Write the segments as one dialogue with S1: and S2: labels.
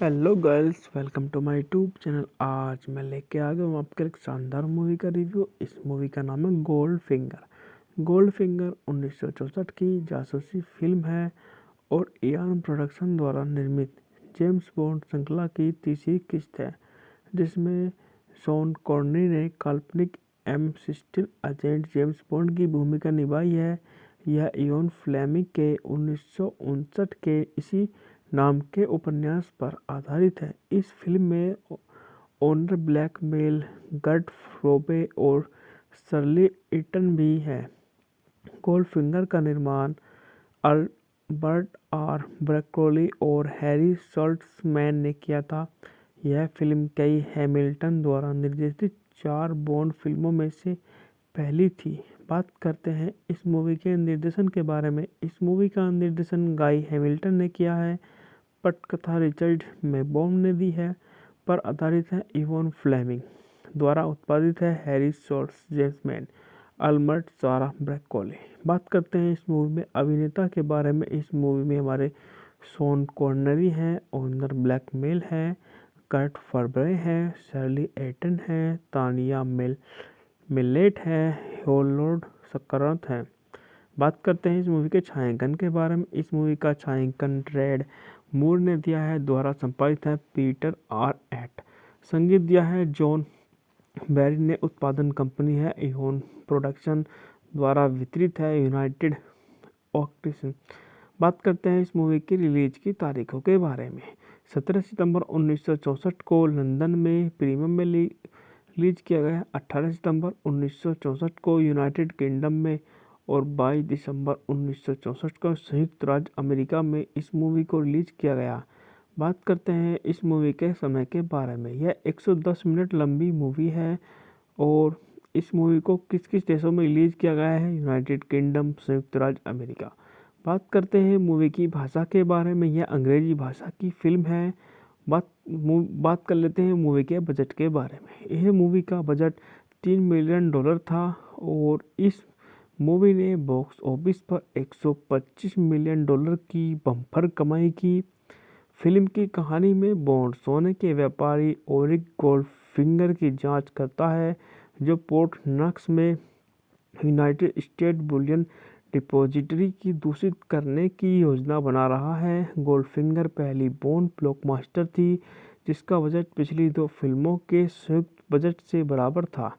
S1: Hello girls, welcome to my YouTube channel. आज मैं लेके आ गया हूँ आपके लिए एक शानदार मूवी का रिव्यू। इस मूवी का नाम है गोल्ड फिंगर। गोल्ड फिंगर 1964 की जासूसी फिल्म है और इयान प्रोडक्शन द्वारा निर्मित जेम्स बॉन्ड श्रृंखला की तीसरी किस्त है, जिसमें शॉन कॉनरी ने काल्पनिक M16 एजेंट जेम्स बॉन्ड की भूमिका निभाई है। यह इयान फ्लेमिंग के 1959 के इसी नाम के उपन्यास पर आधारित है। इस फिल्म में ओनर ब्लैकमेल, गर्ट फ्रोबे और शर्ली ईटन भी है। गोल्डफिंगर का निर्माण अल्बर्ट आर ब्रैकोली और हैरी सॉल्ट्समैन ने किया था। यह फिल्म कई हैमिल्टन द्वारा निर्देशित 4 बॉन्ड फिल्मों में से पहली थी। बात करते हैं इस मूवी के निर्देशन के बारे में। इस मूवी का निर्देशन गाई हैमिल्टन ने किया है। पटकथा रिचर्ड मेबॉम ने दी है, पर आधारित है इवान फ्लेमिंग द्वारा उत्पादित है हैरी सॉल्ट्समैन, अल्बर्ट सारा ब्रैकोली। बात करते हैं इस मूवी में अभिनेता के बारे में। इस मूवी में हमारे शॉन कॉनरी हैं, ओनर ब्लैकमेल हैं, कर्ट फर्बरे हैं, शर्ली एटन हैं, तानिया मिलेट है, होलोड सकरत हैं। बात करते हैं इस मूवी के छायांकन के बारे में। इस मूवी का छायांकन रेड मूर ने दिया है, द्वारा संपादित है पीटर आर एट। संगीत दिया है जॉन बैरी ने। उत्पादन कंपनी है इहोन प्रोडक्शन, द्वारा वितरित है यूनाइटेड ऑक्टिसन। बात करते हैं इस मूवी की रिलीज की तारीखों के बारे में। 17 सितंबर 1964 को लंदन में प्रीमियम में रिलीज किया गया। 18 सितंबर 1964 को यूनाइटेड किंगडम में और 22 दिसंबर 1964 को संयुक्त राज्य अमेरिका में इस मूवी को रिलीज किया गया। बात करते हैं इस मूवी के समय के बारे में। यह 110 मिनट लंबी मूवी है और इस मूवी को किस किस देशों में रिलीज किया गया है? यूनाइटेड किंगडम, संयुक्त राज्य अमेरिका। बात करते हैं मूवी की भाषा के बारे में। यह अंग्रेजी भाषा की फिल्म है। बात कर लेते हैं मूवी के बजट के बारे में। यह मूवी का बजट $3 मिलियन था और इस मूवी ने बॉक्स ऑफिस पर $125 मिलियन की बम्पर कमाई की। फिल्म की कहानी में बॉन्ड सोने के व्यापारी ओरिक गोल्डफिंगर की जांच करता है, जो पोर्ट नॉक्स में यूनाइटेड स्टेट बुलियन डिपॉजिटरी की दूषित करने की योजना बना रहा है। गोल्डफिंगर पहली बॉन्ड ब्लॉकबस्टर थी, जिसका बजट पिछली 2 फिल्मों के संयुक्त बजट से बराबर था।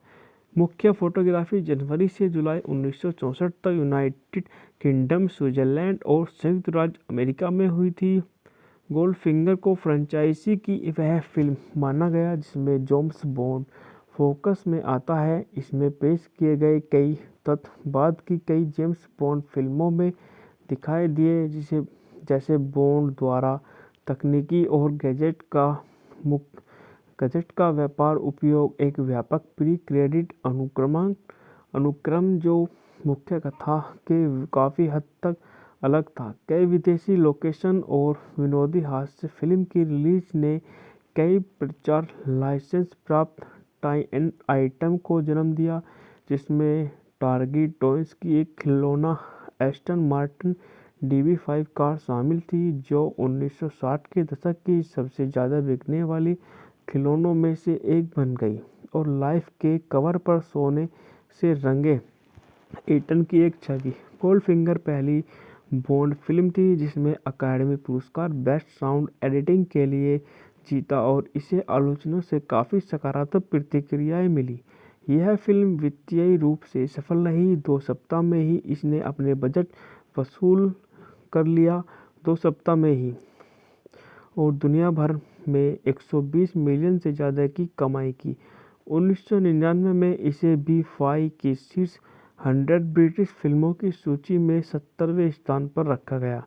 S1: मुख्य फोटोग्राफी जनवरी से जुलाई 1964 तक यूनाइटेड किंगडम, स्विट्जरलैंड और संयुक्त राज्य अमेरिका में हुई थी। गोल्डफिंगर को फ्रेंचाइजी की वह फिल्म माना गया जिसमें जेम्स बॉन्ड फोकस में आता है। इसमें पेश किए गए कई तत्व बाद की कई जेम्स बॉन्ड फिल्मों में दिखाई दिए, जैसे बॉन्ड द्वारा तकनीकी और गैजेट का व्यापार उपयोग, एक व्यापक प्री क्रेडिट अनुक्रम जो मुख्य कथा के काफ़ी हद तक अलग था। कई विदेशी लोकेशन और विनोदी हास्य। फिल्म की रिलीज ने कई प्रचार लाइसेंस प्राप्त टाई-इन आइटम को जन्म दिया, जिसमें टार्गी टॉयज की एक खिलौना एस्टन मार्टिन DB5 कार शामिल थी, जो 1960 के दशक की सबसे ज़्यादा बिकने वाली खिलौनों में से एक बन गई, और लाइफ के कवर पर सोने से रंगे ईटन की एक छवि। गोल्डफिंगर पहली बॉन्ड फिल्म थी जिसमें अकादमी पुरस्कार बेस्ट साउंड एडिटिंग के लिए जीता और इसे आलोचकों से काफ़ी सकारात्मक प्रतिक्रियाएं मिली। यह फिल्म वित्तीय रूप से सफल रही। 2 सप्ताह में ही इसने अपने बजट वसूल कर लिया, 2 सप्ताह में ही, और दुनिया भर में 120 मिलियन से ज़्यादा की कमाई की। 1999 में इसे BFI की शीर्ष 100 ब्रिटिश फिल्मों की सूची में 70वें स्थान पर रखा गया।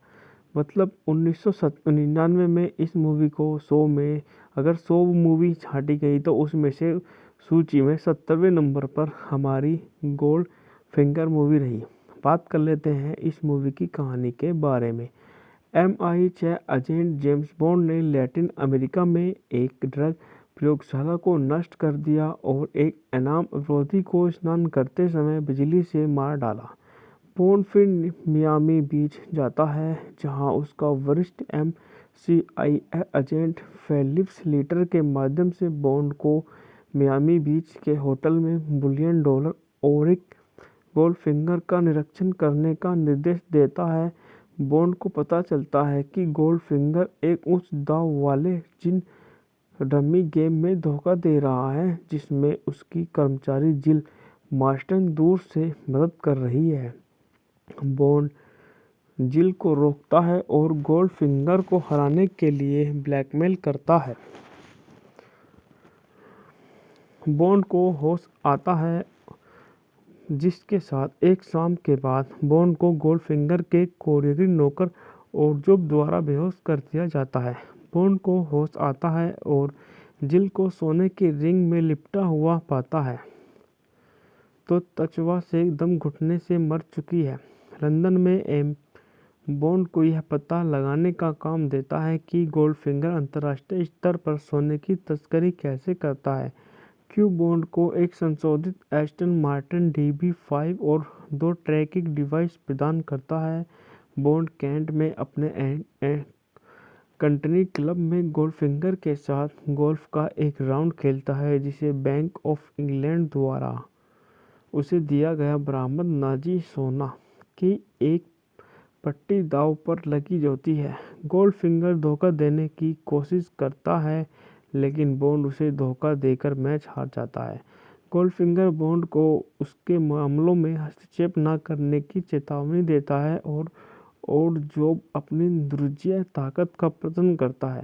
S1: मतलब 1999 में इस मूवी को 100 में, अगर 100 मूवी छांटी गई तो उसमें से सूची में 70वें नंबर पर हमारी गोल्ड फिंगर मूवी रही। बात कर लेते हैं इस मूवी की कहानी के बारे में। MI6 एजेंट जेम्स बॉन्ड ने लैटिन अमेरिका में एक ड्रग प्रयोगशाला को नष्ट कर दिया और एक इनाम अपराधी को स्नान करते समय बिजली से मार डाला। बॉन्ड फिर मियामी बीच जाता है, जहां उसका वरिष्ठ MI6 एजेंट फेलिक्स लीटर के माध्यम से बॉन्ड को मियामी बीच के होटल में बिलियन डॉलर और एक गोल्डफिंगर का निरीक्षण करने का निर्देश देता है। बॉन्ड को पता चलता है कि गोल्डफिंगर एक उच्च दांव वाले जिन रमी गेम में धोखा दे रहा है, जिसमें उसकी कर्मचारी जिल मार्स्टन दूर से मदद कर रही है। बॉन्ड जिल को रोकता है और गोल्डफिंगर को हराने के लिए ब्लैकमेल करता है। बॉन्ड को होश आता है, जिसके साथ एक शाम के बाद बॉन्ड को गोल्डफिंगर के कोरियरी नौकर ओरजोब द्वारा बेहोश कर दिया जाता है। बॉन्ड को होश आता है और जिल को सोने की रिंग में लिपटा हुआ पाता है, तो तचवा से दम घुटने से मर चुकी है। लंदन में एम बॉन्ड को यह पता लगाने का काम देता है कि गोल्डफिंगर अंतर्राष्ट्रीय स्तर पर सोने की तस्करी कैसे करता है। क्यू बॉन्ड को एक संशोधित एस्टन मार्टिन DB5 और 2 ट्रैकिंग डिवाइस प्रदान करता है। बॉन्ड कैंट में अपने कंट्री क्लब में गोल्डफिंगर के साथ गोल्फ का एक राउंड खेलता है, जिसे बैंक ऑफ इंग्लैंड द्वारा उसे दिया गया बरामद नाजी सोना की एक पट्टी दांव पर लगी होती है। गोल्डफिंगर धोखा देने की कोशिश करता है, लेकिन बॉन्ड उसे धोखा देकर मैच हार जाता है। गोल्डफिंगर बॉन्ड को उसके मामलों में हस्तक्षेप न करने की चेतावनी देता है और जो अपनी दुर्जय ताकत का प्रदर्शन करता है,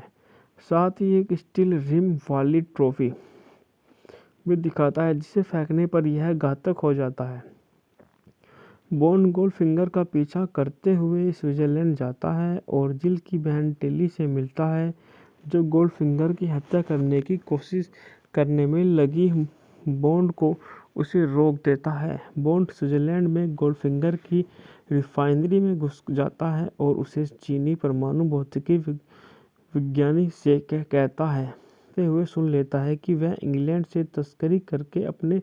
S1: साथ ही एक स्टील रिम वाली ट्रॉफी भी दिखाता है, जिसे फेंकने पर यह घातक हो जाता है। बॉन्ड गोल्डफिंगर का पीछा करते हुए स्विट्जरलैंड जाता है और जिल की बहन टेली से मिलता है, जो गोल्डफिंगर की हत्या करने की कोशिश करने में लगी। बॉन्ड को उसे रोक देता है। बॉन्ड स्विट्जरलैंड में गोल्डफिंगर की रिफाइनरी में घुस जाता है और उसे चीनी परमाणु भौतिकी विज्ञानी से कहता है हुए सुन लेता है कि वह इंग्लैंड से तस्करी करके अपने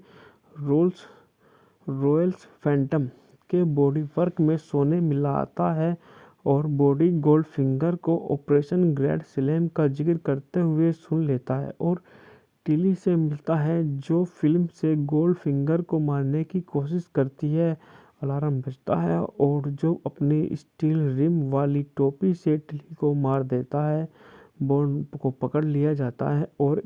S1: रोल्स रॉयल्स फैंटम के बॉडी वर्क में सोने मिलाता है और बॉडी गोल्डफिंगर को ऑपरेशन ग्रैंड स्लैम का जिक्र करते हुए सुन लेता है और टिली से मिलता है, जो फिल्म से गोल्डफिंगर को मारने की कोशिश करती है। अलार्म बजता है और जो अपनी स्टील रिम वाली टोपी से टिली को मार देता है। बॉन्ड को पकड़ लिया जाता है और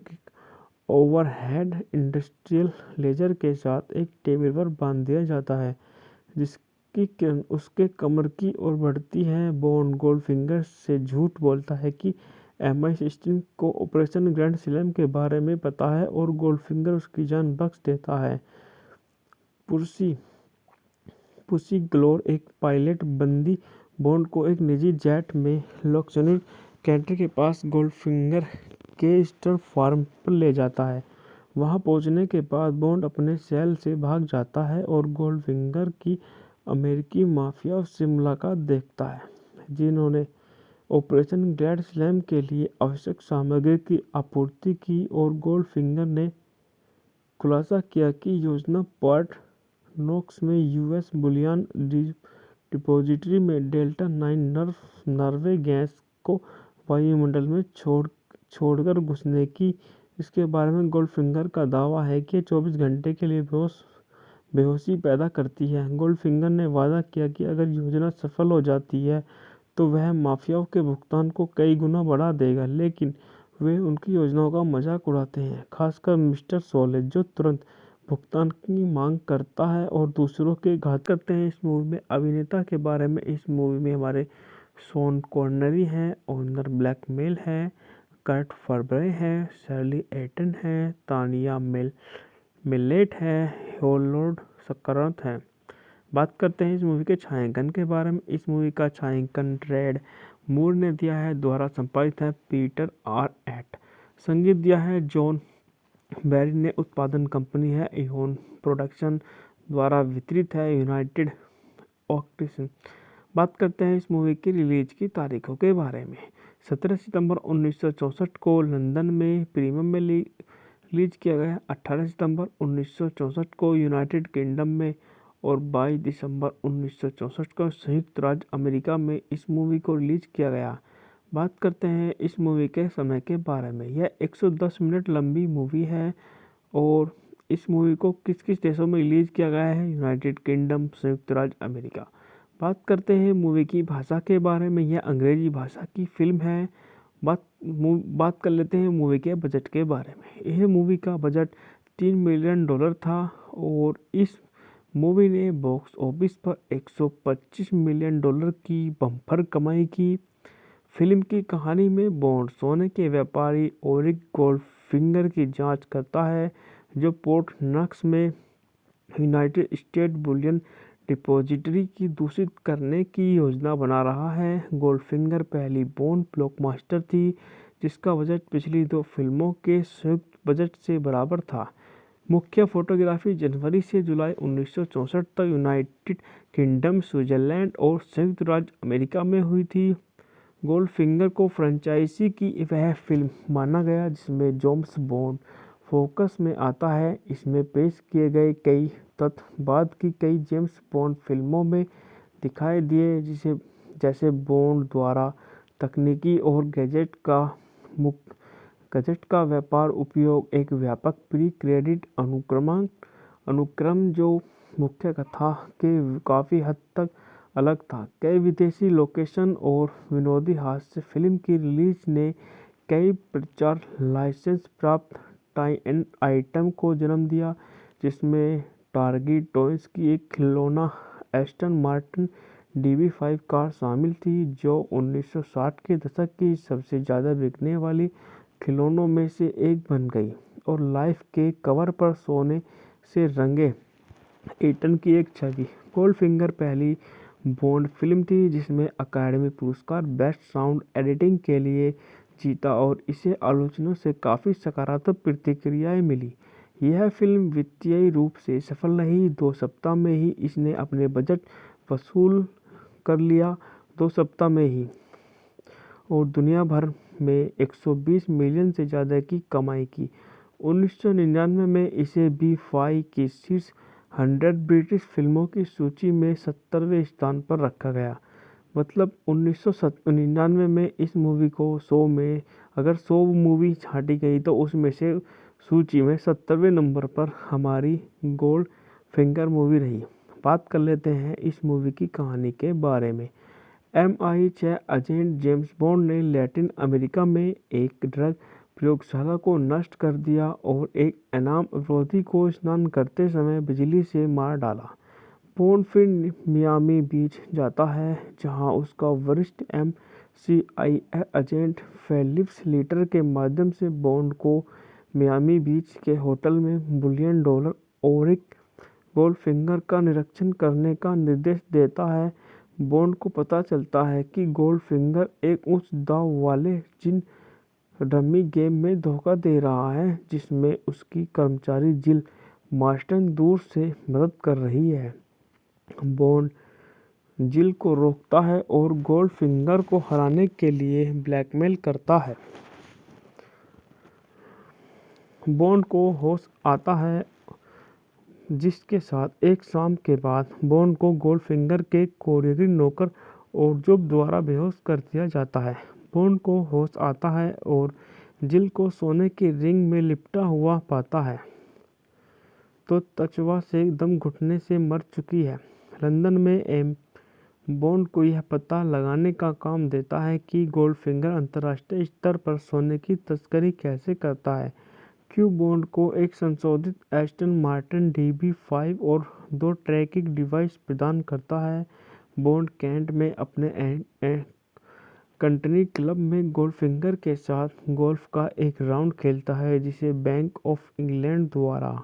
S1: ओवरहेड इंडस्ट्रियल लेजर के साथ एक टेबल पर बांध दिया जाता है, जिसकी किरण उसके कमर की ओर बढ़ती है। बॉन्ड गोल्डफिंगर से झूठ बोलता है कि MI6 को ऑपरेशन ग्रैंड स्लैम के बारे में पता है और गोल्डफिंगर उसकी जान बख्श देता है। पुसी ग्लोर एक पायलट बंदी बॉन्ड को एक निजी जेट में लॉक्सनेड कैंटर के पास गोल्डफिंगर के स्टर फार्म पर ले जाता है। वहां पहुंचने के बाद बॉन्ड अपने सेल से भाग जाता है और गोल्डफिंगर की अमेरिकी माफिया से मुलाकात देखता है, जिन्होंने ऑपरेशन ग्रैंड स्लैम के लिए आवश्यक सामग्री की आपूर्ति की। और गोल्डफिंगर ने खुलासा किया कि योजना पोर्ट नोक्स में US बुलियन डिपॉजिटरी में डेल्टा-9 नॉर्वे गैस को वायुमंडल में छोड़कर घुसने की। इसके बारे में गोल्डफिंगर का दावा है कि 24 घंटे के लिए बेहोशी पैदा करती है। गोल्डफिंगर ने वादा किया कि अगर योजना सफल हो जाती है तो वह माफियाओं के भुगतान को कई गुना बढ़ा देगा, लेकिन वे उनकी योजनाओं का मजाक उड़ाते हैं, खासकर मिस्टर सोले, जो तुरंत भुगतान की मांग करता है और दूसरों के घात करते हैं। इस मूवी में अभिनेता के बारे में, इस मूवी में हमारे शॉन कॉनरी हैं, ओनर ब्लैकमेल है, कर्ट फर्बरे है, शर्ली एटन है, तानिया मिलेट है, होलोड सकरत है। बात करते हैं इस मूवी के छायांकन के बारे में। इस मूवी का छायांकन रेड मूर ने दिया है, द्वारा संपादित है पीटर R. संगीत दिया है जॉन बैरी ने। उत्पादन कंपनी है इहोन प्रोडक्शन, द्वारा वितरित है यूनाइटेड ऑक्टिसन। बात करते हैं इस मूवी की रिलीज की तारीखों के बारे में। 17 सितंबर 1964 को लंदन में प्रीमियम में रिलीज किया गया। 18 सितंबर 1964 को यूनाइटेड किंगडम में और 22 दिसंबर 1964 को संयुक्त राज्य अमेरिका में इस मूवी को रिलीज किया गया। बात करते हैं इस मूवी के समय के बारे में। यह 110 मिनट लंबी मूवी है और इस मूवी को किस किस देशों में रिलीज किया गया है? यूनाइटेड किंगडम, संयुक्त राज्य अमेरिका। बात करते हैं मूवी की भाषा के बारे में। यह अंग्रेजी भाषा की फिल्म है। बात कर लेते हैं मूवी के बजट के बारे में। यह मूवी का बजट $3 मिलियन था और इस मूवी ने बॉक्स ऑफिस पर $125 मिलियन की बम्पर कमाई की। फिल्म की कहानी में बॉन्ड सोने के व्यापारी ओरिक गोल्डफिंगर की जांच करता है, जो पोर्ट नॉक्स में यूनाइटेड स्टेट बुलियन डिपॉजिटरी की दूषित करने की योजना बना रहा है। गोल्डफिंगर पहली बॉन्ड ब्लॉकबस्टर थी, जिसका बजट पिछली 2 फिल्मों के संयुक्त बजट से बराबर था। मुख्य फोटोग्राफी जनवरी से जुलाई 1964 तक यूनाइटेड किंगडम, स्विट्जरलैंड और संयुक्त राज्य अमेरिका में हुई थी। गोल्डफिंगर को फ्रेंचाइजी की वह फिल्म माना गया जिसमें जेम्स बॉन्ड फोकस में आता है। इसमें पेश किए गए कई तथ्य बाद की कई जेम्स बॉन्ड फिल्मों में दिखाई दिए, जैसे बॉन्ड द्वारा तकनीकी और गैजेट का व्यापार उपयोग, एक व्यापक प्री क्रेडिट अनुक्रम जो मुख्य कथा के काफ़ी हद तक अलग था। कई विदेशी लोकेशन और विनोदी हास्य। फिल्म की रिलीज ने कई प्रचार लाइसेंस प्राप्त टाई-इन आइटम को जन्म दिया, जिसमें टारगेट टॉयज की एक खिलौना एस्टन मार्टिन DB5 कार शामिल थी, जो 1960 के दशक की सबसे ज़्यादा बिकने वाली खिलौनों में से एक बन गई। और लाइफ के कवर पर सोने से रंगे ईटन की एक छवि। गोल्डफिंगर पहली बॉन्ड फिल्म थी जिसमें अकादमी पुरस्कार बेस्ट साउंड एडिटिंग के लिए जीता और इसे आलोचकों से काफ़ी सकारात्मक प्रतिक्रियाएं मिली। यह फिल्म वित्तीय रूप से सफल रही। 2 सप्ताह में ही इसने अपने बजट वसूल कर लिया 2 सप्ताह में ही और दुनिया भर में 120 मिलियन से ज़्यादा की कमाई की। 1999 में इसे BFI की शीर्ष 100 ब्रिटिश फिल्मों की सूची में 70वें स्थान पर रखा गया। मतलब 1999 में इस मूवी को 100 में अगर 100 मूवी छांटी गई तो उसमें से सूची में 70वें नंबर पर हमारी गोल्ड फिंगर मूवी रही। बात कर लेते हैं इस मूवी की कहानी के बारे में। MI6 एजेंट जेम्स बॉन्ड ने लैटिन अमेरिका में एक ड्रग प्रयोगशाला को नष्ट कर दिया और एक इनाम विरोधी को स्नान करते समय बिजली से मार डाला। बॉन्ड फिर मियामी बीच जाता है, जहां उसका वरिष्ठ MI6 एजेंट फेलिक्स लीटर के माध्यम से बॉन्ड को मियामी बीच के होटल में बुलियन डॉलर ओरिक गोल्डफिंगर का निरीक्षण करने का निर्देश देता है। बॉन्ड को पता चलता है कि गोल्डफिंगर एक उच्च दांव वाले जिन रमी गेम में धोखा दे रहा है, जिसमें उसकी कर्मचारी जिल मार्स्टन दूर से मदद कर रही है। बॉन्ड जिल को रोकता है और गोल्डफिंगर को हराने के लिए ब्लैकमेल करता है। बॉन्ड को होश आता है, जिसके साथ एक शाम के बाद बॉन्ड को गोल्डफिंगर के कोरियरी नौकर ओरजोब द्वारा बेहोश कर दिया जाता है। बॉन्ड को होश आता है और जिल को सोने की रिंग में लिपटा हुआ पाता है, तो तचवा से दम घुटने से मर चुकी है। लंदन में बॉन्ड को यह पता लगाने का काम देता है कि गोल्डफिंगर अंतर्राष्ट्रीय स्तर पर सोने की तस्करी कैसे करता है। क्यू बॉन्ड को एक संशोधित एस्टन मार्टिन DB5 और 2 ट्रैकिंग डिवाइस प्रदान करता है। बॉन्ड कैंट में अपने कंट्री क्लब में गोल्डफिंगर के साथ गोल्फ का एक राउंड खेलता है, जिसे बैंक ऑफ इंग्लैंड द्वारा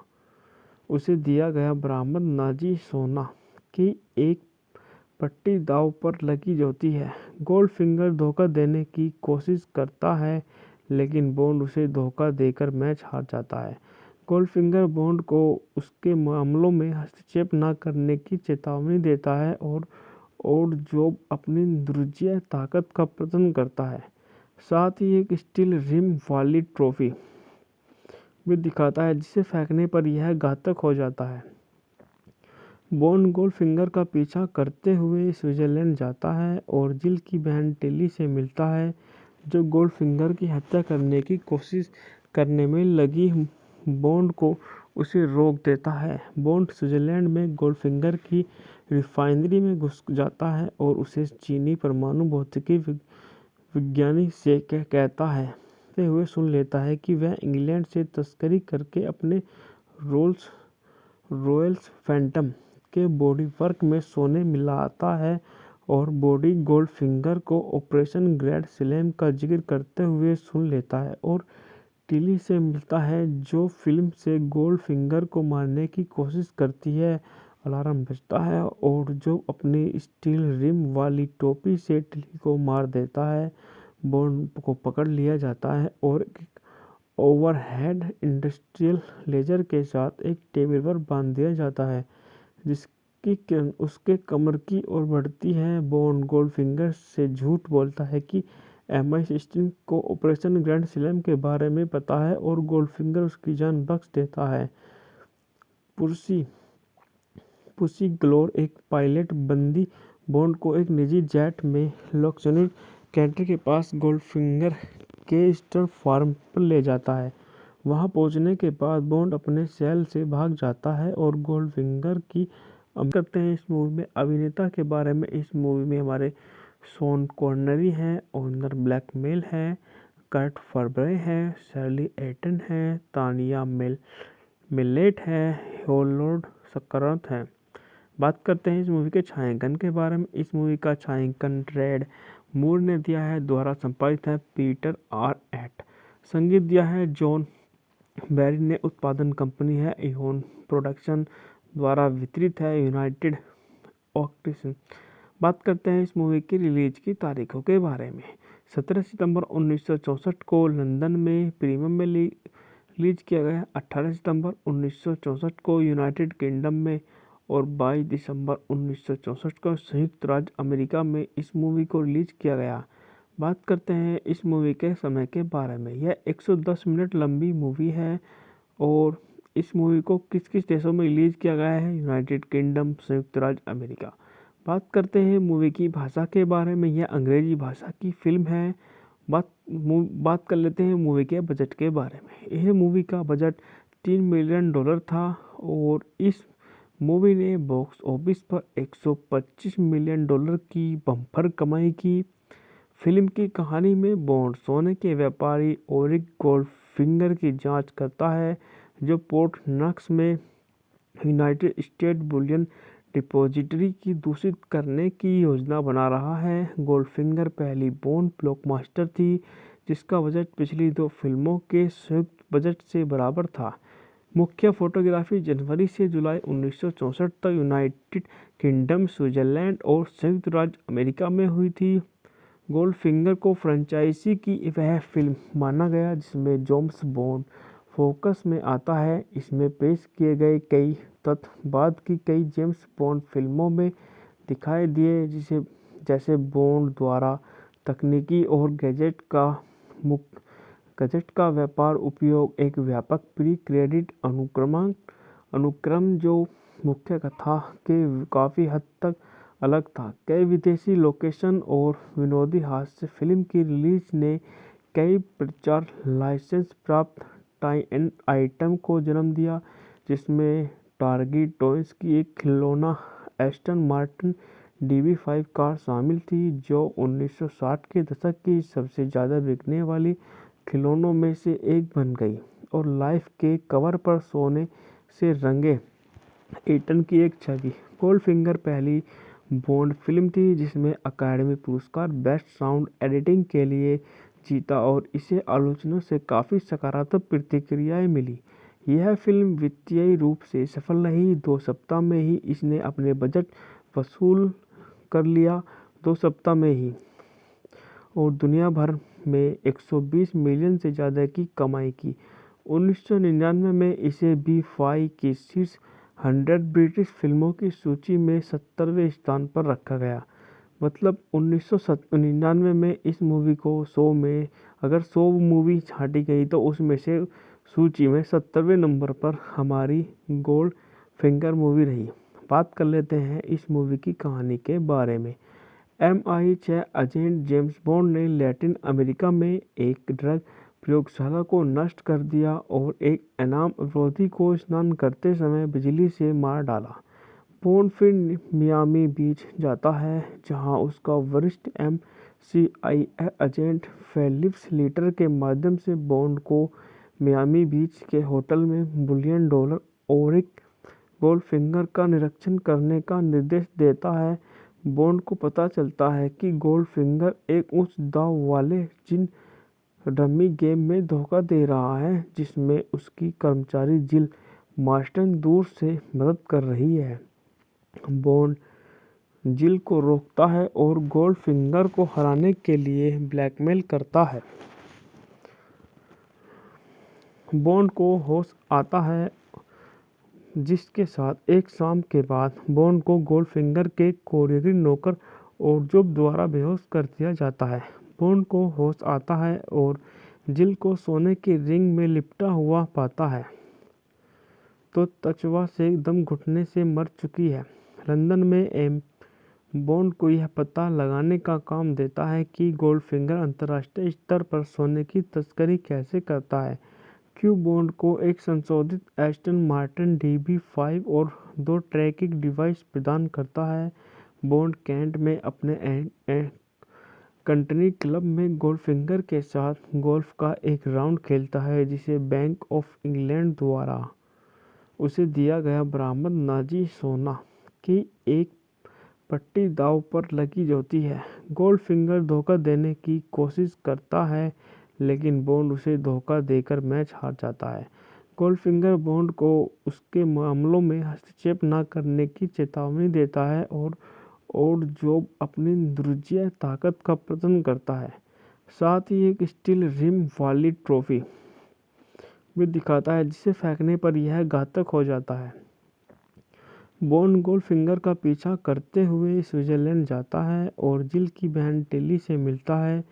S1: उसे दिया गया बरामद नाजी सोना की एक पट्टी दांव पर लगी होती है। गोल्डफिंगर धोखा देने की कोशिश करता है, लेकिन बॉन्ड उसे धोखा देकर मैच हार जाता है। गोल्डफिंगर बॉन्ड को उसके मामलों में हस्तक्षेप न करने की चेतावनी देता है और जॉब अपनी दुर्जय ताकत का प्रदर्शन करता है। साथ ही एक स्टील रिम वाली ट्रॉफी भी दिखाता है, जिसे फेंकने पर यह घातक हो जाता है। बॉन्ड गोल्डफिंगर का पीछा करते हुए स्विट्जरलैंड जाता है और जिल की बहन टिली से मिलता है, जो गोल्डफिंगर की हत्या करने की कोशिश करने में लगी बॉन्ड को उसे रोक देता है। बॉन्ड स्विट्जरलैंड में गोल्डफिंगर की रिफाइनरी में घुस जाता है और उसे चीनी परमाणु भौतिकी विज्ञानी से कहता है ते हुए सुन लेता है कि वह इंग्लैंड से तस्करी करके अपने रोल्स रॉयल्स फैंटम के बॉडी वर्क में सोने मिलाता है और बॉडी गोल्डफिंगर को ऑपरेशन ग्रैंड स्लैम का जिक्र करते हुए सुन लेता है और टिली से मिलता है, जो फिल्म से गोल्डफिंगर को मारने की कोशिश करती है। अलार्म बजता है और जो अपनी स्टील रिम वाली टोपी से टिली को मार देता है। बॉन्ड को पकड़ लिया जाता है और ओवरहेड इंडस्ट्रियल लेजर के साथ एक टेबल पर बांध दिया जाता है, जिसकी किरण उसके कमर की ओर बढ़ती है। बॉन्ड गोल्डफिंगर से झूठ बोलता है कि MI16 को ऑपरेशन ग्रैंड स्लैम के बारे में पता है और गोल्डफिंगर उसकी जान बख्श देता है। पुसी ग्लोर, एक पायलट बंदी, बॉन्ड को एक निजी जेट में लॉक्सनूर कैंटर के पास गोल्डफिंगर के स्टर फार्म पर ले जाता है। वहां पहुंचने के बाद बॉन्ड अपने सेल से भाग जाता है और गोल्डफिंगर की करते हैं। इस मूवी में अभिनेता के बारे में, इस मूवी में हमारे शॉन कॉनरी हैं, ओनर ब्लैकमेल है, कर्ट फर्बरे है, शर्ली एटन है, तानिया मिलेट है, होलोड सकरत है। बात करते हैं इस मूवी के छायांकन के बारे में। इस मूवी का छायांकन रेड मूर ने दिया है, द्वारा संपादित है पीटर आर एट। संगीत दिया है जॉन बैरी ने। उत्पादन कंपनी है इहोन प्रोडक्शन, द्वारा वितरित है यूनाइटेड ऑक्टिसन। बात करते हैं इस मूवी की रिलीज की तारीखों के बारे में। 17 सितंबर 1964 को लंदन में प्रीमियम में रिलीज किया गया। 18 सितंबर 1964 को यूनाइटेड किंगडम में और 22 दिसंबर 1964 को संयुक्त राज्य अमेरिका में इस मूवी को रिलीज किया गया। बात करते हैं इस मूवी के समय के बारे में। यह 110 मिनट लंबी मूवी है और इस मूवी को किस किस देशों में रिलीज किया गया है? यूनाइटेड किंगडम, संयुक्त राज्य अमेरिका। बात करते हैं मूवी की भाषा के बारे में। यह अंग्रेजी भाषा की फिल्म है। बात कर लेते हैं मूवी के बजट के बारे में। यह मूवी का बजट $3 मिलियन था और इस मूवी ने बॉक्स ऑफिस पर $125 मिलियन की बम्पर कमाई की। फिल्म की कहानी में बॉन्ड सोने के व्यापारी ओरिक गोल्डफिंगर की जांच करता है, जो पोर्ट नॉक्स में यूनाइटेड स्टेट बुलियन डिपॉजिटरी की दूषित करने की योजना बना रहा है। गोल्डफिंगर पहली बॉन्ड ब्लॉकबस्टर थी, जिसका बजट पिछली 2 फिल्मों के संयुक्त बजट से बराबर था। मुख्य फोटोग्राफी जनवरी से जुलाई 1964 तक यूनाइटेड किंगडम, स्विट्जरलैंड और संयुक्त राज्य अमेरिका में हुई थी। गोल्डफिंगर को फ्रेंचाइजी की वह फिल्म माना गया जिसमें जेम्स बॉन्ड फोकस में आता है। इसमें पेश किए गए कई तथ्य बाद की कई जेम्स बॉन्ड फिल्मों में दिखाई दिए, जैसे बॉन्ड द्वारा तकनीकी और गैजेट का व्यापार उपयोग, एक व्यापक प्री क्रेडिट अनुक्रम जो मुख्य कथा के काफ़ी हद तक अलग था। कई विदेशी लोकेशन और विनोदी हास्य। फिल्म की रिलीज ने कई प्रचार लाइसेंस प्राप्त टाई-इन आइटम को जन्म दिया, जिसमें टार्गी टॉयज की एक खिलौना एस्टन मार्टिन DB5 कार शामिल थी, जो 1960 के दशक की सबसे ज़्यादा बिकने वाली खिलौनों में से एक बन गई। और लाइफ के कवर पर सोने से रंगे एटन की एक छवि। गोल्डफिंगर पहली बॉन्ड फिल्म थी जिसमें अकादमी पुरस्कार बेस्ट साउंड एडिटिंग के लिए जीता और इसे आलोचकों से काफ़ी सकारात्मक प्रतिक्रियाएं मिली। यह फिल्म वित्तीय रूप से सफल रही। 2 सप्ताह में ही इसने अपने बजट वसूल कर लिया, 2 सप्ताह में ही, और दुनिया भर में 120 मिलियन से ज़्यादा की कमाई की। 1999 में इसे BFI की शीर्ष 100 ब्रिटिश फिल्मों की सूची में 70वें स्थान पर रखा गया। मतलब 1999 में इस मूवी को 100 में, अगर 100 मूवी छांटी गई तो उसमें से सूची में 70वें नंबर पर हमारी गोल्डफिंगर मूवी रही। बात कर लेते हैं इस मूवी की कहानी के बारे में। MI6 एजेंट जेम्स बॉन्ड ने लैटिन अमेरिका में एक ड्रग प्रयोगशाला को नष्ट कर दिया और एक इनाम विरोधी को स्नान करते समय बिजली से मार डाला। बॉन्ड फिर मियामी बीच जाता है, जहां उसका वरिष्ठ MI6 एजेंट फेलिक्स लीटर के माध्यम से बॉन्ड को मियामी बीच के होटल में बिलियन डॉलर और एक गोल्डफिंगर का निरीक्षण करने का निर्देश देता है। बॉन्ड को पता चलता है कि गोल्डफिंगर एक उच्च दांव वाले जिन रमी गेम में धोखा दे रहा है, जिसमें उसकी कर्मचारी जिल मार्स्टन दूर से मदद कर रही है। बॉन्ड जिल को रोकता है और गोल्डफिंगर को हराने के लिए ब्लैकमेल करता है। बॉन्ड को होश आता है, जिसके साथ एक शाम के बाद बॉन्ड को गोल्डफिंगर के कोरियरी नौकर और जोब द्वारा बेहोश कर दिया जाता है। बॉन्ड को होश आता है और जिल को सोने की रिंग में लिपटा हुआ पाता है, तो तचवा से दम घुटने से मर चुकी है। लंदन में एम बॉन्ड को यह पता लगाने का काम देता है कि गोल्डफिंगर अंतर्राष्ट्रीय स्तर पर सोने की तस्करी कैसे करता है। क्यू बॉन्ड को एक संशोधित एस्टन मार्टिन DB5 और 2 ट्रैकिंग डिवाइस प्रदान करता है। बॉन्ड कैंट में अपने कंट्री क्लब में गोल्डफिंगर के साथ गोल्फ का एक राउंड खेलता है, जिसे बैंक ऑफ इंग्लैंड द्वारा उसे दिया गया बरामद नाजी सोना की एक पट्टी दांव पर लगी होती है। गोल्डफिंगर धोखा देने की कोशिश करता है, लेकिन बॉन्ड उसे धोखा देकर मैच हार जाता है। गोल्डफिंगर बॉन्ड को उसके मामलों में हस्तक्षेप न करने की चेतावनी देता है और जॉब अपनी दुर्जय ताकत का प्रदर्शन करता है। साथ ही एक स्टील रिम वाली ट्रॉफी भी दिखाता है, जिसे फेंकने पर यह घातक हो जाता है। बॉन्ड गोल्डफिंगर का पीछा करते हुए स्विट्जरलैंड जाता है और जिल की बहन टिली से मिलता है,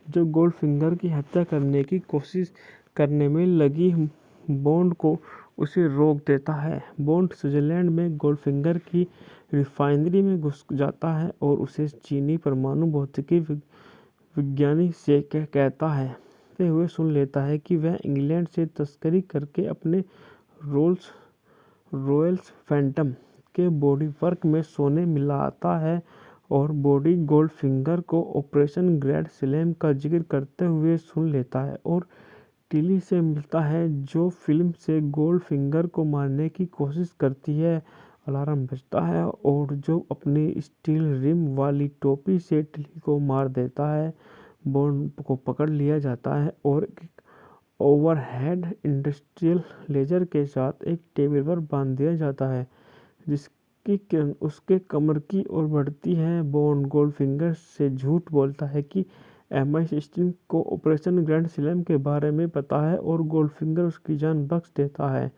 S1: जो गोल्डफिंगर की हत्या करने की कोशिश करने में लगी। बॉन्ड को उसे रोक देता है। बॉन्ड स्विट्जरलैंड में गोल्डफिंगर की रिफाइनरी में घुस जाता है और उसे चीनी परमाणु भौतिकी विज्ञानी से कहता है हुए सुन लेता है कि वह इंग्लैंड से तस्करी करके अपने रोल्स रॉयल्स फैंटम के बॉडी वर्क में सोने मिलाता है और बॉडी गोल्डफिंगर को ऑपरेशन ग्रैंड स्लैम का जिक्र करते हुए सुन लेता है और टिली से मिलता है, जो फिल्म से गोल्डफिंगर को मारने की कोशिश करती है। अलार्म बजता है और जो अपनी स्टील रिम वाली टोपी से टिली को मार देता है। बॉन्ड को पकड़ लिया जाता है और ओवरहेड इंडस्ट्रियल लेजर के साथ एक टेबल पर बांध दिया जाता है, जिसकी किरण उसके कमर की ओर बढ़ती है। बॉन्ड गोल्डफिंगर से झूठ बोलता है कि MI16 को ऑपरेशन ग्रैंड स्लैम के बारे में पता है और गोल्डफिंगर उसकी जान बख्श देता है।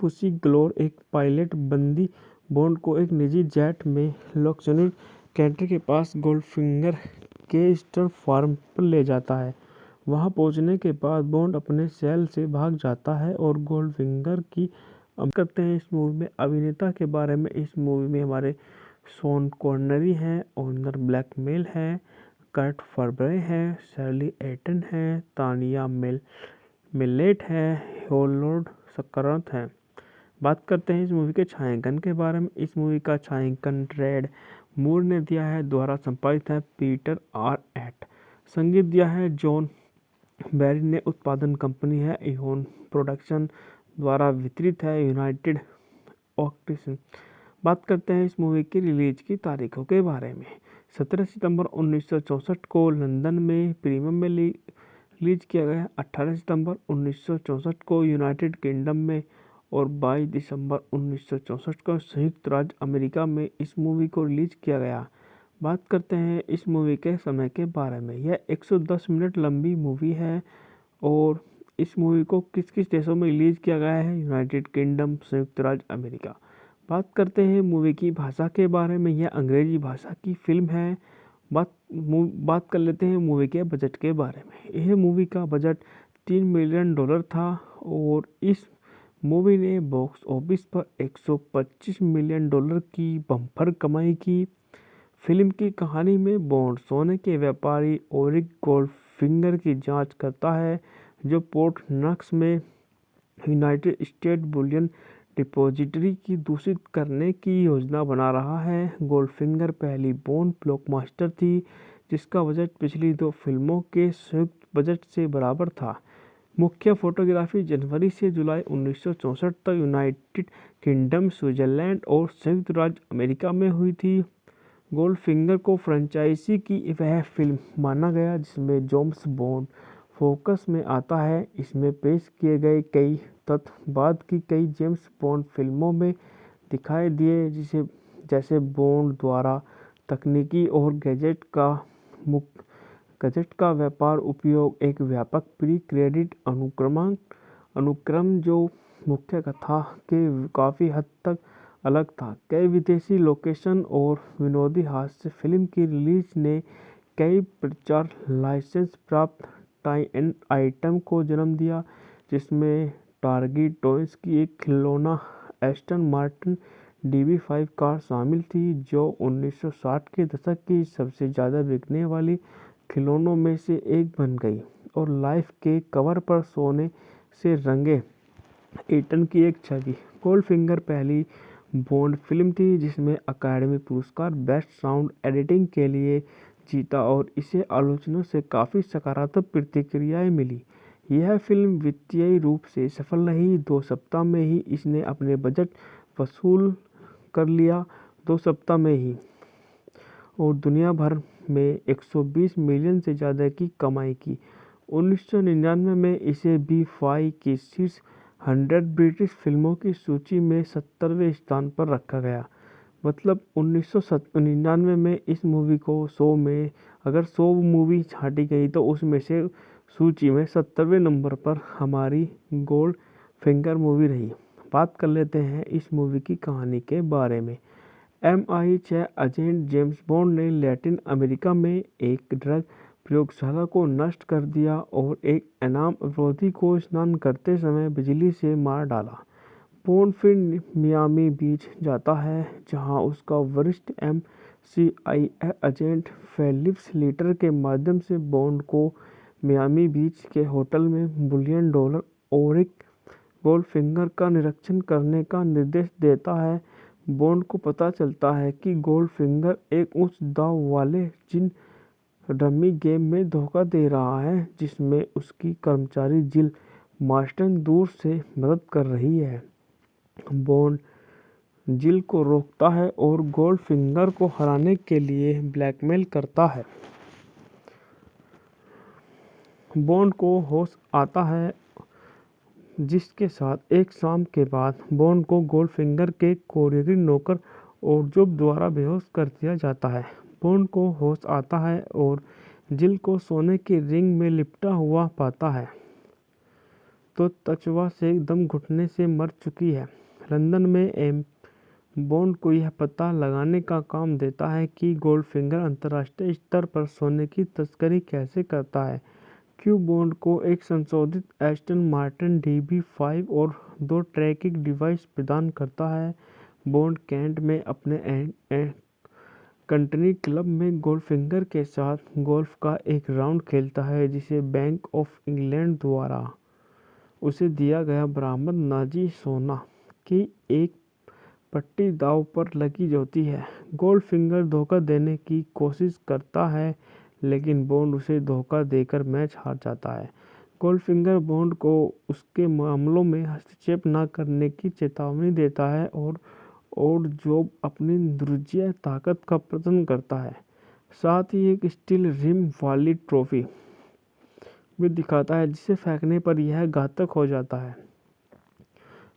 S1: पुसी ग्लोर, एक पायलट बंदी, बॉन्ड को एक निजी जेट में लॉक्सनूड कैंटर के पास गोल्डफिंगर के स्टर फार्म पर ले जाता है। वहां पहुंचने के बाद बॉन्ड अपने सेल से भाग जाता है और गोल्डफिंगर की करते हैं। इस मूवी में अभिनेता के बारे में, इस मूवी में हमारे शॉन कॉनरी हैं, ओनर ब्लैकमेल है, कर्ट फर्बरे है, शर्ली एटन है, तानिया मिलेट है, होलोड सकरत है। बात करते हैं इस मूवी के छायांकन के बारे में। इस मूवी का छायांकन रेड मूर ने दिया है, द्वारा संपादित है पीटर R. संगीत दिया है जॉन बैरी ने। उत्पादन कंपनी है इहोन प्रोडक्शन, द्वारा वितरित है यूनाइटेड ऑक्टिसन। बात करते हैं इस मूवी की रिलीज की तारीखों के बारे में। 17 सितंबर 1964 को लंदन में प्रीमियम में रिलीज किया गया। 18 सितंबर 1964 को यूनाइटेड किंगडम में और 22 दिसंबर 1964 को संयुक्त राज्य अमेरिका में इस मूवी को रिलीज किया गया। बात करते हैं इस मूवी के समय के बारे में। यह 110 मिनट लंबी मूवी है और इस मूवी को किस किस देशों में रिलीज किया गया है? यूनाइटेड किंगडम, संयुक्त राज्य अमेरिका। बात करते हैं मूवी की भाषा के बारे में। यह अंग्रेजी भाषा की फिल्म है। बात कर लेते हैं मूवी के बजट के बारे में। यह मूवी का बजट $3 मिलियन था और इस मूवी ने बॉक्स ऑफिस पर $125 मिलियन की बम्पर कमाई की। फिल्म की कहानी में बॉन्ड सोने के व्यापारी ओरिक गोल्डफिंगर की जांच करता है, जो पोर्ट नक्स में यूनाइटेड स्टेट बुलियन डिपॉजिटरी की दूषित करने की योजना बना रहा है। गोल्डफिंगर पहली बॉन्ड ब्लॉकबस्टर थी, जिसका बजट पिछली 2 फिल्मों के संयुक्त बजट से बराबर था। मुख्य फोटोग्राफी जनवरी से जुलाई 1964 तक यूनाइटेड किंगडम, स्विट्जरलैंड और संयुक्त राज्य अमेरिका में हुई थी। गोल्डफिंगर को फ्रेंचाइजी की वह फिल्म माना गया जिसमें जेम्स बॉन्ड फोकस में आता है। इसमें पेश किए गए कई तथ्य बाद की कई जेम्स बॉन्ड फिल्मों में दिखाई दिए, जैसे बॉन्ड द्वारा तकनीकी और गैजेट का व्यापार उपयोग, एक व्यापक प्री-क्रेडिट अनुक्रम जो मुख्य कथा के काफ़ी हद तक अलग था। कई विदेशी लोकेशन और विनोदी हास्य। फिल्म की रिलीज ने कई प्रचार लाइसेंस प्राप्त टाई-इन आइटम को जन्म दिया, जिसमें टारगेट टॉयज की एक खिलौना एस्टन मार्टिन DB5 कार शामिल थी, जो 1960 के दशक की सबसे ज़्यादा बिकने वाली खिलौनों में से एक बन गई, और लाइफ के कवर पर सोने से रंगे ईटन की एक छवि। गोल्डफिंगर पहली बॉन्ड फिल्म थी जिसमें अकादमी पुरस्कार बेस्ट साउंड एडिटिंग के लिए जीता, और इसे आलोचकों से काफ़ी सकारात्मक प्रतिक्रियाएं मिली। यह फिल्म वित्तीय रूप से सफल रही। 2 सप्ताह में ही इसने अपने बजट वसूल कर लिया, 2 सप्ताह में ही, और दुनिया भर में 120 मिलियन से ज़्यादा की कमाई की। 1999 में इसे BFI की शीर्ष 100 ब्रिटिश फिल्मों की सूची में 70वें स्थान पर रखा गया। मतलब 1999 में इस मूवी को 100 में, अगर 100 मूवी छांटी गई तो उसमें से सूची में 70वें नंबर पर हमारी गोल्ड फिंगर मूवी रही। बात कर लेते हैं इस मूवी की कहानी के बारे में। MI6 एजेंट जेम्स बॉन्ड ने लैटिन अमेरिका में एक ड्रग प्रयोगशाला को नष्ट कर दिया और एक इनाम अपराधी को स्नान करते समय बिजली से मार डाला। बॉन्ड फिर मियामी बीच जाता है, जहां उसका वरिष्ठ MI6 एजेंट फेलिक्स लीटर के माध्यम से बॉन्ड को मियामी बीच के होटल में बुलियन डॉलर ओरिक गोल्डफिंगर का निरीक्षण करने का निर्देश देता है। बॉन्ड को पता चलता है कि गोल्डफिंगर एक उच्च दांव वाले जिन रमी गेम में धोखा दे रहा है, जिसमें उसकी कर्मचारी जिल मार्स्टन दूर से मदद कर रही है। बॉन्ड जिल को रोकता है और गोल्डफिंगर को हराने के लिए ब्लैकमेल करता है। बॉन्ड को होश आता है, जिसके साथ एक शाम के बाद बॉन्ड को गोल्डफिंगर के कोरियरी नौकर ओरजोब द्वारा बेहोश कर दिया जाता है। बॉन्ड को होश आता है और जिल को सोने की रिंग में लिपटा हुआ पाता है, तो त्वचा से दम घुटने से मर चुकी है। लंदन में बॉन्ड को यह पता लगाने का काम देता है कि गोल्डफिंगर अंतर्राष्ट्रीय स्तर पर सोने की तस्करी कैसे करता है। क्यू बॉन्ड को एक संशोधित एस्टन मार्टिन DB5 और 2 ट्रैकिंग डिवाइस प्रदान करता है। बॉन्ड कैंट में अपने कंट्री क्लब में गोल्डफिंगर के साथ गोल्फ का एक राउंड खेलता है, जिसे बैंक ऑफ इंग्लैंड द्वारा उसे दिया गया बरामद नाजी सोना की एक पट्टी दांव पर लगी होती है। गोल्डफिंगर धोखा देने की कोशिश करता है, लेकिन बॉन्ड उसे धोखा देकर मैच हार जाता है। गोल्डफिंगर बॉन्ड को उसके मामलों में हस्तक्षेप न करने की चेतावनी देता है, और जॉब अपनी दुर्जय ताकत का प्रदर्शन करता है। साथ ही एक स्टील रिम वाली ट्रॉफी भी दिखाता है, जिसे फेंकने पर यह घातक हो जाता है।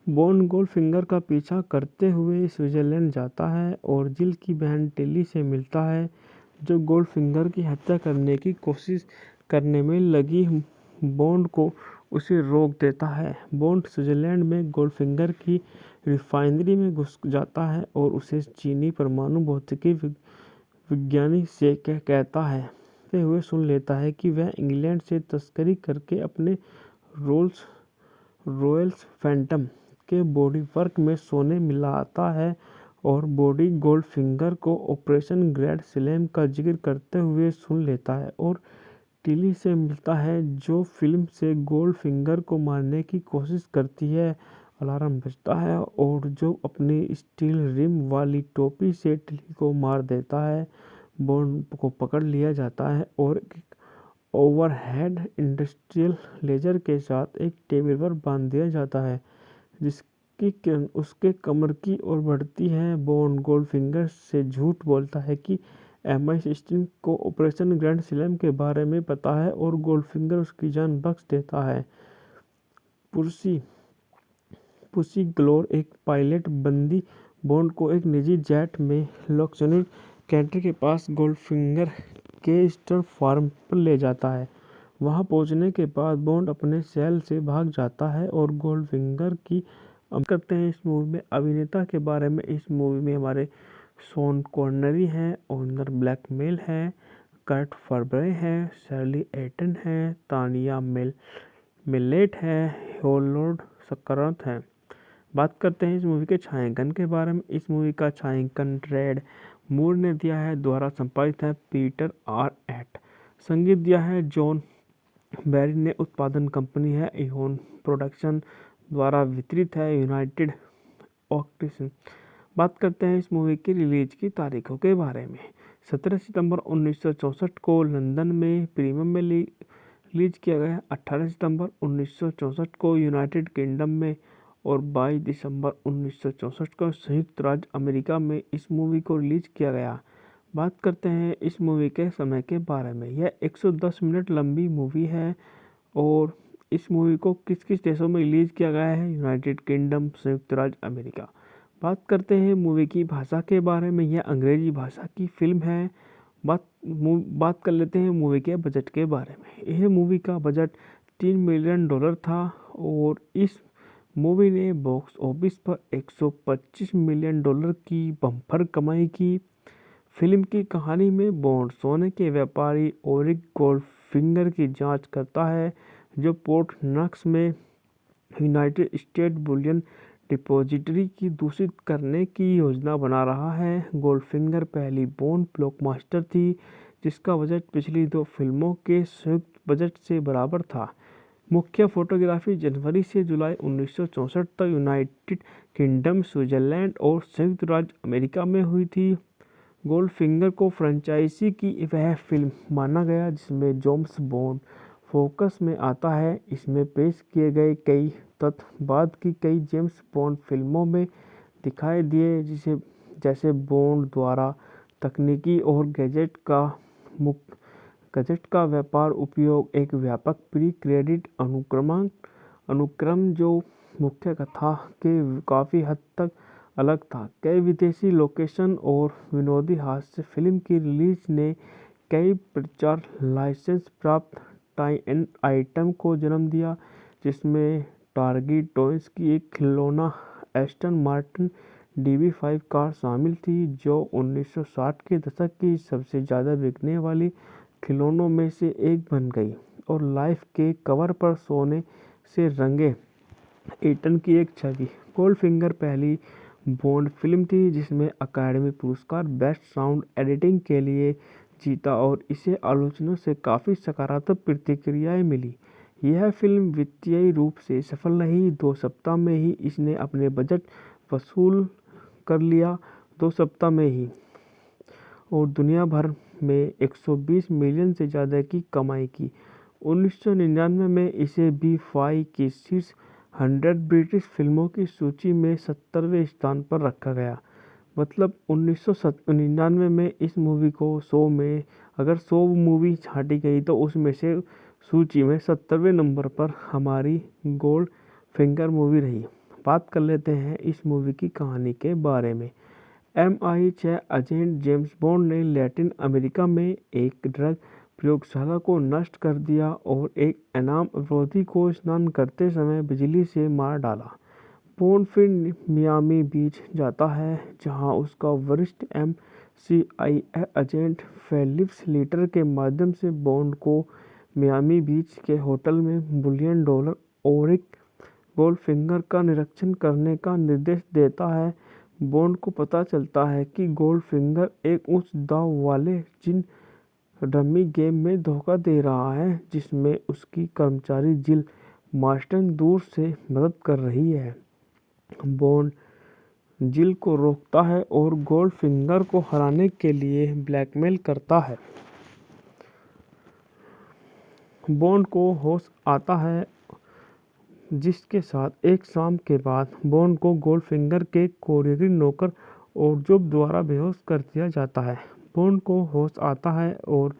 S1: बॉन्ड गोल्डफिंगर का पीछा करते हुए स्विट्जरलैंड जाता है और जिल की बहन टेली से मिलता है, जो गोल्डफिंगर की हत्या करने की कोशिश करने में लगी। बॉन्ड को उसे रोक देता है। बॉन्ड स्विट्जरलैंड में गोल्डफिंगर की रिफाइनरी में घुस जाता है और उसे चीनी परमाणु भौतिकी विज्ञानी से कहता हुए सुन लेता है कि वह इंग्लैंड से तस्करी करके अपने रोल्स रॉयस फैंटम उसके बॉडी वर्क में सोने मिलाता है और बॉडी गोल्डफिंगर को ऑपरेशन ग्रैंड स्लैम का जिक्र करते हुए सुन लेता है और टिली से मिलता है जो फिल्म से गोल्डफिंगर को मारने की कोशिश करती है। अलार्म बजता है और जो अपनी स्टील रिम वाली टोपी से टिली को मार देता है। बॉन्ड को पकड़ लिया जाता है और एक ओवरहेड इंडस्ट्रियल लेजर के साथ एक टेबल पर बांध दिया जाता है जिसकी किरण उसके कमर की ओर बढ़ती है। बॉन्ड गोल्डफिंगर से झूठ बोलता है कि MI16 को ऑपरेशन ग्रैंड स्लैम के बारे में पता है और गोल्डफिंगर उसकी जान बख्श देता है। पुसी ग्लोर एक पायलट बंदी बॉन्ड को एक निजी जेट में लॉक्सनेड कैंटर के पास गोल्डफिंगर के स्टर फार्म पर ले जाता है। वहां पहुंचने के बाद बॉन्ड अपने सेल से भाग जाता है और गोल्डफिंगर की करते हैं। इस मूवी में अभिनेता के बारे में, इस मूवी में हमारे शॉन कॉनरी हैं, ओनर ब्लैकमेल हैं, कर्ट फर्बरे हैं, शर्ली एटन हैं, तानिया मिलेट है, होलोड सकरत हैं। बात करते हैं इस मूवी के छायांकन के बारे में। इस मूवी का छायांकन रेड मूर ने दिया है, द्वारा संपादित है पीटर आर एट, संगीत दिया है जॉन बैरी ने, उत्पादन कंपनी है इहोन प्रोडक्शन, द्वारा वितरित है यूनाइटेड ऑक्टिसन। बात करते हैं इस मूवी की रिलीज की तारीखों के बारे में। 17 सितंबर 1964 को लंदन में प्रीमियम में रिलीज किया गया, 18 सितंबर 1964 को यूनाइटेड किंगडम में और 22 दिसंबर 1964 को संयुक्त राज्य अमेरिका में इस मूवी को रिलीज किया गया। बात करते हैं इस मूवी के समय के बारे में। यह 110 मिनट लंबी मूवी है और इस मूवी को किस किस देशों में रिलीज किया गया है, यूनाइटेड किंगडम, संयुक्त राज्य अमेरिका। बात करते हैं मूवी की भाषा के बारे में। यह अंग्रेजी भाषा की फिल्म है। बात कर लेते हैं मूवी के बजट के बारे में। यह मूवी का बजट $3 मिलियन था और इस मूवी ने बॉक्स ऑफिस पर $125 मिलियन की बम्पर कमाई की। फिल्म की कहानी में बॉन्ड सोने के व्यापारी ओरिक गोल्डफिंगर की जांच करता है जो पोर्ट नॉक्स में यूनाइटेड स्टेट बुलियन डिपॉजिटरी की दूषित करने की योजना बना रहा है। गोल्डफिंगर पहली बॉन्ड ब्लॉकबस्टर थी जिसका बजट पिछली 2 फिल्मों के संयुक्त बजट से बराबर था। मुख्य फोटोग्राफी जनवरी से जुलाई 1964 तक यूनाइटेड किंगडम, स्विट्जरलैंड और संयुक्त राज्य अमेरिका में हुई थी। गोल्डफिंगर को फ्रेंचाइजी की वह फिल्म माना गया जिसमें जेम्स बॉन्ड फोकस में आता है। इसमें पेश किए गए कई तथ्य बाद की कई जेम्स बॉन्ड फिल्मों में दिखाई दिए, जैसे बॉन्ड द्वारा तकनीकी और गैजेट का व्यापार उपयोग, एक व्यापक प्री क्रेडिट अनुक्रम जो मुख्य कथा के काफ़ी हद तक अलग था, कई विदेशी लोकेशन और विनोदी हास्य। फिल्म की रिलीज ने कई प्रचार लाइसेंस प्राप्त टाई-इन आइटम को जन्म दिया, जिसमें टारगेट टॉयज की एक खिलौना एस्टन मार्टिन DB5 कार शामिल थी जो 1960 के दशक की सबसे ज़्यादा बिकने वाली खिलौनों में से एक बन गई, और लाइफ के कवर पर सोने से रंगे एटन की एक छवि। गोल्डफिंगर पहली बॉन्ड फिल्म थी जिसमें अकादमी पुरस्कार बेस्ट साउंड एडिटिंग के लिए जीता और इसे आलोचकों से काफ़ी सकारात्मक प्रतिक्रियाएं मिली। यह फिल्म वित्तीय रूप से सफल रही। 2 सप्ताह में ही इसने अपने बजट वसूल कर लिया, 2 सप्ताह में ही, और दुनिया भर में 120 मिलियन से ज़्यादा की कमाई की। 1999 में इसे BFI की शीर्ष 100 ब्रिटिश फिल्मों की सूची में 70वें स्थान पर रखा गया। मतलब 1999 में इस मूवी को 100 में अगर 100 मूवी छांटी गई तो उसमें से सूची में 70वें नंबर पर हमारी गोल्ड फिंगर मूवी रही। बात कर लेते हैं इस मूवी की कहानी के बारे में। MI6 एजेंट जेम्स बॉन्ड ने लैटिन अमेरिका में एक ड्रग प्रयोगशाला को नष्ट कर दिया और एक इनाम अवरोधी को स्नान करते समय बिजली से मार डाला। बॉन्ड फिर मियामी बीच जाता है जहां उसका वरिष्ठ MI6 एजेंट फेलिक्स लीटर के माध्यम से बॉन्ड को मियामी बीच के होटल में $1 बिलियन ओरिक गोल्डफिंगर का निरीक्षण करने का निर्देश देता है। बॉन्ड को पता चलता है कि गोल्डफिंगर एक उच्च दांव वाले जिन रमी गेम में धोखा दे रहा है, जिसमें उसकी कर्मचारी जिल मार्स्टन दूर से मदद कर रही है। बॉन्ड जिल को रोकता है और गोल्डफिंगर को हराने के लिए ब्लैकमेल करता है। बॉन्ड को होश आता है, जिसके साथ एक शाम के बाद बॉन्ड को गोल्डफिंगर के कोरियरी नौकर ओरजोब द्वारा बेहोश कर दिया जाता है। बॉन्ड को होश आता है और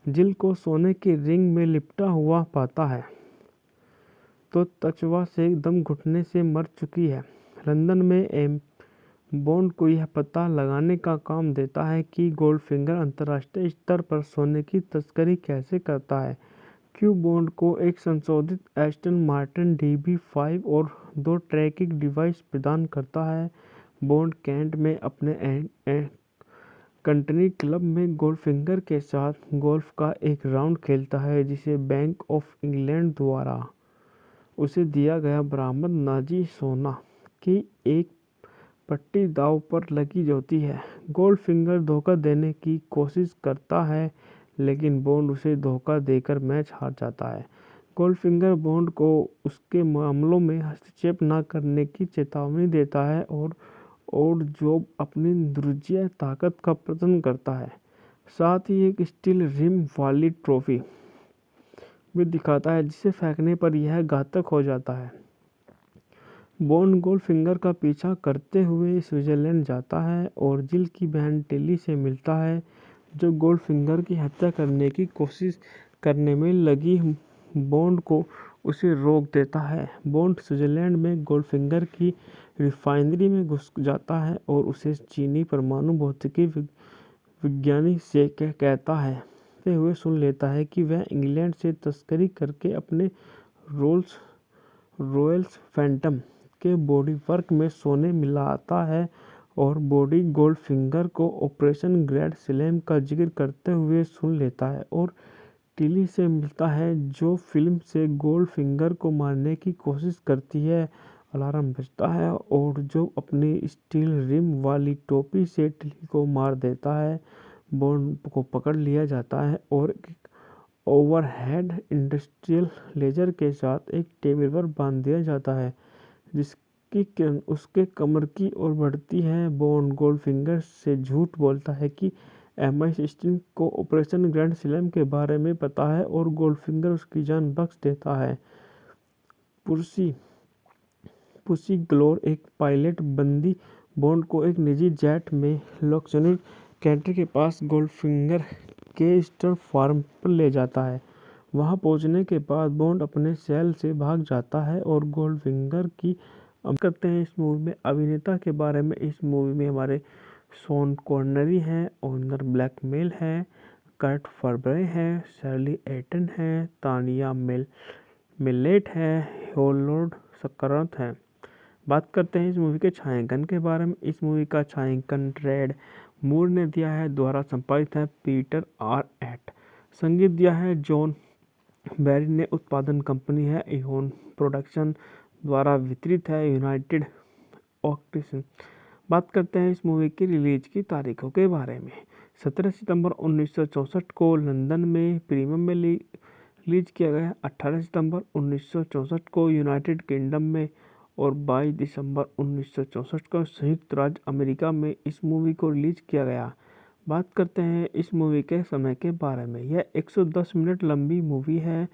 S1: जिल को सोने की रिंग में लिपटा हुआ पाता है, तो तचवा से दम घुटने से मर चुकी है। लंदन में एम बॉन्ड को यह पता लगाने का काम देता है कि गोल्डफिंगर अंतर्राष्ट्रीय स्तर पर सोने की तस्करी कैसे करता है। क्यू बॉन्ड को एक संशोधित एस्टन मार्टिन DB5 और 2 ट्रैकिंग डिवाइस प्रदान करता है। बॉन्ड कैंट में अपने कंट्री क्लब में गोल्डफिंगर के साथ गोल्फ का एक राउंड खेलता है, जिसे बैंक ऑफ इंग्लैंड द्वारा उसे दिया गया बरामद नाजी सोना की एक पट्टी दांव पर लगी होती है। गोल्डफिंगर धोखा देने की कोशिश करता है, लेकिन बॉन्ड उसे धोखा देकर मैच हार जाता है। गोल्डफिंगर बॉन्ड को उसके मामलों में हस्तक्षेप न करने की चेतावनी देता है और ओरजोब अपनी दुर्जय ताकत का प्रदर्शन करता है। साथ ही एक स्टील रिम वाली ट्रॉफी भी दिखाता है, जिसे फेंकने पर यह घातक हो जाता है। बॉन्ड गोल्डफिंगर का पीछा करते हुए स्विट्जरलैंड जाता है और जिल की बहन टिली से मिलता है, जो गोल्डफिंगर की हत्या करने की कोशिश करने में लगी। बॉन्ड को उसे रोक देता है। बॉन्ड स्विट्जरलैंड में गोल्डफिंगर की रिफाइनरी में घुस जाता है और उसे चीनी परमाणु भौतिकी विज्ञानी से कहता है ते हुए सुन लेता है कि वह इंग्लैंड से तस्करी करके अपने रोल्स रॉयल्स फैंटम के बॉडी वर्क में सोने मिलाता है और बॉडी गोल्डफिंगर को ऑपरेशन ग्रैंड स्लैम का जिक्र करते हुए सुन लेता है और टिली से मिलता है, जो फिल्म से गोल्डफिंगर को मारने की कोशिश करती है। अलार्म बजता है और जो अपनी स्टील रिम वाली टोपी से टिली को मार देता है। बॉन्ड को पकड़ लिया जाता है और ओवरहेड इंडस्ट्रियल लेजर के साथ एक टेबल पर बांध दिया जाता है, जिसकी किरण उसके कमर की ओर बढ़ती है। बॉन्ड गोल्डफिंगर से झूठ बोलता है कि MI16 को ऑपरेशन ग्रैंड स्लैम के बारे में पता है और गोल्डफिंगर उसकी जान बख्श देता है। पुसी ग्लोर, एक पायलट बंदी, बॉन्ड को एक निजी जेट में लॉक्सनूर कैंट्री के पास गोल्डफिंगर के स्टर फार्म पर ले जाता है। वहां पहुंचने के बाद बॉन्ड अपने सेल से भाग जाता है और गोल्डफिंगर की करते हैं। इस मूवी में अभिनेता के बारे में, इस मूवी में हमारे शॉन कॉनरी हैं, ओनर ब्लैकमेल हैं, कर्ट फर्बरे हैं, शर्ली एटन हैं, तानिया मिलेट है, होलोड सकरत हैं। बात करते हैं इस मूवी के छायांकन के बारे में। इस मूवी का छायांकन रेड मूर ने दिया है, द्वारा संपादित है पीटर R. संगीत दिया है जॉन बैरी ने। उत्पादन कंपनी है इहोन प्रोडक्शन, द्वारा वितरित है यूनाइटेड ऑक्टिसन। बात करते हैं इस मूवी की रिलीज की तारीखों के बारे में। 17 सितंबर 1964 को लंदन में प्रीमियम में रिलीज किया गया। 18 सितंबर 1964 को यूनाइटेड किंगडम में और 22 दिसंबर 1964 को संयुक्त राज्य अमेरिका में इस मूवी को रिलीज किया गया। बात करते हैं इस मूवी के समय के बारे में। यह 110 मिनट लंबी मूवी है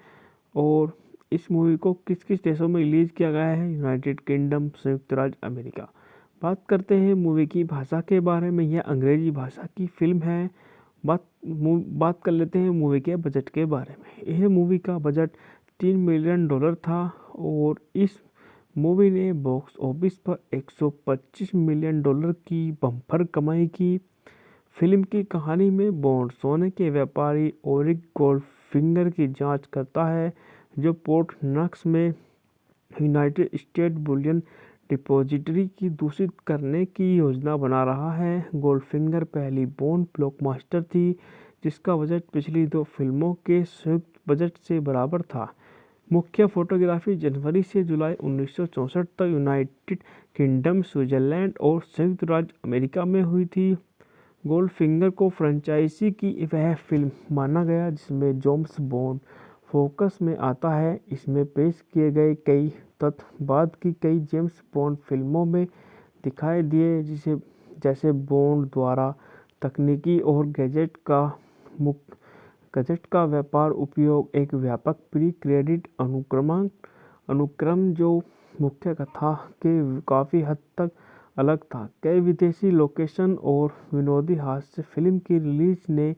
S1: और इस मूवी को किस किस देशों में रिलीज किया गया है? यूनाइटेड किंगडम, संयुक्त राज्य अमेरिका। बात करते हैं मूवी की भाषा के बारे में। यह अंग्रेजी भाषा की फिल्म है। बात कर लेते हैं मूवी के बजट के बारे में। यह मूवी का बजट $3 मिलियन था और इस मूवी ने बॉक्स ऑफिस पर $125 मिलियन की बम्पर कमाई की। फिल्म की कहानी में बॉन्ड सोने के व्यापारी ओरिक गोल्डफिंगर की जांच करता है, जो पोर्ट नॉक्स में यूनाइटेड स्टेट बुलियन डिपॉजिटरी की दूषित करने की योजना बना रहा है। गोल्डफिंगर पहली बॉन्ड ब्लॉकबस्टर थी, जिसका बजट पिछली 2 फिल्मों के संयुक्त बजट से बराबर था। मुख्य फोटोग्राफी जनवरी से जुलाई 1964 तक यूनाइटेड किंगडम, स्विट्जरलैंड और संयुक्त राज्य अमेरिका में हुई थी। गोल्डफिंगर को फ्रेंचाइजी की वह फिल्म माना गया जिसमें जेम्स बॉन्ड फोकस में आता है। इसमें पेश किए गए कई तथ्य बाद की कई जेम्स बॉन्ड फिल्मों में दिखाई दिए, जैसे बॉन्ड द्वारा तकनीकी और गैजेट का व्यापक उपयोग, एक व्यापक प्री-क्रेडिट अनुक्रम जो मुख्य कथा के काफ़ी हद तक अलग था। कई विदेशी लोकेशन और विनोदी हास्य फिल्म की रिलीज ने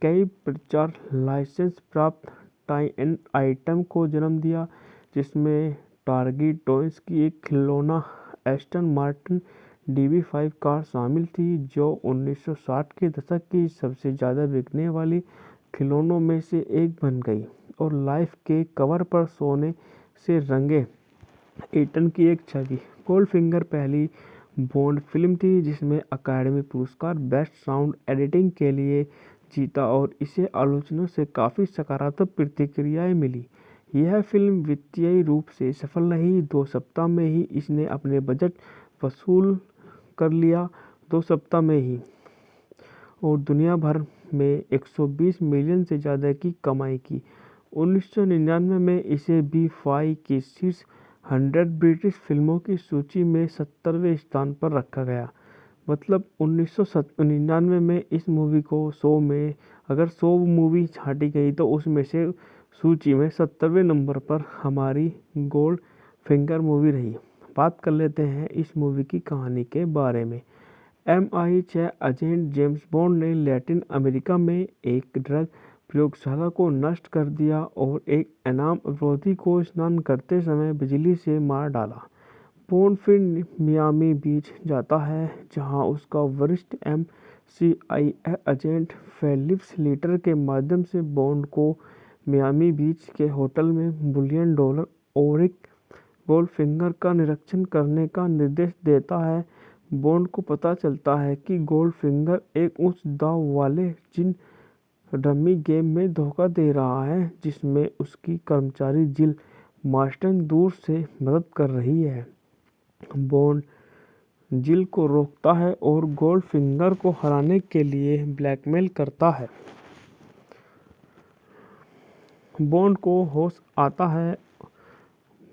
S1: कई प्रचार लाइसेंस प्राप्त टाई-इन आइटम को जन्म दिया, जिसमें टारगेट टॉयज की एक खिलौना एस्टन मार्टिन DB5 कार शामिल थी, जो 1960 के दशक की सबसे ज़्यादा बिकने वाली खिलौनों में से एक बन गई, और लाइफ के कवर पर सोने से रंगे ईटन की एक छवि। गोल्डफिंगर पहली बॉन्ड फिल्म थी जिसमें अकादमी पुरस्कार बेस्ट साउंड एडिटिंग के लिए जीता, और इसे आलोचकों से काफ़ी सकारात्मक प्रतिक्रियाएं मिली। यह फिल्म वित्तीय रूप से सफल रही। 2 सप्ताह में ही इसने अपने बजट वसूल कर लिया, 2 सप्ताह में ही, और दुनिया भर में 120 मिलियन से ज़्यादा की कमाई की। 1999 में इसे BFI की शीर्ष 100 ब्रिटिश फिल्मों की सूची में 70वें स्थान पर रखा गया। मतलब 1999 में इस मूवी को 100 में, अगर 100 मूवी छांटी गई तो उसमें से सूची में 70वें नंबर पर हमारी गोल्ड फिंगर मूवी रही। बात कर लेते हैं इस मूवी की कहानी के बारे में। MI6 एजेंट जेम्स बॉन्ड ने लैटिन अमेरिका में एक ड्रग प्रयोगशाला को नष्ट कर दिया और एक इनाम अपराधी को स्नान करते समय बिजली से मार डाला। बॉन्ड फिर मियामी बीच जाता है, जहां उसका वरिष्ठ MI6 एजेंट फेलिक्स लीटर के माध्यम से बॉन्ड को मियामी बीच के होटल में $1 बिलियन और एक गोल्डफिंगर का निरीक्षण करने का निर्देश देता है। बॉन्ड को पता चलता है कि गोल्डफिंगर एक उच्च दांव वाले जिन रमी गेम में धोखा दे रहा है, जिसमें उसकी कर्मचारी जिल मार्स्टन दूर से मदद कर रही है। बॉन्ड जिल को रोकता है और गोल्डफिंगर को हराने के लिए ब्लैकमेल करता है। बॉन्ड को होश आता है,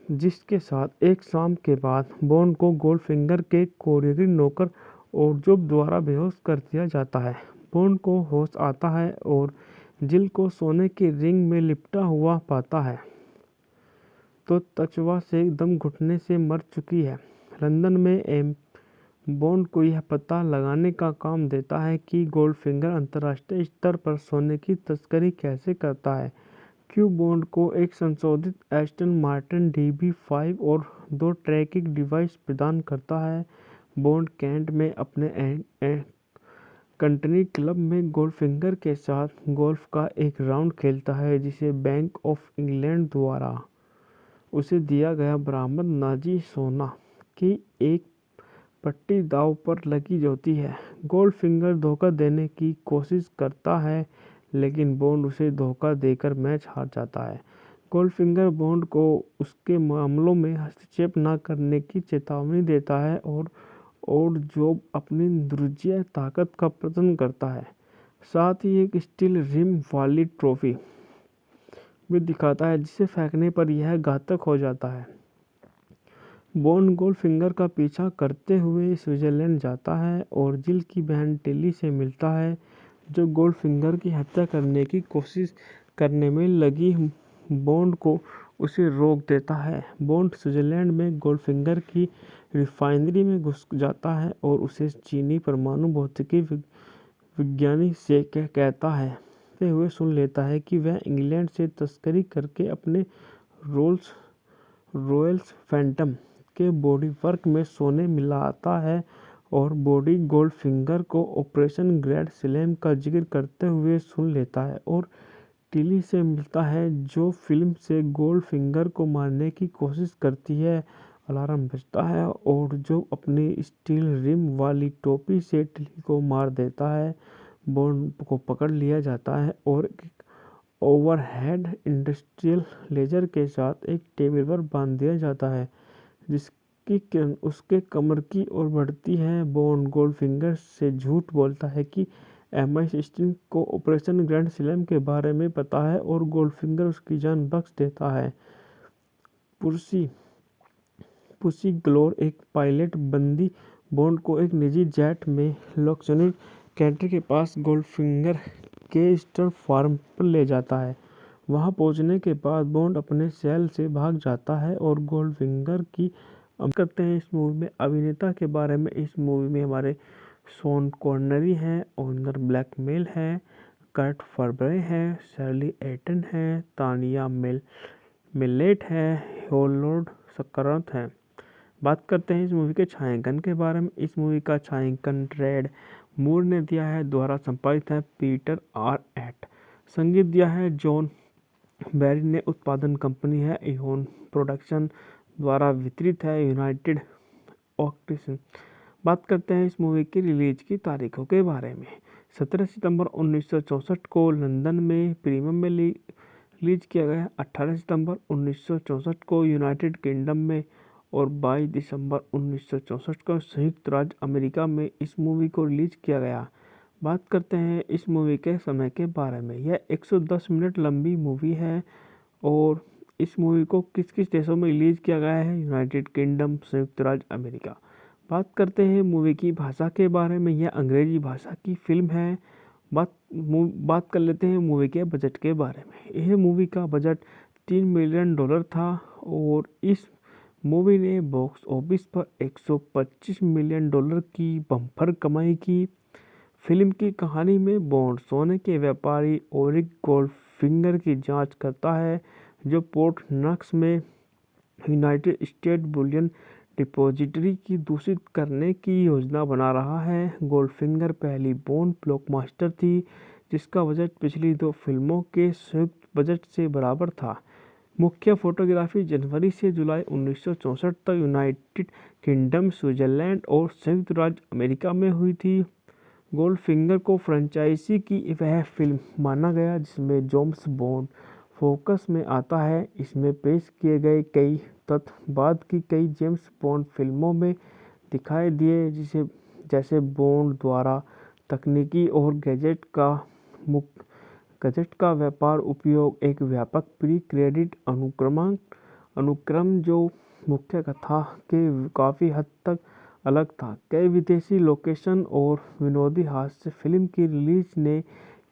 S1: जिसके साथ एक शाम के बाद बॉन्ड को गोल्डफिंगर के कोरियरी नौकर ओरजोब द्वारा बेहोश कर दिया जाता है। बॉन्ड को होश आता है और जिल को सोने की रिंग में लिपटा हुआ पाता है, तो त्वचा से दम घुटने से मर चुकी है। लंदन में बॉन्ड को यह पता लगाने का काम देता है कि गोल्डफिंगर अंतर्राष्ट्रीय स्तर पर सोने की तस्करी कैसे करता है। क्यू बॉन्ड को एक संशोधित एस्टन मार्टिन DB5 और 2 ट्रैकिंग डिवाइस प्रदान करता है। बॉन्ड कैंट में अपने कंट्री क्लब में गोल्डफिंगर के साथ गोल्फ का एक राउंड खेलता है, जिसे बैंक ऑफ इंग्लैंड द्वारा उसे दिया गया बरामद नाजी सोना की एक पट्टी दांव पर लगी होती है। गोल्डफिंगर धोखा देने की कोशिश करता है, लेकिन बॉन्ड उसे धोखा देकर मैच हार जाता है। गोल्डफिंगर बॉन्ड को उसके मामलों में हस्तक्षेप न करने की चेतावनी देता है, और जॉब अपनी दुर्जय ताकत का प्रदर्शन करता है। साथ ही एक स्टील रिम वाली ट्रॉफी भी दिखाता है, जिसे फेंकने पर यह घातक हो जाता है। बॉन्ड गोल्डफिंगर का पीछा करते हुए स्विट्जरलैंड जाता है और जिल की बहन टिली से मिलता है, जो गोल्डफिंगर की हत्या करने की कोशिश करने में लगी। बॉन्ड को उसे रोक देता है। बॉन्ड स्विट्जरलैंड में गोल्डफिंगर की रिफाइनरी में घुस जाता है और उसे चीनी परमाणु भौतिकी विज्ञानी से कहता हुए सुन लेता है कि वह इंग्लैंड से तस्करी करके अपने रोल्स रॉयस फैंटम के बॉडी वर्क में सोने मिलाता है, और बॉडी गोल्डफिंगर को ऑपरेशन ग्रैंड स्लैम का जिक्र करते हुए सुन लेता है, और टिली से मिलता है, जो फिल्म से गोल्डफिंगर को मारने की कोशिश करती है। अलार्म बजता है और जो अपनी स्टील रिम वाली टोपी से टिली को मार देता है। बॉन्ड को पकड़ लिया जाता है और ओवरहेड इंडस्ट्रियल लेजर के साथ एक टेबल पर बांध दिया जाता है, जिसकी किरण उसके कमर की ओर बढ़ती है। बॉन्ड गोल्डफिंगर से झूठ बोलता है कि MI16 को ऑपरेशन ग्रैंड स्लैम के बारे में पता है और गोल्डफिंगर उसकी जान बख्श देता है। पुसी ग्लोर, एक पायलट, बंदी बॉन्ड को एक निजी जेट में लॉक्सनेड कैंटर के पास गोल्डफिंगर के स्टर फार्म पर ले जाता है। वहां पहुंचने के बाद बॉन्ड अपने सेल से भाग जाता है और गोल्डफिंगर की करते हैं। इस मूवी में अभिनेता के बारे में, इस मूवी में हमारे शॉन कॉनरी हैं, ओनर ब्लैकमेल हैं, कर्ट फर्बरे हैं, शर्ली एटन हैं, तानिया मिलेट है, होलोड सकरत हैं। बात करते हैं इस मूवी के छायांकन के बारे में। इस मूवी का छायांकन रेड मूर ने दिया है, द्वारा संपादित है पीटर आर एट, संगीत दिया है जॉन बैरी ने, उत्पादन कंपनी है इहोन प्रोडक्शन, द्वारा वितरित है यूनाइटेड ऑक्टिसन। बात करते हैं इस मूवी की रिलीज की तारीखों के बारे में। 17 सितंबर 1964 को लंदन में प्रीमियम में रिलीज किया गया, 18 सितंबर 1964 को यूनाइटेड किंगडम में और 22 दिसंबर 1964 को संयुक्त राज्य अमेरिका में इस मूवी को रिलीज किया गया। बात करते हैं इस मूवी के समय के बारे में। यह 110 मिनट लंबी मूवी है और इस मूवी को किस किस देशों में रिलीज किया गया है? यूनाइटेड किंगडम, संयुक्त राज्य अमेरिका। बात करते हैं मूवी की भाषा के बारे में। यह अंग्रेजी भाषा की फिल्म है। बात कर लेते हैं मूवी के बजट के बारे में। यह मूवी का बजट $3 मिलियन था और इस मूवी ने बॉक्स ऑफिस पर $125 मिलियन की बम्पर कमाई की। फिल्म की कहानी में बॉन्ड सोने के व्यापारी ओरिक गोल्डफिंगर की जांच करता है, जो पोर्ट नॉक्स में यूनाइटेड स्टेट बुलियन डिपॉजिटरी की दूषित करने की योजना बना रहा है। गोल्डफिंगर पहली बॉन्ड ब्लॉकबस्टर थी, जिसका बजट पिछली 2 फिल्मों के संयुक्त बजट से बराबर था। मुख्य फोटोग्राफी जनवरी से जुलाई 1964 तक यूनाइटेड किंगडम, स्विट्जरलैंड और संयुक्त राज्य अमेरिका में हुई थी। गोल्डफिंगर को फ्रेंचाइजी की वह फिल्म माना गया जिसमें जेम्स बॉन्ड फोकस में आता है। इसमें पेश किए गए कई तथ्य बाद की कई जेम्स बॉन्ड फिल्मों में दिखाई दिए, जैसे बॉन्ड द्वारा तकनीकी और गैजेट का व्यापार उपयोग, एक व्यापक प्री क्रेडिट अनुक्रम जो मुख्य कथा के काफ़ी हद तक अलग था, कई विदेशी लोकेशन और विनोदी हास्य। फिल्म की रिलीज ने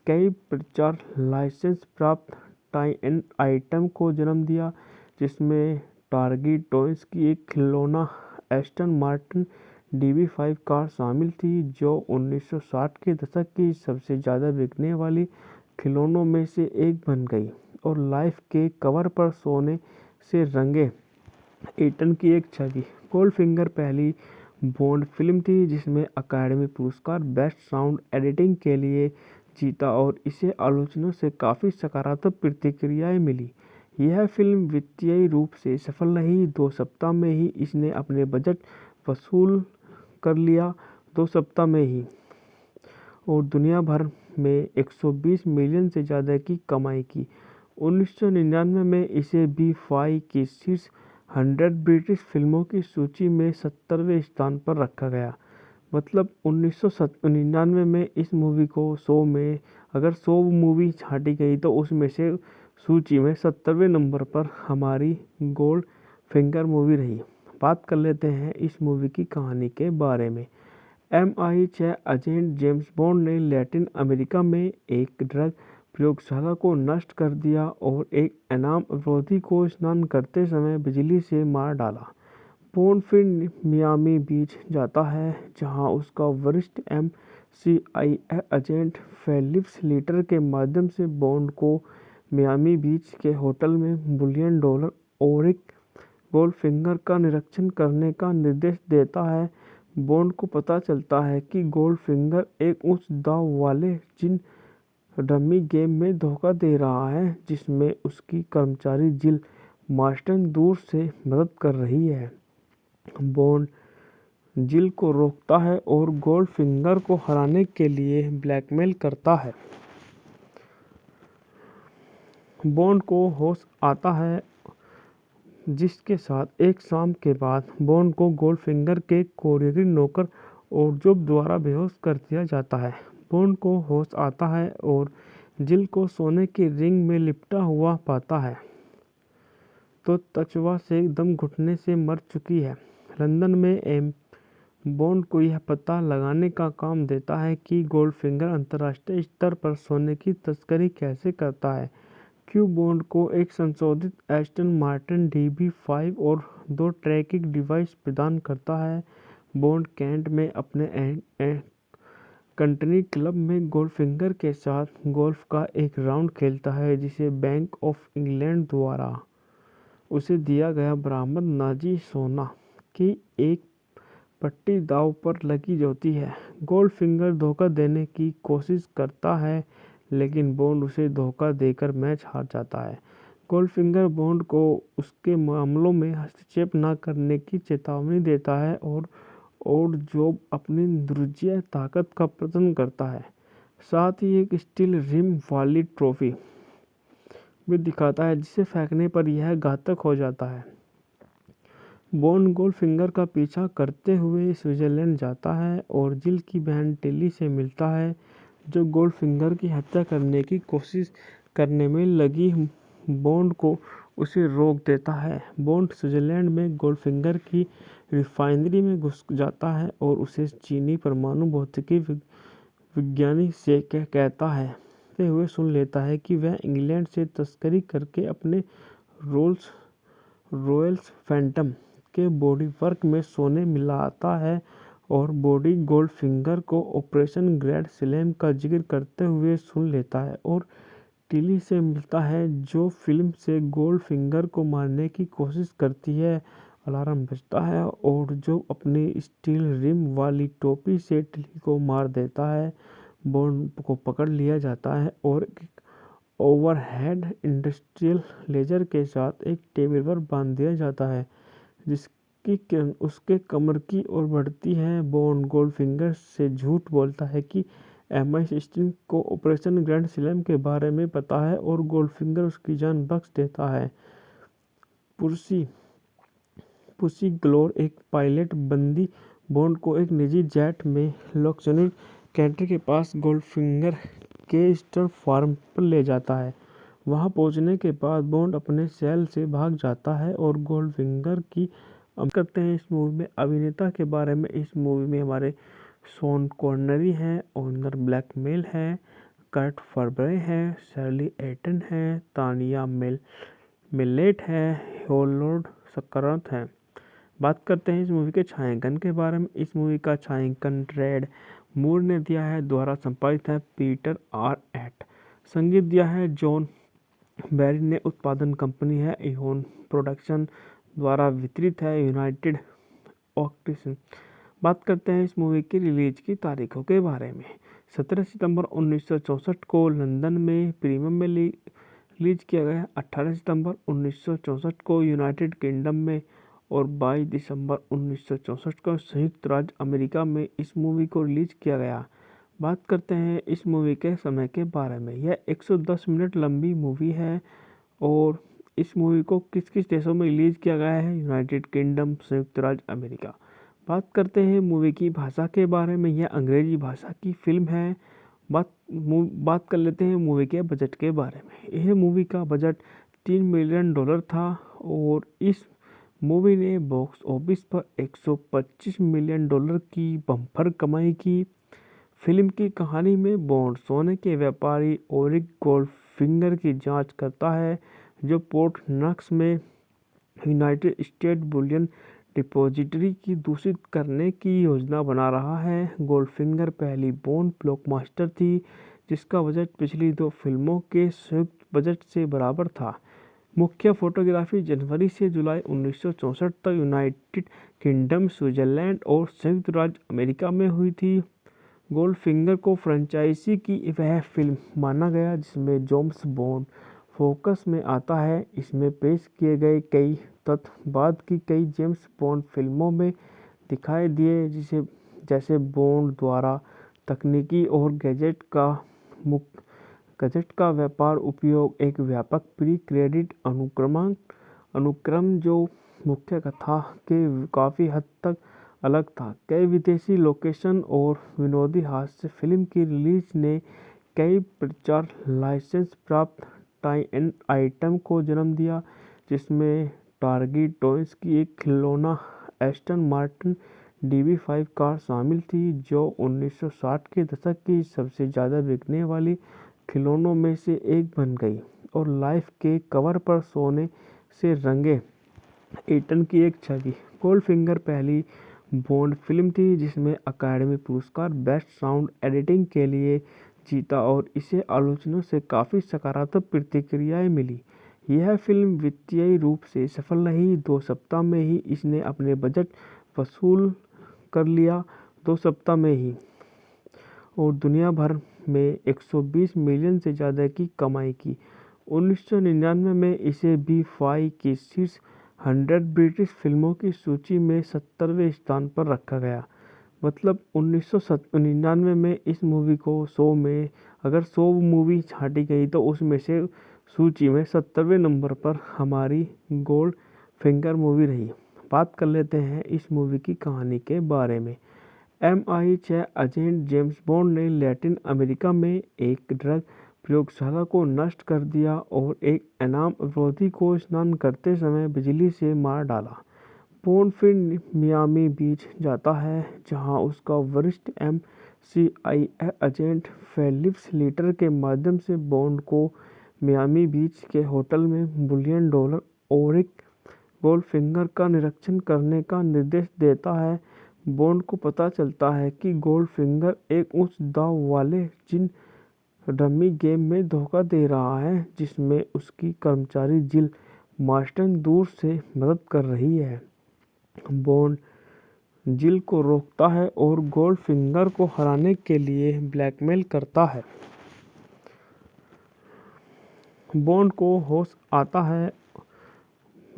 S1: कई प्रचार लाइसेंस प्राप्त टाई-इन आइटम को जन्म दिया, जिसमें टारगेट टॉयज की एक खिलौना एस्टन मार्टिन DB5 कार शामिल थी, जो 1960 के दशक की सबसे ज़्यादा बिकने वाली खिलौनों में से एक बन गई, और लाइफ के कवर पर सोने से रंगे एटन की एक छवि। गोल्डफिंगर पहली बॉन्ड फिल्म थी जिसमें अकादमी पुरस्कार बेस्ट साउंड एडिटिंग के लिए जीता और इसे आलोचकों से काफ़ी सकारात्मक प्रतिक्रियाएं मिली। यह फिल्म वित्तीय रूप से सफल रही। 2 सप्ताह में ही इसने अपने बजट वसूल कर लिया, 2 सप्ताह में ही, और दुनिया भर में 120 मिलियन से ज़्यादा की कमाई की। 1999 में इसे BFI की शीर्ष 100 ब्रिटिश फिल्मों की सूची में 70वें स्थान पर रखा गया। मतलब 1999 में इस मूवी को 100 में, अगर 100 मूवी छांटी गई तो उसमें से सूची में 70वें नंबर पर हमारी गोल्ड फिंगर मूवी रही। बात कर लेते हैं इस मूवी की कहानी के बारे में। MI6 एजेंट जेम्स बॉन्ड ने लैटिन अमेरिका में एक ड्रग प्रयोगशाला को नष्ट कर दिया और एक इनाम अपराधी को स्नान करते समय बिजली से मार डाला। बॉन्ड फिर मियामी बीच जाता है, जहां उसका वरिष्ठ MI6 एजेंट फेलिक्स लीटर के माध्यम से बॉन्ड को मियामी बीच के होटल में बुलियन डॉलर ओरिक गोल्डफिंगर का निरीक्षण करने का निर्देश देता है। बॉन्ड को पता चलता है कि गोल्डफिंगर एक उच्च दांव वाले जिन रमी गेम में धोखा दे रहा है, जिसमें उसकी कर्मचारी जिल मार्स्टन दूर से मदद कर रही है। बॉन्ड जिल को रोकता है और गोल्डफिंगर को हराने के लिए ब्लैकमेल करता है। बॉन्ड को होश आता है, जिसके साथ एक शाम के बाद बॉन्ड को गोल्डफिंगर के कोरियरी नौकर ओर्जोब द्वारा बेहोश कर दिया जाता है। बॉन्ड को होश आता है और जिल को सोने की रिंग में लिपटा हुआ पाता है तो तचवा से दम घुटने से मर चुकी है। लंदन में एम बॉन्ड को यह पता लगाने का काम देता है कि गोल्डफिंगर अंतर्राष्ट्रीय स्तर पर सोने की तस्करी कैसे करता है। क्यू बॉन्ड को एक संशोधित एस्टन मार्टिन DB5 और 2 ट्रैकिंग डिवाइस प्रदान करता है। बॉन्ड कैंट में अपने कंट्री क्लब में गोल्डफिंगर के साथ गोल्फ का एक राउंड खेलता है, जिसे बैंक ऑफ इंग्लैंड द्वारा उसे दिया गया बरामद नाजी सोना की एक पट्टी दांव पर लगी होती है। गोल्डफिंगर धोखा देने की कोशिश करता है, लेकिन बॉन्ड उसे धोखा देकर मैच हार जाता है। गोल्डफिंगर बॉन्ड को उसके मामलों में हस्तक्षेप न करने की चेतावनी देता है और ओर्जोब अपनी दुर्जय ताकत का प्रदर्शन करता है। साथ ही एक स्टील रिम वाली ट्रॉफी भी दिखाता है, जिसे फेंकने पर यह घातक हो जाता है। बॉन्ड गोल्डफिंगर का पीछा करते हुए स्विट्जरलैंड जाता है और जिल की बहन टिली से मिलता है, जो गोल्डफिंगर की हत्या करने की कोशिश करने में लगी बॉन्ड को उसे रोक देता है। बॉन्ड स्विट्जरलैंड में गोल्डफिंगर की रिफाइनरी में घुस जाता है और उसे चीनी परमाणु भौतिकी विज्ञानी से कहता है हुए सुन लेता है कि वह इंग्लैंड से तस्करी करके अपने रॉयल्स फैंटम के बॉडी वर्क में सोने मिलाता है और बॉडी गोल्डफिंगर को ऑपरेशन ग्रैंड स्लैम का जिक्र करते हुए सुन लेता है और टिली से मिलता है, जो फिल्म से गोल्डफिंगर को मारने की कोशिश करती है। अलार्म बजता है और जो अपनी स्टील रिम वाली टोपी से टिली को मार देता है। बॉन्ड को पकड़ लिया जाता है और ओवरहेड इंडस्ट्रियल लेजर के साथ एक टेबल पर बांध दिया जाता है, जिसकी किरण उसके कमर की ओर बढ़ती है। बॉन्ड गोल्डफिंगर से झूठ बोलता है कि MI16 को ऑपरेशन ग्रैंड स्लैम के बारे में पता है और गोल्डफिंगर उसकी जान बख्श देता है। पुसी ग्लोर, एक पायलट बंदी, बॉन्ड को एक निजी जेट में लॉक्सनेड कैंट्री के पास गोल्डफिंगर के स्टर फार्म पर ले जाता है। वहां पहुंचने के बाद बॉन्ड अपने सेल से भाग जाता है और गोल्डफिंगर की करते हैं। इस मूवी में अभिनेता के बारे में, इस मूवी में हमारे शॉन कॉनरी हैं, ओनर ब्लैकमेल है, कर्ट फर्बरे है, शर्ली एटन है, तानिया मिलेट है, होलोड सकरत है। बात करते हैं इस मूवी के छायांकन के बारे में। इस मूवी का छायांकन रेड मूर ने दिया है, द्वारा संपादित है पीटर R. संगीत दिया है जॉन बैरी ने। उत्पादन कंपनी है इहोन प्रोडक्शन, द्वारा वितरित है यूनाइटेड ऑक्टिसन। बात करते हैं इस मूवी की रिलीज की तारीखों के बारे में। 17 सितंबर 1964 को लंदन में प्रीमियम में रिलीज किया गया। 18 सितंबर 1964 को यूनाइटेड किंगडम में और 22 दिसंबर 1964 को संयुक्त राज्य अमेरिका में इस मूवी को रिलीज किया गया। बात करते हैं इस मूवी के समय के बारे में। यह 110 मिनट लंबी मूवी है और इस मूवी को किस किस देशों में रिलीज किया गया है? यूनाइटेड किंगडम, संयुक्त राज्य अमेरिका। बात करते हैं मूवी की भाषा के बारे में। यह अंग्रेजी भाषा की फिल्म है। बात कर लेते हैं मूवी के बजट के बारे में। यह मूवी का बजट $3 मिलियन था और इस मूवी ने बॉक्स ऑफिस पर $125 मिलियन की बम्पर कमाई की। फिल्म की कहानी में बॉन्ड सोने के व्यापारी ओरिक गोल्डफिंगर की जांच करता है, जो पोर्ट नॉक्स में यूनाइटेड स्टेट बुलियन डिपॉजिटरी की दूषित करने की योजना बना रहा है। गोल्डफिंगर पहली बॉन्ड ब्लॉकबस्टर थी, जिसका बजट पिछली 2 फिल्मों के संयुक्त बजट से बराबर था। मुख्य फोटोग्राफी जनवरी से जुलाई 1964 तक यूनाइटेड किंगडम, स्विट्जरलैंड और संयुक्त राज्य अमेरिका में हुई थी। गोल्डफिंगर को फ्रेंचाइजी की वह फिल्म माना गया जिसमें जेम्स बॉन्ड फोकस में आता है। इसमें पेश किए गए कई तथ्य बाद की कई जेम्स बॉन्ड फिल्मों में दिखाई दिए, जैसे बॉन्ड द्वारा तकनीकी और गैजेट का गजेट का व्यापार उपयोग एक व्यापक प्री क्रेडिट अनुक्रम जो मुख्य कथा के काफ़ी हद तक अलग था। कई विदेशी लोकेशन और विनोदी हास्य फिल्म की रिलीज ने कई प्रचार लाइसेंस प्राप्त टाई एंड आइटम को जन्म दिया, जिसमें टारगेट टॉयज की एक खिलौना एस्टन मार्टिन DB5 कार शामिल थी, जो 1960 के दशक की सबसे ज़्यादा बिकने वाली खिलौनों में से एक बन गई और लाइफ के कवर पर सोने से रंगे ईटन की एक छवि। गोल्डफिंगर पहली बॉन्ड फिल्म थी जिसमें अकादमी पुरस्कार बेस्ट साउंड एडिटिंग के लिए जीता और इसे आलोचकों से काफ़ी सकारात्मक प्रतिक्रियाएं मिली। यह फिल्म वित्तीय रूप से सफल रही। 2 सप्ताह में ही इसने अपने बजट वसूल कर लिया 2 सप्ताह में ही और दुनिया भर में 120 मिलियन से ज़्यादा की कमाई की। 1999 में इसे B5 की शीर्ष 100 ब्रिटिश फिल्मों की सूची में 70वें स्थान पर रखा गया। मतलब 1999 में इस मूवी को 100 में अगर 100 मूवी छांटी गई तो उसमें से सूची में 70वें नंबर पर हमारी गोल्ड फिंगर मूवी रही। बात कर लेते हैं इस मूवी की कहानी के बारे में। MI6 एजेंट जेम्स बॉन्ड ने लैटिन अमेरिका में एक ड्रग प्रयोगशाला को नष्ट कर दिया और एक इनाम अपराधी को स्नान करते समय बिजली से मार डाला। बॉन्ड फिर मियामी बीच जाता है, जहां उसका वरिष्ठ MI6 एजेंट फेलिक्स लीटर के माध्यम से बॉन्ड को मियामी बीच के होटल में $1 बिलियन और एक गोल्डफिंगर का निरीक्षण करने का निर्देश देता है। बॉन्ड को पता चलता है कि गोल्डफिंगर एक उच्च दांव वाले जिन रमी गेम में धोखा दे रहा है, जिसमें उसकी कर्मचारी जिल मार्स्टन दूर से मदद कर रही है। बॉन्ड जिल को रोकता है और गोल्डफिंगर को हराने के लिए ब्लैकमेल करता है। बॉन्ड को होश आता है,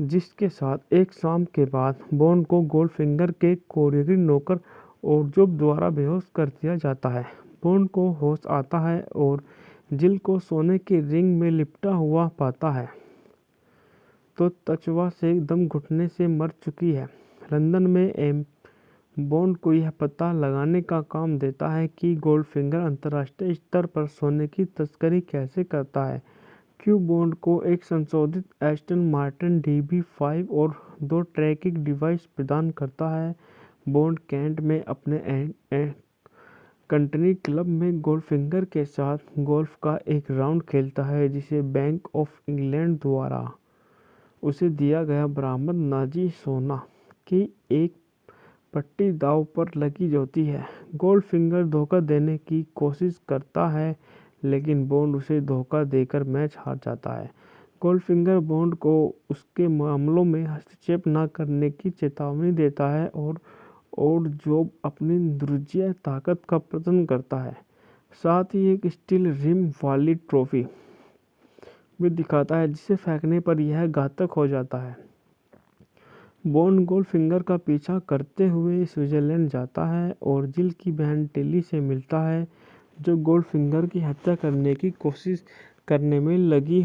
S1: जिसके साथ एक शाम के बाद बॉन्ड को गोल्डफिंगर के कोरियरी नौकर और जोब द्वारा बेहोश कर दिया जाता है। बॉन्ड को होश आता है और जिल को सोने की रिंग में लिपटा हुआ पाता है, तो त्वचा से दम घुटने से मर चुकी है। लंदन में बॉन्ड को यह पता लगाने का काम देता है कि गोल्डफिंगर अंतर्राष्ट्रीय स्तर पर सोने की तस्करी कैसे करता है। क्यों बॉन्ड को एक संशोधित एस्टन मार्टिन DB5 और 2 ट्रैकिंग डिवाइस प्रदान करता है। बॉन्ड कैंट में अपने कंट्री क्लब में गोल्डफिंगर के साथ गोल्फ का एक राउंड खेलता है, जिसे बैंक ऑफ इंग्लैंड द्वारा उसे दिया गया बरामद नाजी सोना की एक पट्टी दांव पर लगी होती है। गोल्डफिंगर धोखा देने की कोशिश करता है, लेकिन बॉन्ड उसे धोखा देकर मैच हार जाता है। गोल्डफिंगर बॉन्ड को उसके मामलों में हस्तक्षेप न करने की चेतावनी देता है और जॉब अपनी दुर्जय ताकत का प्रदर्शन करता है। साथ ही एक स्टील रिम वाली ट्रॉफी भी दिखाता है, जिसे फेंकने पर यह घातक हो जाता है। बॉन्ड गोल्डफिंगर का पीछा करते हुए स्विट्जरलैंड जाता है और जिल की बहन टेली से मिलता है, जो गोल्डफिंगर की हत्या करने की कोशिश करने में लगी।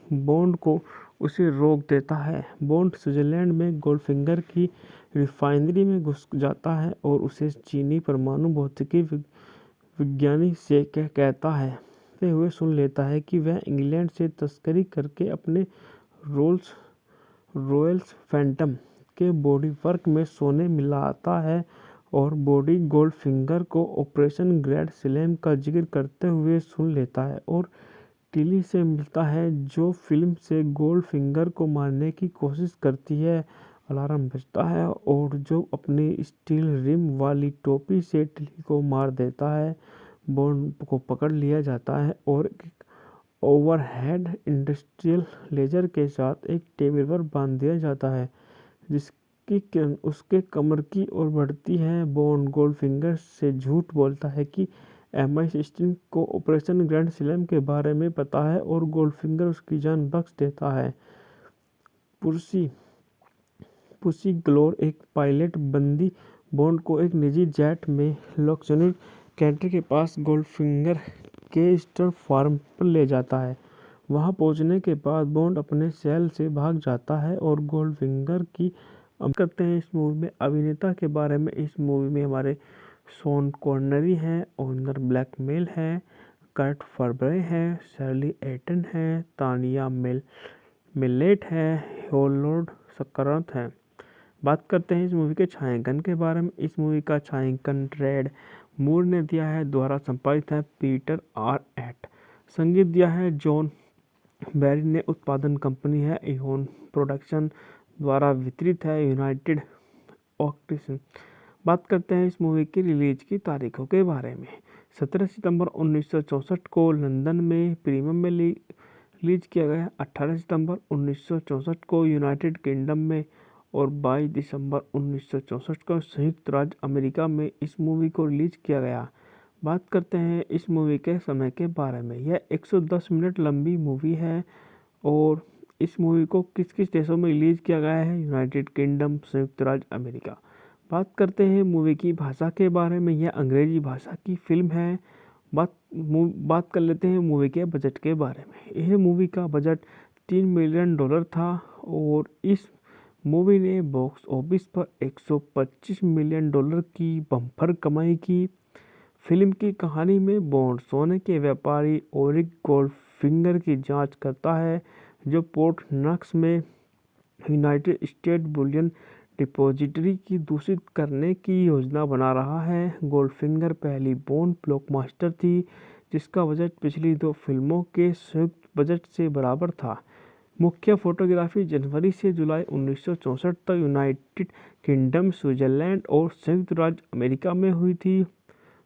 S1: बॉन्ड को उसे रोक देता है। बॉन्ड स्विट्जरलैंड में गोल्डफिंगर की रिफाइनरी में घुस जाता है और उसे चीनी परमाणु भौतिकी विज्ञानी से कहता हुए सुन लेता है कि वह इंग्लैंड से तस्करी करके अपने रोल्स रॉयल्स फैंटम के बॉडी वर्क में सोने मिलाता है और बॉडी गोल्डफिंगर को ऑपरेशन ग्रैंड स्लैम का जिक्र करते हुए सुन लेता है और टिली से मिलता है, जो फिल्म से गोल्डफिंगर को मारने की कोशिश करती है। अलार्म बजता है और जो अपनी स्टील रिम वाली टोपी से टिली को मार देता है। बॉन्ड को पकड़ लिया जाता है और ओवरहेड इंडस्ट्रियल लेजर के साथ एक टेबल पर बांध दिया जाता है, जिसकी किरण उसके कमर की ओर बढ़ती है। बॉन्ड गोल्डफिंगर से झूठ बोलता है कि MI6 को ऑपरेशन ग्रैंड स्लैम के बारे में पता है और गोल्डफिंगर उसकी जान बख्श देता है। पुसी ग्लोर एक पायलट बंदी बॉन्ड को एक निजी जेट में लक्सोनिक कंट्री के पास गोल्डफिंगर केस्टर फार्म पर ले जाता है। वहां पहुंचने के बाद बॉन्ड अपने सेल से भाग जाता है और गोल्डफिंगर की करते हैं। इस मूवी में अभिनेता के बारे में, इस मूवी में हमारे शॉन कॉनरी हैं, ओनर ब्लैकमेल हैं, कर्ट फर्बरे हैं, शर्ली एटन हैं, तानिया मिलेट है, होलोड सकरत है। बात करते हैं इस मूवी के छायांकन के बारे में। इस मूवी का छायांकन रेड मूर ने दिया है, द्वारा संपादित है पीटर आर एट। संगीत दिया है जॉन बैरी ने। उत्पादन कंपनी है इहोन प्रोडक्शन, द्वारा वितरित है यूनाइटेड ऑक्टिसन। बात करते हैं इस मूवी की रिलीज की तारीखों के बारे में। 17 सितंबर 1964 को लंदन में प्रीमियम में रिलीज किया गया। 18 सितंबर 1964 को यूनाइटेड किंगडम में और 22 दिसंबर 1964 को संयुक्त राज्य अमेरिका में इस मूवी को रिलीज किया गया। बात करते हैं इस मूवी के समय के बारे में। यह 110 मिनट लंबी मूवी है और इस मूवी को किस किस देशों में रिलीज किया गया है? यूनाइटेड किंगडम, संयुक्त राज्य अमेरिका। बात करते हैं मूवी की भाषा के बारे में। यह अंग्रेजी भाषा की फिल्म है। बात कर लेते हैं मूवी के बजट के बारे में। यह मूवी का बजट $3 मिलियन था और इस मूवी ने बॉक्स ऑफिस पर $125 मिलियन की बम्पर कमाई की। फिल्म की कहानी में बॉन्ड सोने के व्यापारी ओरिक गोल्डफिंगर की जांच करता है, जो पोर्ट नॉक्स में यूनाइटेड स्टेट बुलियन डिपॉजिटरी की दूषित करने की योजना बना रहा है। गोल्डफिंगर पहली बॉन्ड ब्लॉकबस्टर थी, जिसका बजट पिछली 2 फिल्मों के संयुक्त बजट से बराबर था। मुख्य फोटोग्राफी जनवरी से जुलाई 1964 तक यूनाइटेड किंगडम, स्विट्जरलैंड और संयुक्त राज्य अमेरिका में हुई थी।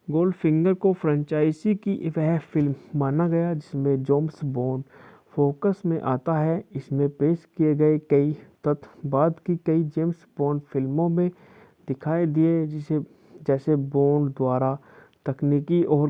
S1: गोल्डफिंगर को फ्रेंचाइजी की वह फिल्म माना गया जिसमें जेम्स बॉन्ड फोकस में आता है। इसमें पेश किए गए कई तथ्य बाद की कई जेम्स बॉन्ड फिल्मों में दिखाई दिए, जैसे बॉन्ड द्वारा तकनीकी और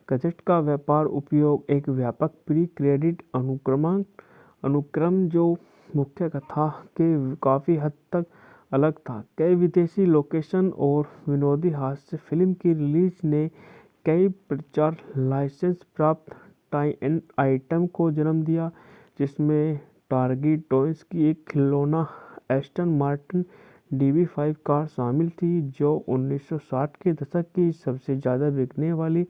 S1: गैजेट का व्यापार उपयोग, एक व्यापक प्री क्रेडिट अनुक्रम जो मुख्य कथा के काफ़ी हद तक अलग था। कई विदेशी लोकेशन और विनोदी हास्य। फिल्म की रिलीज ने कई प्रचार लाइसेंस प्राप्त टाई-इन आइटम को जन्म दिया, जिसमें टारगेट टॉयज की एक खिलौना एस्टन मार्टिन DB5 कार शामिल थी, जो 1960 के दशक की सबसे ज़्यादा बिकने वाली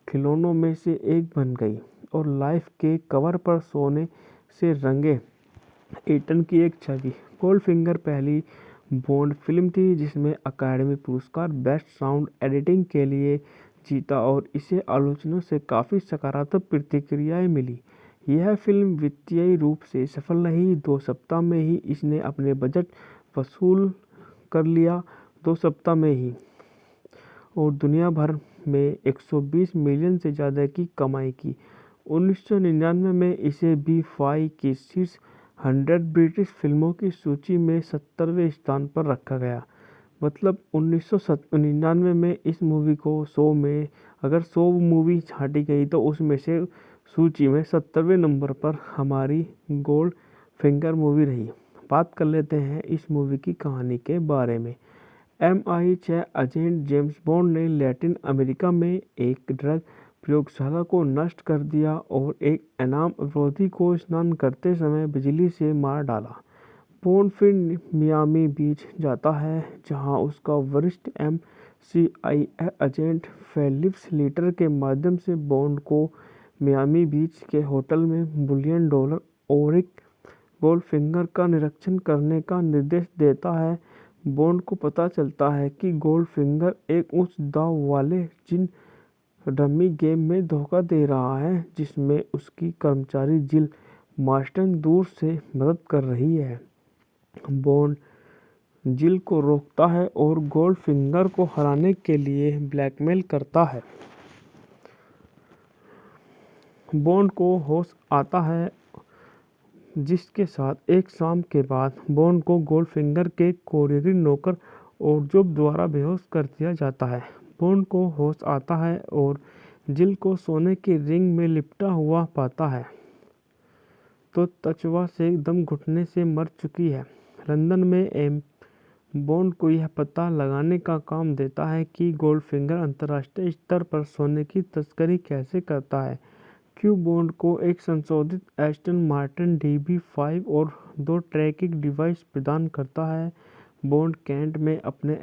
S1: खिलौनों में से एक बन गई। और लाइफ के कवर पर सोने से रंगे एटन की एक छवि। गोल्डफिंगर पहली बॉन्ड फिल्म थी जिसमें अकादमी पुरस्कार बेस्ट साउंड एडिटिंग के लिए जीता और इसे आलोचकों से काफ़ी सकारात्मक प्रतिक्रियाएं मिली। यह फिल्म वित्तीय रूप से सफल रही। 2 सप्ताह में ही इसने अपने बजट वसूल कर लिया, 2 सप्ताह में ही, और दुनिया भर में 120 मिलियन से ज़्यादा की कमाई की। 1999 में इसे BFI की शीर्ष 100 ब्रिटिश फिल्मों की सूची में 70वें स्थान पर रखा गया। मतलब 1999 में इस मूवी को 100 में, अगर 100 मूवी छांटी गई तो उसमें से सूची में 70वें नंबर पर हमारी गोल्ड फिंगर मूवी रही। बात कर लेते हैं इस मूवी की कहानी के बारे में। MI6 एजेंट जेम्स बॉन्ड ने लैटिन अमेरिका में एक ड्रग प्रयोगशाला को नष्ट कर दिया और एक इनाम अवरोधी को स्नान करते समय बिजली से मार डाला। बॉन्ड फिर मियामी बीच जाता है, जहां उसका वरिष्ठ MI6 एजेंट फेलिक्स लीटर के माध्यम से बॉन्ड को मियामी बीच के होटल में बुलियन डॉलर ओरिक गोल्डफिंगर का निरीक्षण करने का निर्देश देता है। बॉन्ड को पता चलता है कि गोल्डफिंगर एक उच्च दांव वाले जिन रमी गेम में धोखा दे रहा है, जिसमें उसकी कर्मचारी जिल मार्स्टन दूर से मदद कर रही है। बॉन्ड जिल को रोकता है और गोल्डफिंगर को हराने के लिए ब्लैकमेल करता है। बॉन्ड को होश आता है, जिसके साथ एक शाम के बाद बॉन्ड को गोल्डफिंगर के कोरियरी नौकर ओरजोब द्वारा बेहोश कर दिया जाता है। बॉन्ड को होश आता है और जिल को सोने की रिंग में लिपटा हुआ पाता है, तो त्वचा से दम घुटने से मर चुकी है। लंदन में बॉन्ड को यह पता लगाने का काम देता है कि गोल्डफिंगर अंतर्राष्ट्रीय स्तर पर सोने की तस्करी कैसे करता है। क्यू बॉन्ड को एक संशोधित एस्टन मार्टिन DB5 और 2 ट्रैकिंग डिवाइस प्रदान करता है। बॉन्ड कैंट में अपने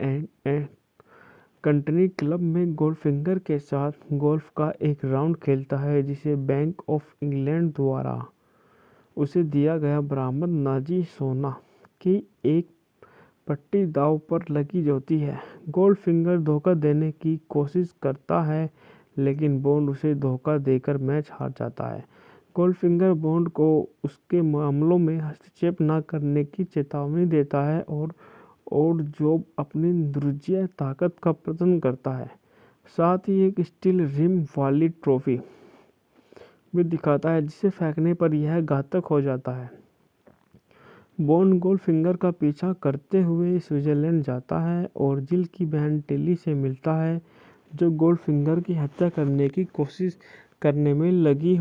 S1: कंट्री क्लब में गोल्डफिंगर के साथ गोल्फ का एक राउंड खेलता है, जिसे बैंक ऑफ इंग्लैंड द्वारा उसे दिया गया बरामद नाजी सोना की एक पट्टी दांव पर लगी होती है। गोल्डफिंगर धोखा देने की कोशिश करता है, लेकिन बॉन्ड उसे धोखा देकर मैच हार जाता है। गोल्डफिंगर बॉन्ड को उसके मामलों में हस्तक्षेप न करने की चेतावनी देता है और जॉब अपनी दुर्जय ताकत का प्रदर्शन करता है। साथ ही एक स्टील रिम वाली ट्रॉफी भी दिखाता है, जिसे फेंकने पर यह घातक हो जाता है। बॉन्ड गोल्डफिंगर का पीछा करते हुए स्विट्जरलैंड जाता है और जिल की बहन टिली से मिलता है, जो गोल्डफिंगर की हत्या करने की कोशिश करने में लगी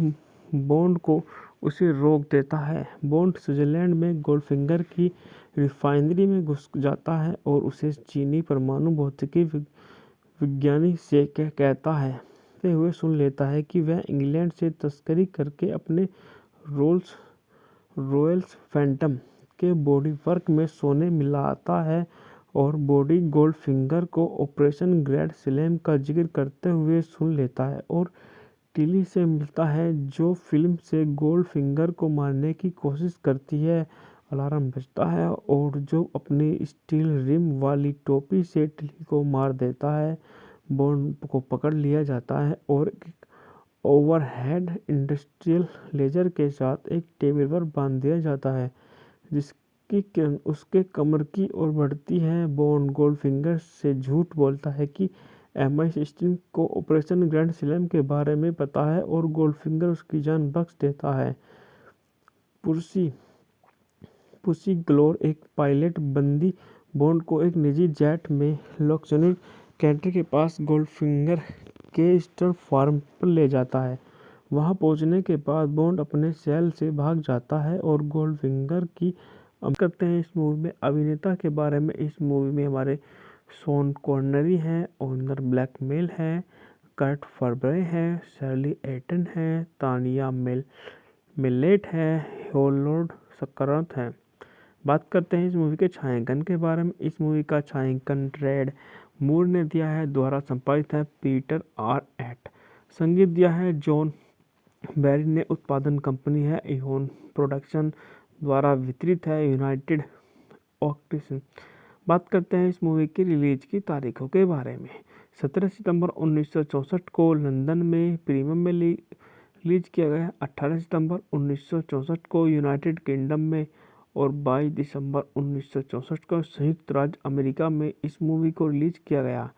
S1: बॉन्ड को उसे रोक देता है। बॉन्ड स्विट्जरलैंड में गोल्डफिंगर की रिफाइनरी में घुस जाता है और उसे चीनी परमाणु भौतिकी विज्ञानी से कहता है हुए सुन लेता है कि वह इंग्लैंड से तस्करी करके अपने रॉयल्स फैंटम के बॉडी वर्क में सोने मिलाता है और बॉडी गोल्डफिंगर को ऑपरेशन ग्रैंड स्लैम का जिक्र करते हुए सुन लेता है और टिली से मिलता है, जो फिल्म से गोल्डफिंगर को मारने की कोशिश करती है। अलार्म बजता है और जो अपनी स्टील रिम वाली टोपी से टिली को मार देता है। बॉन्ड को पकड़ लिया जाता है और ओवरहेड इंडस्ट्रियल लेजर के साथ एक टेबल पर बांध दिया जाता है, जिसकी किरण उसके कमर की ओर बढ़ती है। बॉन्ड गोल्डफिंगर से झूठ बोलता है कि MI16 को ऑपरेशन ग्रैंड स्लैम के बारे में पता है और गोल्डफिंगर उसकी जान बख्श देता है। पुसी ग्लोर, एक पायलट, बंदी बॉन्ड को एक निजी जेट में लॉक्सनेड कैंटर के पास गोल्डफिंगर के स्टर फार्म पर ले जाता है। वहां पहुंचने के बाद बॉन्ड अपने सेल से भाग जाता है और गोल्डफिंगर की करते हैं। इस मूवी में अभिनेता के बारे में, इस मूवी में हमारे शॉन कॉनरी हैं, ओनर ब्लैकमेल है, कर्ट फर्बरे है, शर्ली एटन है, तानिया मिलेट है, होलोड सकरत है। बात करते हैं इस मूवी के छायांकन के बारे में। इस मूवी का छायांकन रेड मूर ने दिया है, द्वारा संपादित है पीटर R. संगीत दिया है जॉन बैरी ने। उत्पादन कंपनी है इहोन प्रोडक्शन, द्वारा वितरित है यूनाइटेड ऑक्टिसन। बात करते हैं इस मूवी की रिलीज की तारीखों के बारे में। 17 सितंबर 1964 को लंदन में प्रीमियम में रिलीज किया गया। 18 सितंबर 1964 को यूनाइटेड किंगडम में और 22 दिसंबर 1964 को संयुक्त राज्य अमेरिका में इस मूवी को रिलीज किया गया।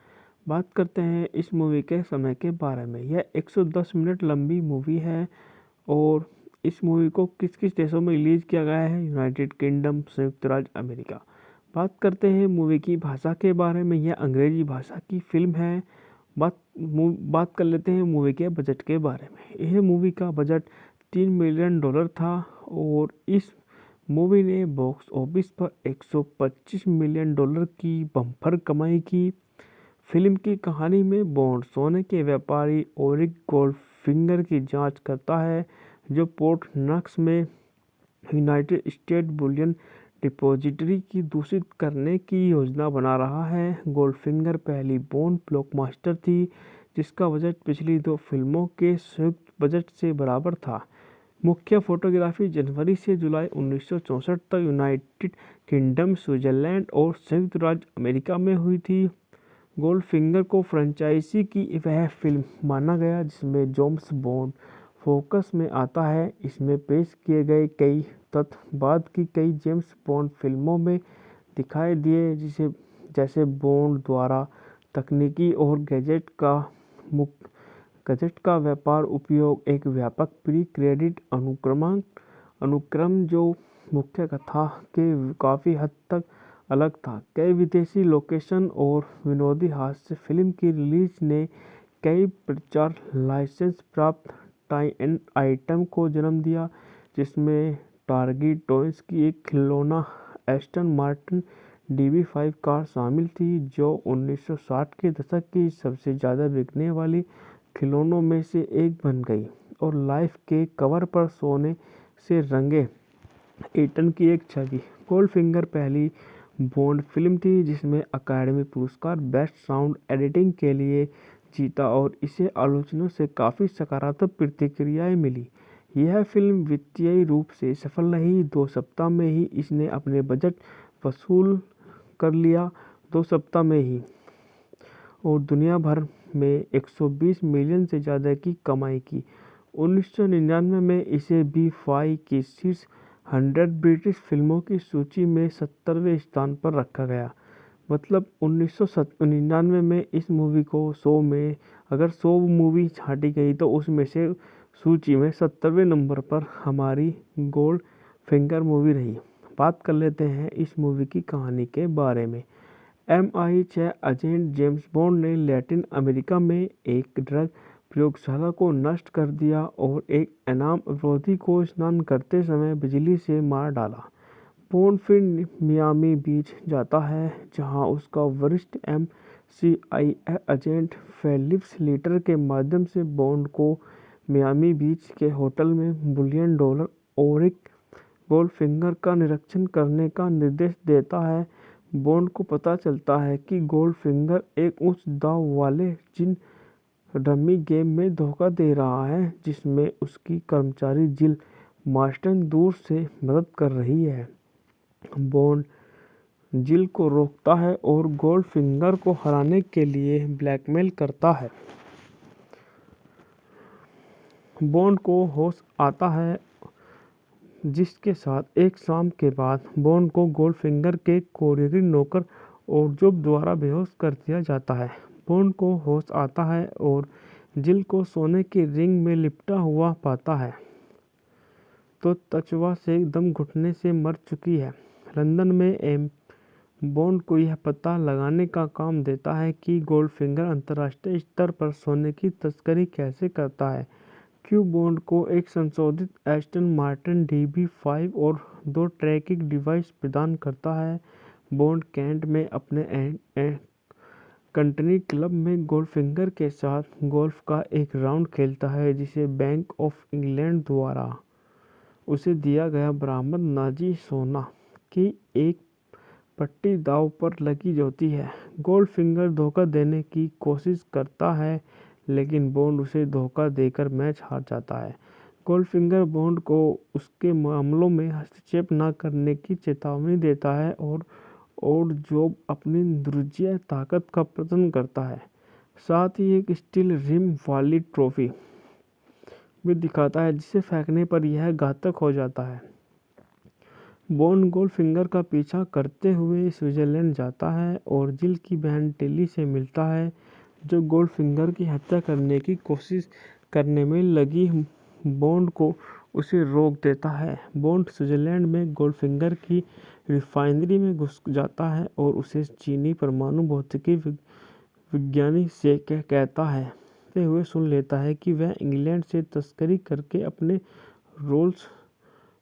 S1: बात करते हैं इस मूवी के समय के बारे में। यह 110 मिनट लंबी मूवी है और इस मूवी को किस किस देशों में रिलीज किया गया है? यूनाइटेड किंगडम, संयुक्त राज्य अमेरिका। बात करते हैं मूवी की भाषा के बारे में। यह अंग्रेजी भाषा की फिल्म है। बात कर लेते हैं मूवी के बजट के बारे में। यह मूवी का बजट $3 मिलियन था और इस मूवी ने बॉक्स ऑफिस पर $125 मिलियन की बम्पर कमाई की। फिल्म की कहानी में बॉन्ड सोने के व्यापारी ओरिक गोल्डफिंगर की जांच करता है, जो पोर्ट नॉक्स में यूनाइटेड स्टेट बुलियन डिपॉजिटरी की दूषित करने की योजना बना रहा है। गोल्डफिंगर पहली बॉन्ड ब्लॉकबस्टर थी, जिसका बजट पिछली 2 फिल्मों के संयुक्त बजट से बराबर था। मुख्य फोटोग्राफी जनवरी से जुलाई 1964 तक यूनाइटेड किंगडम, स्विट्जरलैंड और संयुक्त राज्य अमेरिका में हुई थी। गोल्डफिंगर को फ्रेंचाइजी की वह फिल्म माना गया जिसमें जेम्स बॉन्ड फोकस में आता है। इसमें पेश किए गए कई तथ्य बाद की कई जेम्स बॉन्ड फिल्मों में दिखाई दिए, जैसे बॉन्ड द्वारा तकनीकी और गैजेट का व्यापक उपयोग, एक व्यापक प्री क्रेडिट अनुक्रम जो मुख्य कथा के काफ़ी हद तक अलग था। कई विदेशी लोकेशन और विनोदी हास्य। फिल्म की रिलीज ने कई प्रचार लाइसेंस प्राप्त टाई-इन आइटम को जन्म दिया, जिसमें टार्गी टॉयज की एक खिलौना, एस्टन मार्टिन DB5 कार शामिल थी, जो 1960 के दशक की सबसे ज़्यादा बिकने वाली खिलौनों में से एक बन गई और लाइफ के कवर पर सोने से रंगे ईटन की एक छवि। गोल्डफिंगर पहली बॉन्ड फिल्म थी जिसमें अकादमी पुरस्कार बेस्ट साउंड एडिटिंग के लिए जीता और इसे आलोचकों से काफ़ी सकारात्मक प्रतिक्रियाएं मिली। यह फिल्म वित्तीय रूप से सफल रही। 2 सप्ताह में ही इसने अपने बजट वसूल कर लिया 2 सप्ताह में ही और दुनिया भर में 120 मिलियन से ज़्यादा की कमाई की। 1999 में इसे बी5 की शीर्ष 100 ब्रिटिश फिल्मों की सूची में 70वें स्थान पर रखा गया। मतलब 1999 में इस मूवी को 100 में अगर 100 मूवी छांटी गई तो उसमें से सूची में 70वें नंबर पर हमारी गोल्ड फिंगर मूवी रही। बात कर लेते हैं इस मूवी की कहानी के बारे में। MI6 एजेंट जेम्स बॉन्ड ने लैटिन अमेरिका में एक ड्रग प्रयोगशाला को नष्ट कर दिया और एक इनाम अपराधी को स्नान करते समय बिजली से मार डाला। बॉन्ड फिर मियामी बीच जाता है, जहां उसका वरिष्ठ MI6 एजेंट फेलिक्स लीटर के माध्यम से बॉन्ड को मियामी बीच के होटल में बिलियन डॉलर और एक गोल्डफिंगर का निरीक्षण करने का निर्देश देता है। बॉन्ड को पता चलता है कि गोल्डफिंगर एक उच्च दांव वाले जिन रमी गेम में धोखा दे रहा है, जिसमें उसकी कर्मचारी जिल मार्स्टन दूर से मदद कर रही है। बॉन्ड जिल को रोकता है और गोल्डफिंगर को हराने के लिए ब्लैकमेल करता है। बॉन्ड को होश आता है, जिसके साथ एक शाम के बाद बॉन्ड को गोल्डफिंगर के कोरियरी नौकर और जोब द्वारा बेहोश कर दिया जाता है। बॉन्ड को होश आता है और जिल को सोने की रिंग में लिपटा हुआ पाता है, तो त्वचा से दम घुटने से मर चुकी है। लंदन में एम बॉन्ड को यह पता लगाने का काम देता है कि गोल्डफिंगर अंतर्राष्ट्रीय स्तर पर सोने की तस्करी कैसे करता है। क्यू बॉन्ड को एक संशोधित एस्टन मार्टिन DB5 और 2 ट्रैकिंग डिवाइस प्रदान करता है। बॉन्ड कैंट में अपने कंट्री क्लब में गोल्डफिंगर के साथ गोल्फ का एक राउंड खेलता है, जिसे बैंक ऑफ इंग्लैंड द्वारा उसे दिया गया बरामद नाजी सोना की एक पट्टी दांव पर लगी होती है। गोल्डफिंगर धोखा देने की कोशिश करता है, लेकिन बॉन्ड उसे धोखा देकर मैच हार जाता है। गोल्डफिंगर बॉन्ड को उसके मामलों में हस्तक्षेप न करने की चेतावनी देता है और जॉब अपनी दुर्जय ताकत का प्रदर्शन करता है। साथ ही एक स्टील रिम वाली ट्रॉफी भी दिखाता है, जिसे फेंकने पर यह घातक हो जाता है। बॉन्ड गोल्डफिंगर का पीछा करते हुए स्विट्जरलैंड जाता है और जिल की बहन टेली से मिलता है, जो गोल्डफिंगर की हत्या करने की कोशिश करने में लगी। बॉन्ड को उसे रोक देता है। बॉन्ड स्विट्जरलैंड में गोल्डफिंगर की रिफाइनरी में घुस जाता है और उसे चीनी परमाणु भौतिकी विज्ञानी से कहता है हुए सुन लेता है कि वह इंग्लैंड से तस्करी करके अपने रोल्स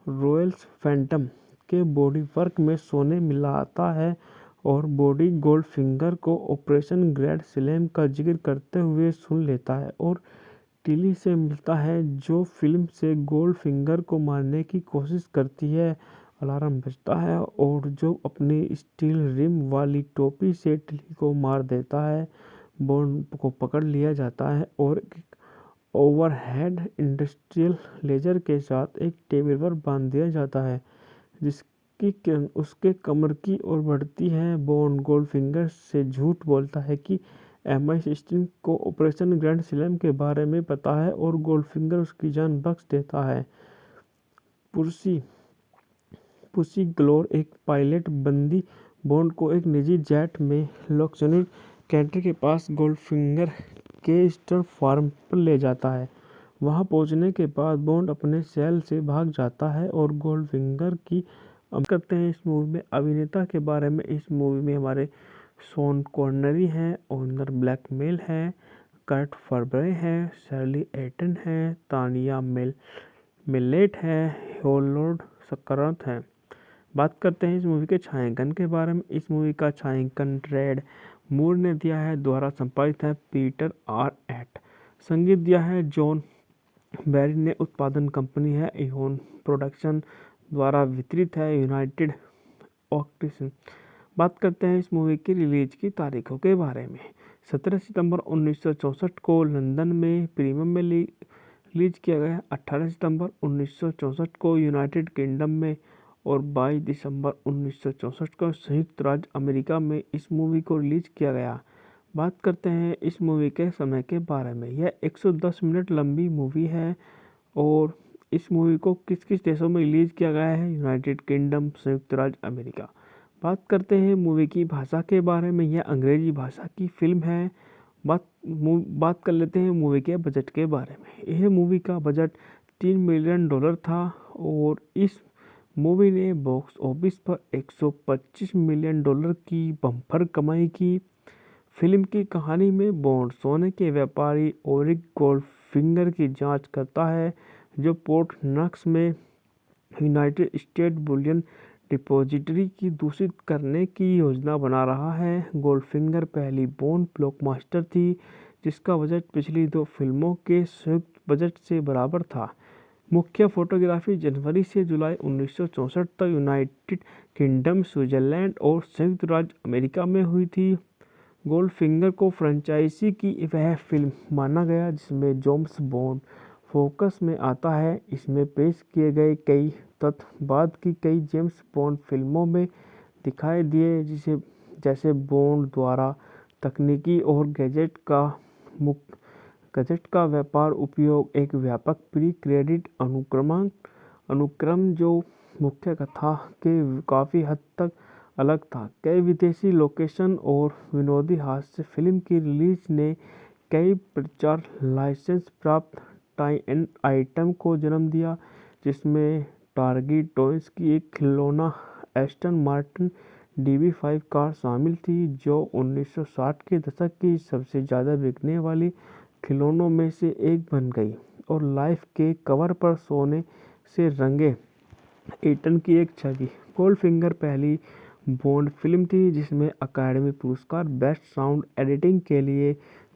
S1: रॉयल्स फैंटम के बॉडी वर्क में सोने मिलाता है और बॉडी गोल्डफिंगर को ऑपरेशन ग्रैंड स्लैम का जिक्र करते हुए सुन लेता है और टिली से मिलता है, जो फिल्म से गोल्डफिंगर को मारने की कोशिश करती है। अलार्म बजता है और जो अपनी स्टील रिम वाली टोपी से टिली को मार देता है। बॉन्ड को पकड़ लिया जाता है और ओवरहेड इंडस्ट्रियल लेजर के साथ एक टेबल पर बांध दिया जाता है, जिसकी किरण उसके कमर की ओर बढ़ती है। बॉन्ड गोल्डफिंगर से झूठ बोलता है कि MI6 को ऑपरेशन ग्रैंड स्लैम के बारे में पता है और गोल्डफिंगर उसकी जान बख्श देता है। पुसी ग्लोर एक पायलट बंदी बॉन्ड को एक निजी जेट में लॉक्सनूर कैंटर के पास गोल्डफिंगर के स्टर फार्म पर ले जाता है। वहां पहुंचने के बाद बॉन्ड अपने सेल से भाग जाता है और गोल्डफिंगर की करते हैं। इस मूवी में अभिनेता के बारे में, इस मूवी में हमारे शॉन कॉनरी हैं, ओनर ब्लैकमेल है, कर्ट फर्बरे है, शर्ली एटन है, तानिया मिलेट है, होलोड सकरात है। बात करते हैं इस मूवी के छायांकन के बारे में। इस मूवी का छायांकन रेड मूर ने दिया है, द्वारा संपादित है पीटर आर एट। संगीत दिया है जॉन बैरी ने। उत्पादन कंपनी है इहोन प्रोडक्शन, द्वारा वितरित है यूनाइटेड ऑक्टिसन। बात करते हैं इस मूवी की रिलीज की तारीखों के बारे में। 17 सितंबर 1964 को लंदन में प्रीमियम में रिलीज किया गया। 18 सितंबर 1964 को यूनाइटेड किंगडम में और 22 दिसंबर 1964 को संयुक्त राज्य अमेरिका में इस मूवी को रिलीज किया गया। बात करते हैं इस मूवी के समय के बारे में। यह 110 मिनट लंबी मूवी है और इस मूवी को किस किस देशों में रिलीज किया गया है? यूनाइटेड किंगडम, संयुक्त राज्य अमेरिका। बात करते हैं मूवी की भाषा के बारे में। यह अंग्रेजी भाषा की फिल्म है। बात कर लेते हैं मूवी के बजट के बारे में। यह मूवी का बजट $3 मिलियन था और इस मूवी ने बॉक्स ऑफिस पर $125 मिलियन की बम्पर कमाई की। फिल्म की कहानी में बॉन्ड सोने के व्यापारी ओरिक गोल्डफिंगर की जांच करता है, जो पोर्ट नॉक्स में यूनाइटेड स्टेट बुलियन डिपॉजिटरी की दूषित करने की योजना बना रहा है। गोल्डफिंगर पहली बॉन्ड ब्लॉकबस्टर थी, जिसका बजट पिछली 2 फिल्मों के संयुक्त बजट से बराबर था। मुख्य फोटोग्राफी जनवरी से जुलाई 1964 तक यूनाइटेड किंगडम, स्विट्जरलैंड और संयुक्त राज्य अमेरिका में हुई थी। गोल्डफिंगर को फ्रेंचाइजी की वह फिल्म माना गया जिसमें जेम्स बॉन्ड फोकस में आता है। इसमें पेश किए गए कई तथ्य बाद की कई जेम्स बॉन्ड फिल्मों में दिखाई दिए, जैसे बॉन्ड द्वारा तकनीकी और गैजेट का व्यापार उपयोग, एक व्यापक प्री क्रेडिट अनुक्रम जो मुख्य कथा के काफ़ी हद तक अलग था। कई विदेशी लोकेशन और विनोदी हास्य। फिल्म की रिलीज ने कई प्रचार लाइसेंस प्राप्त टाई-इन आइटम को जन्म दिया, जिसमें टारगेट टॉयज की एक खिलौना एस्टन मार्टिन DB5 कार शामिल थी, जो 1960 के दशक की सबसे ज़्यादा बिकने वाली खिलौनों में से एक बन गई। और लाइफ के कवर पर सोने से रंगे ईटन की एक छवि। गोल्डफिंगर पहली बॉन्ड फिल्म थी जिसमें अकादमी पुरस्कार बेस्ट साउंड एडिटिंग के लिए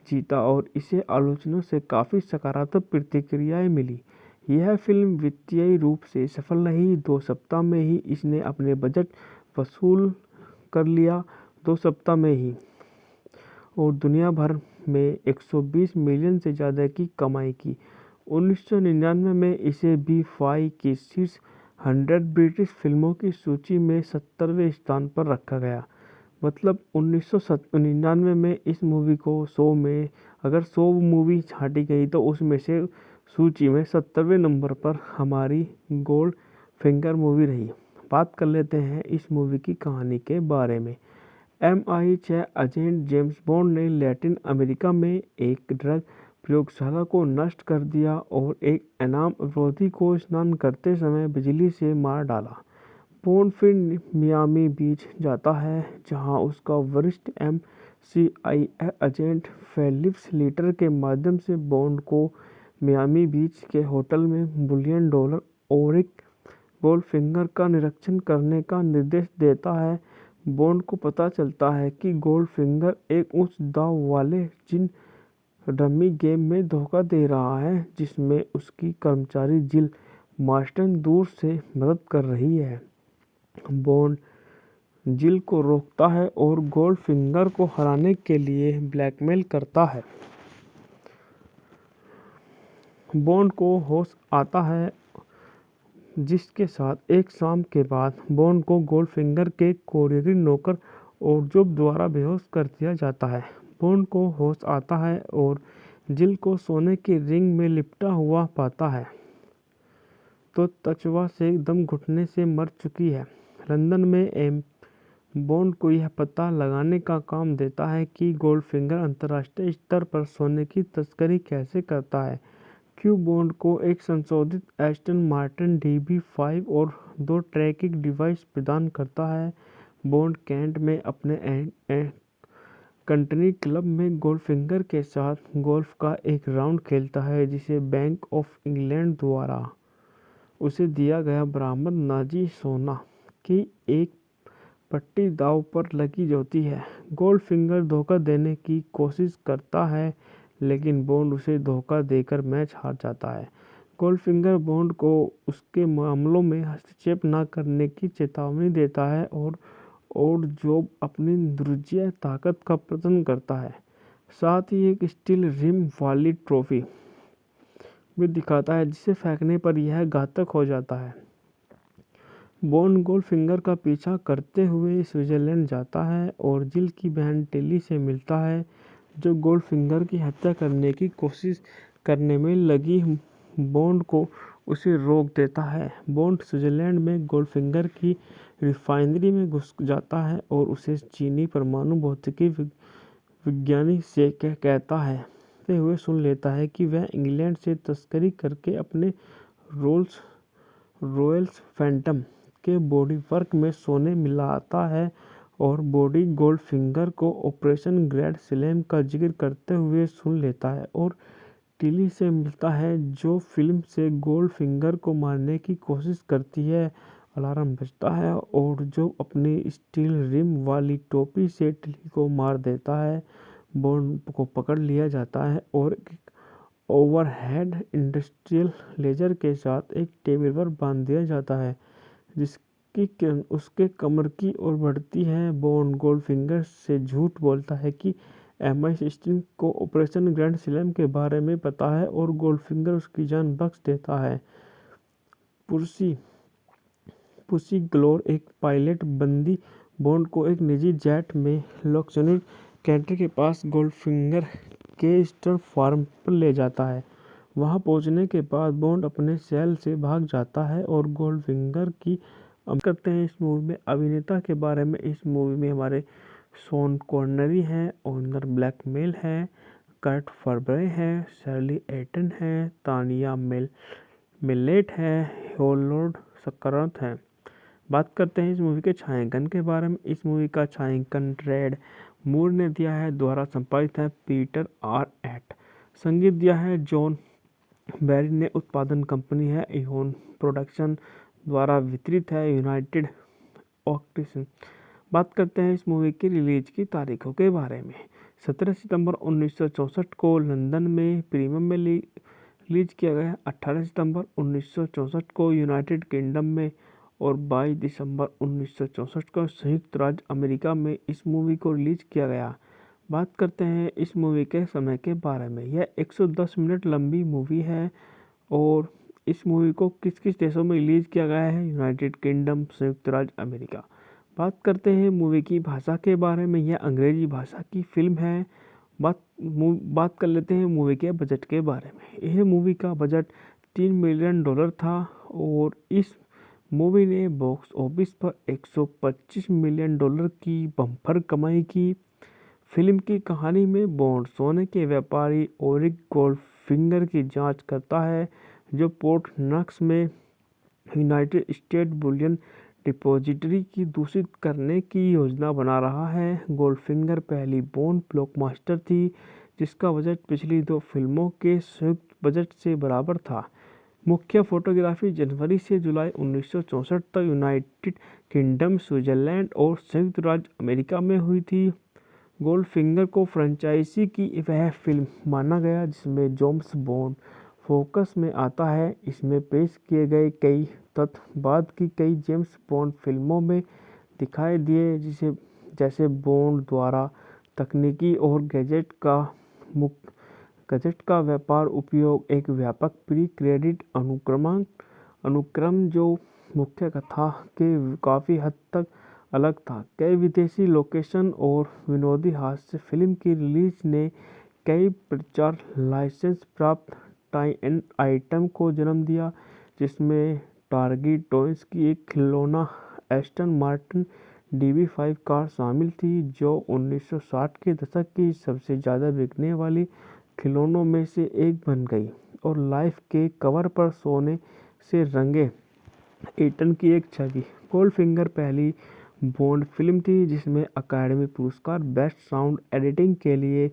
S1: जीता और इसे आलोचकों से काफ़ी सकारात्मक प्रतिक्रियाएं मिली। यह फिल्म वित्तीय रूप से सफल रही। 2 सप्ताह में ही इसने अपने बजट वसूल कर लिया, 2 सप्ताह में ही, और दुनिया भर में 120 मिलियन से ज़्यादा की कमाई की। 1999 में इसे BFI की शीर्ष 100 ब्रिटिश फिल्मों की सूची में 70वें स्थान पर रखा गया। मतलब 1999 में इस मूवी को 100 में अगर 100 मूवी छांटी गई तो उसमें से सूची में 70वें नंबर पर हमारी गोल्ड फिंगर मूवी रही। बात कर लेते हैं इस मूवी की कहानी के बारे में। MI6 एजेंट जेम्स बॉन्ड ने लैटिन अमेरिका में एक ड्रग प्रयोगशाला को नष्ट कर दिया और एक इनाम अपराधी को स्नान करते समय बिजली से मार डाला। बॉन्ड फिर मियामी बीच जाता है, जहां उसका वरिष्ठ MI6 एजेंट फेलिक्स लीटर के माध्यम से बॉन्ड को मियामी बीच के होटल में बुलियन डॉलर ओरिक गोल्डफिंगर का निरीक्षण करने का निर्देश देता है। बॉन्ड को पता चलता है कि गोल्डफिंगर एक उच्च दांव वाले जिन रमी गेम में धोखा दे रहा है, जिसमें उसकी कर्मचारी जिल मार्स्टन दूर से मदद कर रही है। बॉन्ड जिल को रोकता है और गोल्डफिंगर को हराने के लिए ब्लैकमेल करता है। बॉन्ड को होश आता है, जिसके साथ एक शाम के बाद बॉन्ड को गोल्डफिंगर के कोरियरी नौकर ओरजोब द्वारा बेहोश कर दिया जाता है। बॉन्ड को होश आता है और जिल को सोने की रिंग में लिपटा हुआ पाता है, तो तचवा से दम घुटने से मर चुकी है। लंदन में बॉन्ड को यह पता लगाने का काम देता है कि गोल्डफिंगर अंतर्राष्ट्रीय स्तर पर सोने की तस्करी कैसे करता है। क्यू बॉन्ड को एक संशोधित एस्टन मार्टिन DB5 और 2 ट्रैकिंग डिवाइस प्रदान करता है। बॉन्ड कैंट में अपने कंट्री क्लब में गोल्डफिंगर के साथ गोल्फ का एक राउंड खेलता है, जिसे बैंक ऑफ इंग्लैंड द्वारा उसे दिया गया बरामद नाजी सोना की एक पट्टी दांव पर लगी होती है। गोल्डफिंगर धोखा देने की कोशिश करता है, लेकिन बॉन्ड उसे धोखा देकर मैच हार जाता है। गोल्डफिंगर बॉन्ड को उसके मामलों में हस्तक्षेप न करने की चेतावनी देता है और जॉब अपनी दुर्जय ताकत का प्रदर्शन करता है। साथ ही एक स्टील रिम वाली ट्रॉफी भी दिखाता है, जिसे फेंकने पर यह घातक हो जाता है। बॉन्ड गोल्डफिंगर का पीछा करते हुए स्विट्जरलैंड जाता है और जिल की बहन टेली से मिलता है, जो गोल्डफिंगर की हत्या करने की कोशिश करने में लगी बॉन्ड को उसे रोक देता है। बॉन्ड स्विट्जरलैंड में गोल्डफिंगर की रिफाइनरी में घुस जाता है और उसे चीनी परमाणु भौतिकी विज्ञानी से कहता है हुए सुन लेता है कि वह इंग्लैंड से तस्करी करके अपने रॉयल्स फैंटम के बॉडी वर्क में सोने मिलाता है और बॉडी गोल्डफिंगर को ऑपरेशन ग्रैंड स्लैम का जिक्र करते हुए सुन लेता है और टिली से मिलता है, जो फिल्म से गोल्डफिंगर को मारने की कोशिश करती है। अलार्म बजता है और जो अपनी स्टील रिम वाली टोपी से टिली को मार देता है। बॉन्ड को पकड़ लिया जाता है और ओवरहेड इंडस्ट्रियल लेजर के साथ एक टेबल पर बांध दिया जाता है, जिसकी किरण उसके कमर की ओर बढ़ती है। बॉन्ड गोल्डफिंगर से झूठ बोलता है कि MI16 को ऑपरेशन ग्रैंड स्लैम के बारे में पता है और गोल्डफिंगर उसकी जान बख्श देता है। पुसी ग्लोर एक पायलट बंदी बॉन्ड को एक निजी जेट में लॉक्सनूड कैंटर के पास गोल्डफिंगर के स्टर फार्म पर ले जाता है। वहां पहुंचने के बाद बॉन्ड अपने सेल से भाग जाता है और गोल्डफिंगर की करते हैं। इस मूवी में अभिनेता के बारे में, इस मूवी में हमारे शॉन कॉनरी हैं, ओनर ब्लैकमेल है, कर्ट फर्बरे है, शर्ली एटन है, तानिया मिलेट है, होलोड सकरत है। बात करते हैं इस मूवी के छायांकन के बारे में। इस मूवी का छायांकन रेड मूर ने दिया है, द्वारा संपादित है पीटर आर एट। संगीत दिया है जॉन बैरी ने। उत्पादन कंपनी है इहोन प्रोडक्शन, द्वारा वितरित है यूनाइटेड ऑक्टिसन। बात करते हैं इस मूवी की रिलीज की तारीखों के बारे में। 17 सितंबर 1964 को लंदन में प्रीमियम में रिलीज किया गया। 18 सितंबर 1964 को यूनाइटेड किंगडम में और 22 दिसंबर 1964 को संयुक्त राज्य अमेरिका में इस मूवी को रिलीज किया गया। बात करते हैं इस मूवी के समय के बारे में। यह 110 मिनट लंबी मूवी है और इस मूवी को किस किस देशों में रिलीज किया गया है? यूनाइटेड किंगडम, संयुक्त राज्य अमेरिका। बात करते हैं मूवी की भाषा के बारे में। यह अंग्रेजी भाषा की फिल्म है। बात कर लेते हैं मूवी के बजट के बारे में। यह मूवी का बजट $3 मिलियन था और इस मूवी ने बॉक्स ऑफिस पर $125 मिलियन की बम्पर कमाई की। फिल्म की कहानी में बॉन्ड सोने के व्यापारी ओरिक गोल्डफिंगर की जांच करता है, जो पोर्ट नॉक्स में यूनाइटेड स्टेट बुलियन डिपॉजिटरी की दूषित करने की योजना बना रहा है। गोल्डफिंगर पहली बॉन्ड ब्लॉकबस्टर थी, जिसका बजट पिछली 2 फिल्मों के संयुक्त बजट से बराबर था। मुख्य फोटोग्राफी जनवरी से जुलाई 1964 तक यूनाइटेड किंगडम, स्विट्जरलैंड और संयुक्त राज्य अमेरिका में हुई थी। गोल्डफिंगर को फ्रेंचाइजी की वह फिल्म माना गया जिसमें जेम्स बॉन्ड फोकस में आता है। इसमें पेश किए गए कई तथ्य बाद की कई जेम्स बॉन्ड फिल्मों में दिखाई दिए, जैसे बॉन्ड द्वारा तकनीकी और गैजेट का व्यापार उपयोग, एक व्यापक प्री क्रेडिट अनुक्रम जो मुख्य कथा के काफ़ी हद तक अलग था। कई विदेशी लोकेशन और विनोदी हास्य। फिल्म की रिलीज ने कई प्रचार लाइसेंस प्राप्त टाई-इन आइटम को जन्म दिया, जिसमें टारगेट टॉयज की एक खिलौना एस्टन मार्टिन DB5 कार शामिल थी, जो 1960 के दशक की सबसे ज़्यादा बिकने वाली खिलौनों में से एक बन गई और लाइफ के कवर पर सोने से रंगे एटन की एक छवि। गोल्डफिंगर पहली बॉन्ड फिल्म थी जिसमें अकादमी पुरस्कार बेस्ट साउंड एडिटिंग के लिए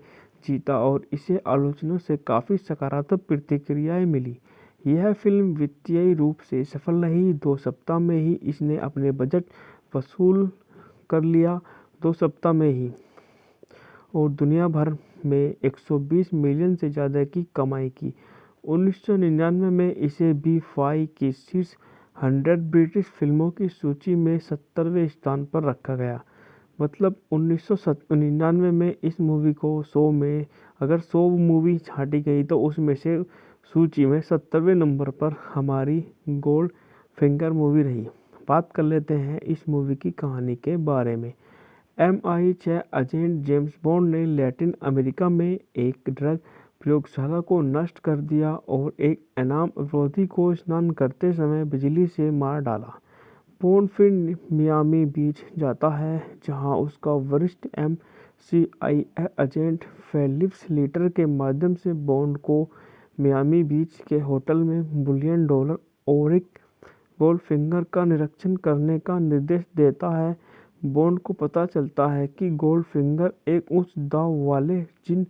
S1: जीता और इसे आलोचकों से काफ़ी सकारात्मक प्रतिक्रियाएं मिली। यह फिल्म वित्तीय रूप से सफल रही। 2 सप्ताह में ही इसने अपने बजट वसूल कर लिया, 2 सप्ताह में ही, और दुनिया भर में 120 मिलियन से ज़्यादा की कमाई की। 1999 में इसे बी5 की शीर्ष 100 ब्रिटिश फिल्मों की सूची में 70वें स्थान पर रखा गया। मतलब 1999 में इस मूवी को 100 में, अगर 100 मूवी छांटी गई तो उसमें से सूची में 70वें नंबर पर हमारी गोल्ड फिंगर मूवी रही। बात कर लेते हैं इस मूवी की कहानी के बारे में। MI6 एजेंट जेम्स बॉन्ड ने लैटिन अमेरिका में एक ड्रग प्रयोगशाला को नष्ट कर दिया और एक इनाम अपराधी को स्नान करते समय बिजली से मार डाला। बॉन्ड फिर मियामी बीच जाता है, जहां उसका वरिष्ठ MI6 एजेंट फेलिक्स लीटर के माध्यम से बॉन्ड को मियामी बीच के होटल में बुलियन डॉलर और एक गोल्डफिंगर का निरीक्षण करने का निर्देश देता है। बॉन्ड को पता चलता है कि गोल्डफिंगर एक उच्च दांव वाले जिन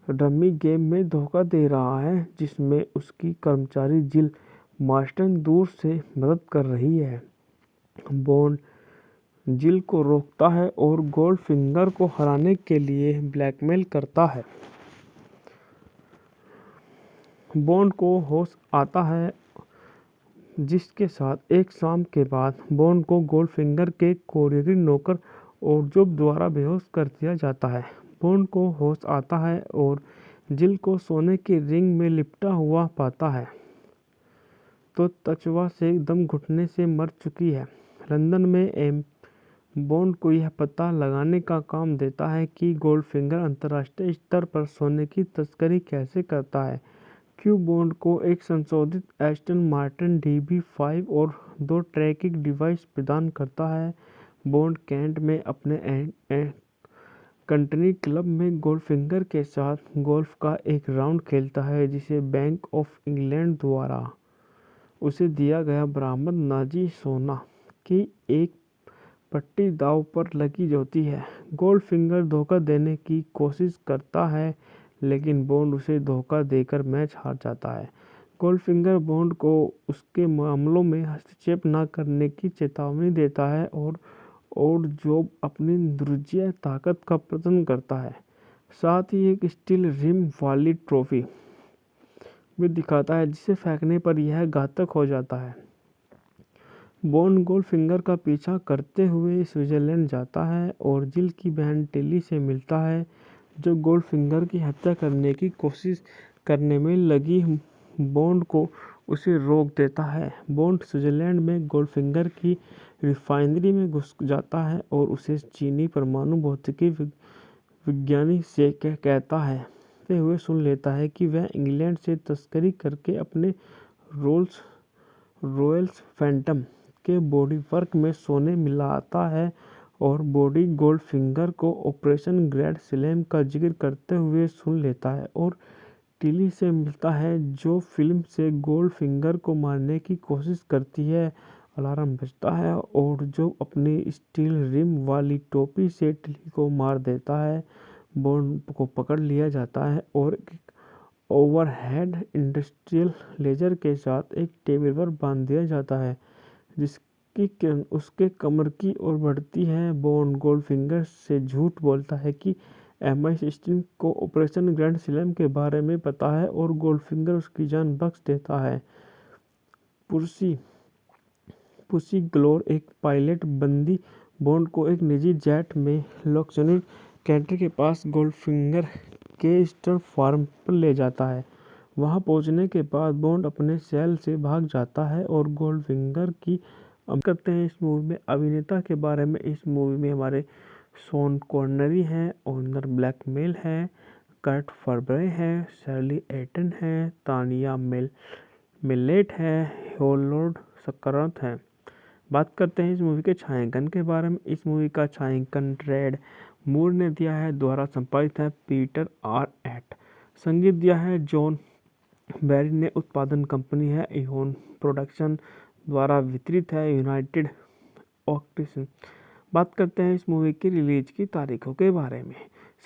S1: रमी गेम में धोखा दे रहा है, जिसमें उसकी कर्मचारी जिल मार्स्टन दूर से मदद कर रही है। बॉन्ड जिल को रोकता है और गोल्डफिंगर को हराने के लिए ब्लैकमेल करता है। बॉन्ड को होश आता है, जिसके साथ एक शाम के बाद बॉन्ड को गोल्डफिंगर के कोरियरी नौकर और जोब द्वारा बेहोश कर दिया जाता है। बॉन्ड को होश आता है और जिल को सोने की रिंग में लिपटा हुआ पाता है, तो त्वचा से दम घुटने से मर चुकी है। लंदन में एम बॉन्ड को यह पता लगाने का काम देता है कि गोल्डफिंगर अंतर्राष्ट्रीय स्तर पर सोने की तस्करी कैसे करता है। क्यू बॉन्ड को एक संशोधित एस्टन मार्टिन DB5 और 2 ट्रैकिंग डिवाइस प्रदान करता है। बॉन्ड कैंट में अपने कंट्री क्लब में गोल्डफिंगर के साथ गोल्फ का एक राउंड खेलता है, जिसे बैंक ऑफ इंग्लैंड द्वारा उसे दिया गया बरामद नाजी सोना की एक पट्टी दांव पर लगी होती है। गोल्डफिंगर धोखा देने की कोशिश करता है, लेकिन बॉन्ड उसे धोखा देकर मैच हार जाता है। गोल्डफिंगर बॉन्ड को उसके मामलों में हस्तक्षेप न करने की चेतावनी देता है और जॉब अपनी दुर्जय ताकत का प्रदर्शन करता है। साथ ही एक स्टील रिम वाली ट्रॉफी भी दिखाता है, जिसे फेंकने पर यह घातक हो जाता है। बॉन्ड गोल्डफिंगर का पीछा करते हुए स्विट्जरलैंड जाता है और जिल की बहन टिली से मिलता है, जो गोल्डफिंगर की हत्या करने की कोशिश करने में लगी। बॉन्ड को उसे रोक देता है। बॉन्ड स्विट्जरलैंड में गोल्डफिंगर की रिफाइनरी में घुस जाता है और उसे चीनी परमाणु भौतिकी विज्ञानी से कहता है हुए सुन लेता है कि वह इंग्लैंड से तस्करी करके अपने रोल्स रॉयल्स फैंटम के बॉडी वर्क में सोने मिलाता है और बॉडी गोल्डफिंगर को ऑपरेशन ग्रैंड स्लैम का जिक्र करते हुए सुन लेता है और टिली से मिलता है, जो फिल्म से गोल्डफिंगर को मारने की कोशिश करती है। अलार्म बजता है और जो अपनी स्टील रिम वाली टोपी से टिली को मार देता है। बॉन्ड को पकड़ लिया जाता है और ओवरहेड इंडस्ट्रियल लेजर के साथ एक टेबल पर बांध दिया जाता है, जिसकी किरण उसके कमर की ओर बढ़ती है। बॉन्ड गोल्डफिंगर से झूठ बोलता है कि MI6 को ऑपरेशन ग्रैंड स्लैम के बारे में पता है और गोल्डफिंगर उसकी जान बख्श देता है। पुसी ग्लोर, एक पायलट बंदी, बॉन्ड को एक निजी जेट में लॉक्सनूट कैंटर के पास गोल्डफिंगर के स्टर फार्म पर ले जाता है। वहां पहुंचने के बाद बॉन्ड अपने सेल से भाग जाता है और गोल्डफिंगर की करते हैं। इस मूवी में अभिनेता के बारे में, इस मूवी में हमारे शॉन कॉनरी हैं, ओनर ब्लैकमेल है, कर्ट फर्बरे है, शर्ली एटन है, तानिया मिलेट है, होलोड सकरात है। बात करते हैं इस मूवी के छायांकन के बारे में। इस मूवी का छायांकन रेड मूर ने दिया है, द्वारा संपादित है पीटर R. संगीत दिया है जॉन बैरी ने। उत्पादन कंपनी है इहोन प्रोडक्शन, द्वारा वितरित है यूनाइटेड ऑक्टिसन। बात करते हैं इस मूवी की रिलीज की तारीखों के बारे में।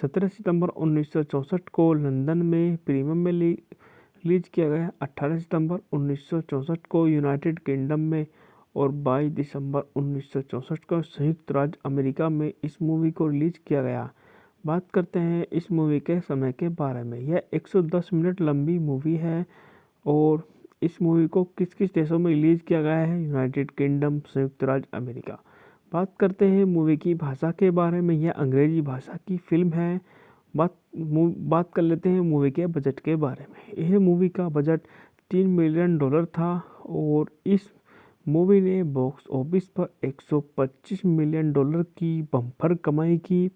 S1: 17 सितंबर 1964 को लंदन में प्रीमियम में रिलीज किया गया 18 सितंबर 1964 को यूनाइटेड किंगडम में और 22 दिसंबर 1964 को संयुक्त राज्य अमेरिका में इस मूवी को रिलीज किया गया। बात करते हैं इस मूवी के समय के बारे में। यह 110 मिनट लंबी मूवी है और इस मूवी को किस किस देशों में रिलीज किया गया है? यूनाइटेड किंगडम, संयुक्त राज्य अमेरिका। बात करते हैं मूवी की भाषा के बारे में। यह अंग्रेजी भाषा की फिल्म है। बात कर लेते हैं मूवी के बजट के बारे में। यह मूवी का बजट $3 मिलियन था और इस मूवी ने बॉक्स ऑफिस पर $125 मिलियन की बम्पर कमाई की।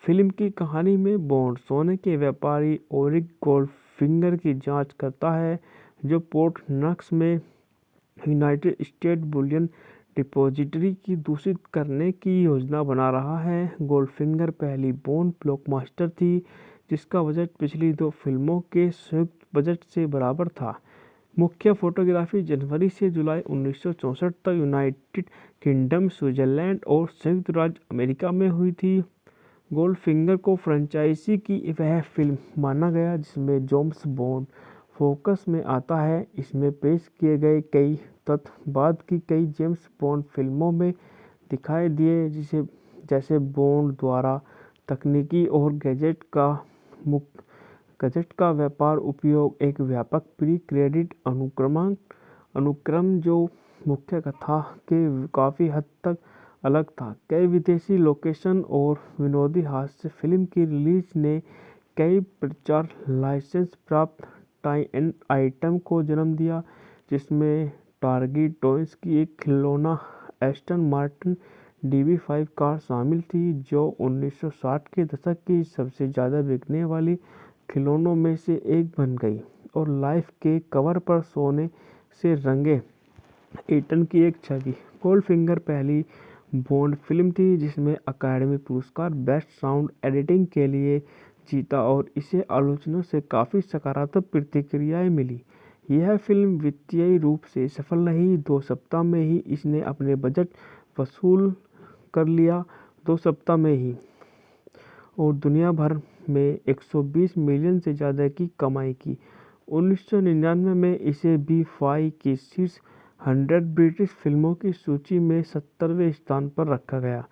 S1: फिल्म की कहानी में बॉन्ड सोने के व्यापारी ओरिक गोल्डफिंगर की जांच करता है, जो पोर्ट नॉक्स में यूनाइटेड स्टेट बुलियन डिपॉजिटरी की दूषित करने की योजना बना रहा है। गोल्डफिंगर पहली बॉन्ड ब्लॉकबस्टर थी, जिसका बजट पिछली 2 फिल्मों के संयुक्त बजट से बराबर था। मुख्य फोटोग्राफी जनवरी से जुलाई 1964 तक यूनाइटेड किंगडम, स्विट्जरलैंड और संयुक्त राज्य अमेरिका में हुई थी। गोल्डफिंगर को फ्रेंचाइजी की वह फिल्म माना गया जिसमें जेम्स बॉन्ड फोकस में आता है। इसमें पेश किए गए कई तथ्य बाद की कई जेम्स बॉन्ड फिल्मों में दिखाई दिए, जैसे बॉन्ड द्वारा तकनीकी और गैजेट का व्यापार उपयोग, एक व्यापक प्री क्रेडिट अनुक्रम जो मुख्य कथा के काफ़ी हद तक अलग था। कई विदेशी लोकेशन और विनोदी हास्य। फिल्म की रिलीज ने कई प्रचार लाइसेंस प्राप्त टाई-इन आइटम को जन्म दिया, जिसमें टारगेट टॉयज की एक खिलौना एस्टन मार्टिन DB5 कार शामिल थी, जो 1960 के दशक की सबसे ज़्यादा बिकने वाली खिलौनों में से एक बन गई। और लाइफ के कवर पर सोने से रंगे ईटन की एक छवि। गोल्डफिंगर पहली बॉन्ड फिल्म थी जिसमें अकादमी पुरस्कार बेस्ट साउंड एडिटिंग के लिए जीता और इसे आलोचकों से काफ़ी सकारात्मक प्रतिक्रियाएं मिली। यह फिल्म वित्तीय रूप से सफल रही। 2 सप्ताह में ही इसने अपने बजट वसूल कर लिया 2 सप्ताह में ही और दुनिया भर में 120 मिलियन से ज़्यादा की कमाई की। 1999 में इसे BFI की शीर्ष 100 ब्रिटिश फिल्मों की सूची में 70वें स्थान पर रखा गया।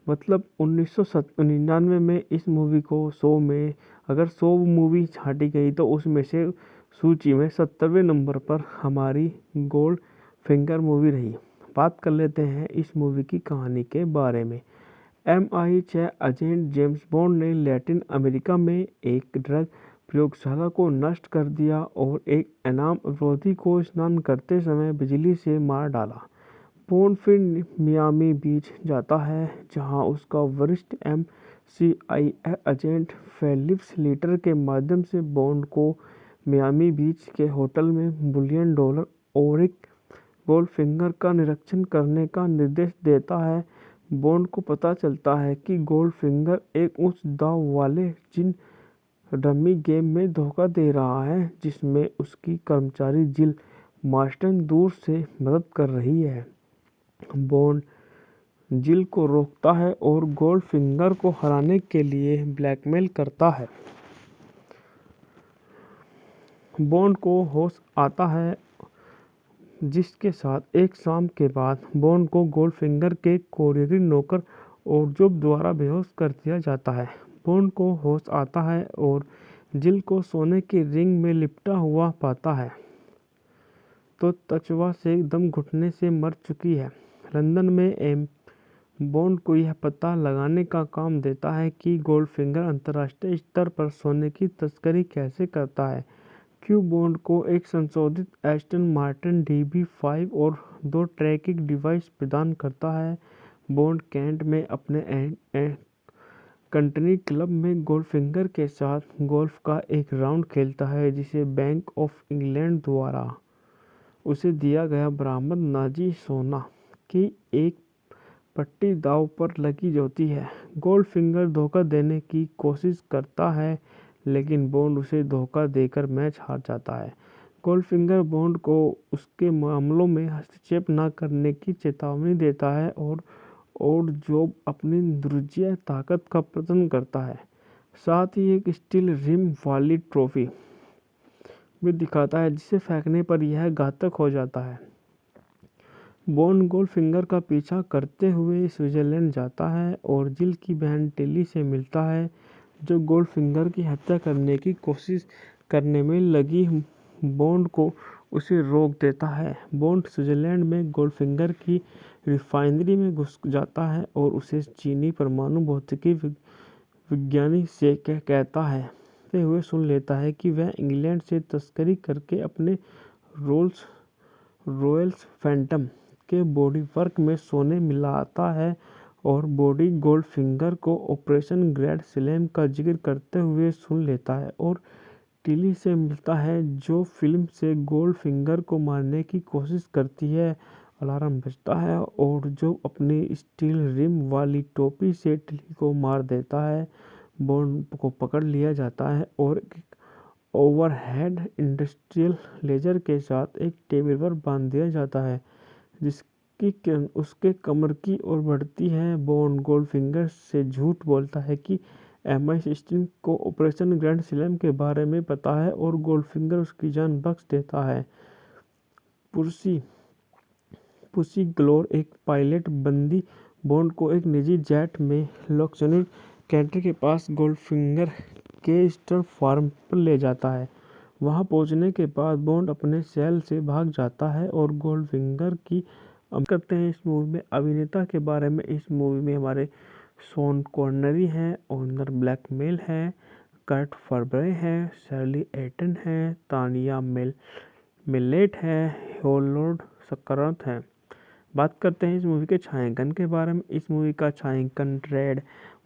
S1: मतलब 1999 में इस मूवी को 100 में अगर 100 मूवी छांटी गई तो उसमें से सूची में 70वें नंबर पर हमारी गोल्ड फिंगर मूवी रही। बात कर लेते हैं इस मूवी की कहानी के बारे में। MI6 एजेंट जेम्स बॉन्ड ने लैटिन अमेरिका में एक ड्रग प्रयोगशाला को नष्ट कर दिया और एक इनाम अपराधी को स्नान करते समय बिजली से मार डाला। बॉन्ड फिर मियामी बीच जाता है, जहां उसका वरिष्ठ MI6 एजेंट फेलिक्स लीटर के माध्यम से बॉन्ड को मियामी बीच के होटल में बुलियन डॉलर ओरिक गोल्डफिंगर का निरीक्षण करने का निर्देश देता है। बॉन्ड को पता चलता है कि गोल्डफिंगर एक उच्च दांव वाले जिन रमी गेम में धोखा दे रहा है, जिसमें उसकी कर्मचारी जिल मार्स्टन दूर से मदद कर रही है। बॉन्ड जिल को रोकता है और गोल्डफिंगर को हराने के लिए ब्लैकमेल करता है। बॉन्ड को होश आता है, जिसके साथ एक शाम के बाद बॉन्ड को गोल्डफिंगर के कोरियरी नौकर ओरजोब द्वारा बेहोश कर दिया जाता है। बॉन्ड को होश आता है और जिल को सोने की रिंग में लिपटा हुआ पाता है, तो त्वचा से दम घुटने से मर चुकी है। लंदन में बॉन्ड को यह पता लगाने का काम देता है कि गोल्डफिंगर अंतर्राष्ट्रीय स्तर पर सोने की तस्करी कैसे करता है। क्यू बॉन्ड को एक संशोधित एस्टन मार्टिन DB5 और 2 ट्रैकिंग डिवाइस प्रदान करता है। बॉन्ड कैंट में अपने कंट्री क्लब में गोल्डफिंगर के साथ गोल्फ का एक राउंड खेलता है, जिसे बैंक ऑफ इंग्लैंड द्वारा उसे दिया गया बरामद नाजी सोना की एक पट्टी दांव पर लगी होती है। गोल्डफिंगर धोखा देने की कोशिश करता है, लेकिन बॉन्ड उसे धोखा देकर मैच हार जाता है। गोल्डफिंगर बॉन्ड को उसके मामलों में हस्तक्षेप न करने की चेतावनी देता है और जॉब अपनी दुर्जय ताकत का प्रदर्शन करता है, साथ ही एक स्टील रिम वाली ट्रॉफी। भी दिखाता है जिसे फेंकने पर यह घातक हो जाता है। बॉन्ड गोल्डफिंगर का पीछा करते हुए स्विट्जरलैंड जाता है और जिल की बहन टिली से मिलता है, जो गोल्डफिंगर की हत्या करने की कोशिश करने में लगी बॉन्ड को उसे रोक देता है। बॉन्ड स्विट्जरलैंड में गोल्डफिंगर की रिफाइनरी में घुस जाता है और उसे चीनी परमाणु भौतिकी विज्ञानी से कहता है ते हुए सुन लेता है कि वह इंग्लैंड से तस्करी करके अपने रोल्स रॉयल्स फैंटम के बॉडी वर्क में सोने मिलाता है और बॉडी गोल्डफिंगर को ऑपरेशन ग्रैंड स्लैम का जिक्र करते हुए सुन लेता है और टिली से मिलता है, जो फिल्म से गोल्डफिंगर को मारने की कोशिश करती है। अलार्म बजता है और जो अपनी स्टील रिम वाली टोपी से टिली को मार देता है। बॉन्ड को पकड़ लिया जाता है और ओवरहेड इंडस्ट्रियल लेजर के साथ एक टेबल पर बांध दिया जाता है, जिसकी किरण उसके कमर की ओर बढ़ती है। बॉन्ड गोल्डफिंगर से झूठ बोलता है कि MI16 को ऑपरेशन ग्रैंड स्लैम के बारे में पता है और गोल्डफिंगर उसकी जान बख्श देता है। पुसी ग्लोर एक पायलट बंदी बॉन्ड को एक निजी जेट में लॉक्सनूर कैंटर के पास गोल्डफिंगर के स्टर फार्म पर ले जाता है। वहां पहुंचने के बाद बॉन्ड अपने सेल से भाग जाता है और गोल्डफिंगर की करते हैं। इस मूवी में अभिनेता के बारे में, इस मूवी में हमारे शॉन कॉनरी हैं, ओनर ब्लैकमेल हैं, कर्ट फर्बरे हैं, शर्ली एटन हैं, तानिया मिलेट है, होलोड सकरत हैं। बात करते हैं इस मूवी के छायांकन के बारे में। इस मूवी का छायांकन रेड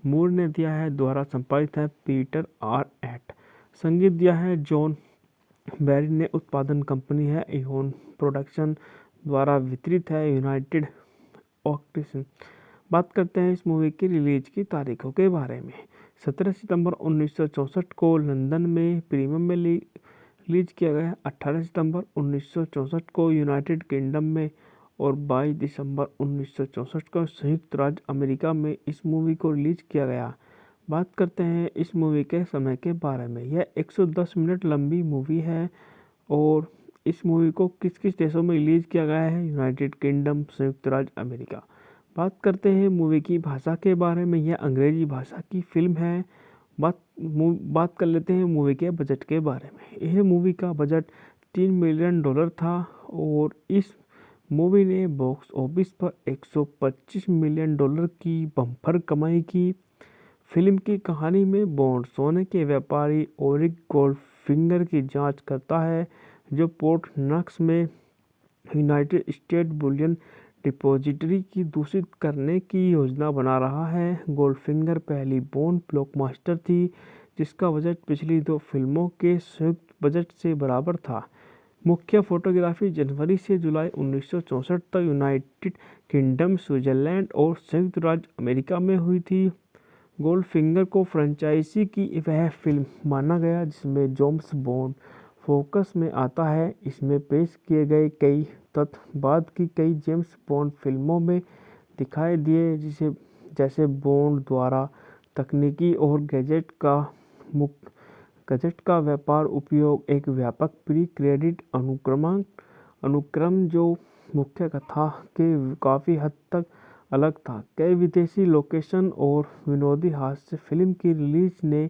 S1: मूर ने दिया है, द्वारा संपादित है पीटर आर एट। संगीत दिया है जॉन बैरी ने। उत्पादन कंपनी है इहोन प्रोडक्शन, द्वारा वितरित है यूनाइटेड ऑक्टिसन। बात करते हैं इस मूवी की रिलीज की तारीखों के बारे में। 17 सितंबर 1964 को लंदन में प्रीमियम में रिलीज किया गया। 18 सितंबर 1964 को यूनाइटेड किंगडम में और 22 दिसंबर 1964 को संयुक्त राज्य अमेरिका में इस मूवी को रिलीज किया गया। बात करते हैं इस मूवी के समय के बारे में। यह 110 मिनट लंबी मूवी है और इस मूवी को किस किस देशों में रिलीज किया गया है? यूनाइटेड किंगडम, संयुक्त राज्य अमेरिका। बात करते हैं मूवी की भाषा के बारे में। यह अंग्रेजी भाषा की फिल्म है। बात कर लेते हैं मूवी के बजट के बारे में। यह मूवी का बजट $3 मिलियन था और इस मूवी ने बॉक्स ऑफिस पर $125 मिलियन की बम्पर कमाई की। फिल्म की कहानी में बॉन्ड सोने के व्यापारी ओरिक गोल्डफिंगर की जांच करता है, जो पोर्ट नॉक्स में यूनाइटेड स्टेट बुलियन डिपॉजिटरी की दूषित करने की योजना बना रहा है। गोल्डफिंगर पहली बॉन्ड ब्लॉकबस्टर थी, जिसका बजट पिछली 2 फिल्मों के संयुक्त बजट से बराबर था। मुख्य फोटोग्राफी जनवरी से जुलाई 1964 तक यूनाइटेड किंगडम, स्विट्जरलैंड और संयुक्त राज्य अमेरिका में हुई थी। गोल्डफिंगर को फ्रेंचाइजी की वह फिल्म माना गया जिसमें जेम्स बॉन्ड फोकस में आता है। इसमें पेश किए गए कई तथ्य बाद की कई जेम्स बॉन्ड फिल्मों में दिखाई दिए, जैसे बॉन्ड द्वारा तकनीकी और गैजेट का व्यापार उपयोग, एक व्यापक प्री क्रेडिट अनुक्रम जो मुख्य कथा के काफ़ी हद तक अलग था। कई विदेशी लोकेशन और विनोदी हास्य। फिल्म की रिलीज ने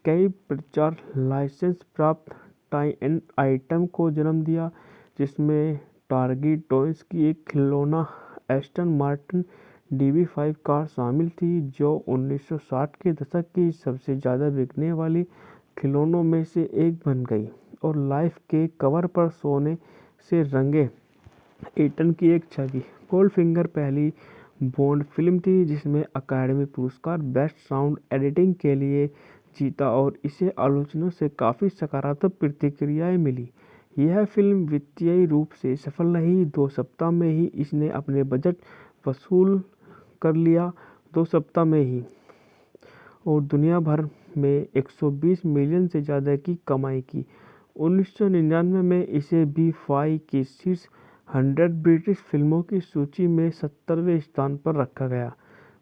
S1: कई प्रचार लाइसेंस प्राप्त टाई-इन आइटम को जन्म दिया, जिसमें टारगेट टॉयज की एक खिलौना एस्टन मार्टिन DB5 कार शामिल थी, जो 1960 के दशक की सबसे ज़्यादा बिकने वाली खिलौनों में से एक बन गई और लाइफ के कवर पर सोने से रंगे एटन की एक छवि। गोल्डफिंगर पहली बॉन्ड फिल्म थी जिसमें अकादमी पुरस्कार बेस्ट साउंड एडिटिंग के लिए जीता और इसे आलोचकों से काफ़ी सकारात्मक प्रतिक्रियाएं मिली। यह फिल्म वित्तीय रूप से सफल रही। 2 सप्ताह में ही इसने अपने बजट वसूल कर लिया 2 सप्ताह में ही और दुनिया भर में 120 मिलियन से ज़्यादा की कमाई की। 1999 में इसे BFI की शीर्ष 100 ब्रिटिश फिल्मों की सूची में 70वें स्थान पर रखा गया।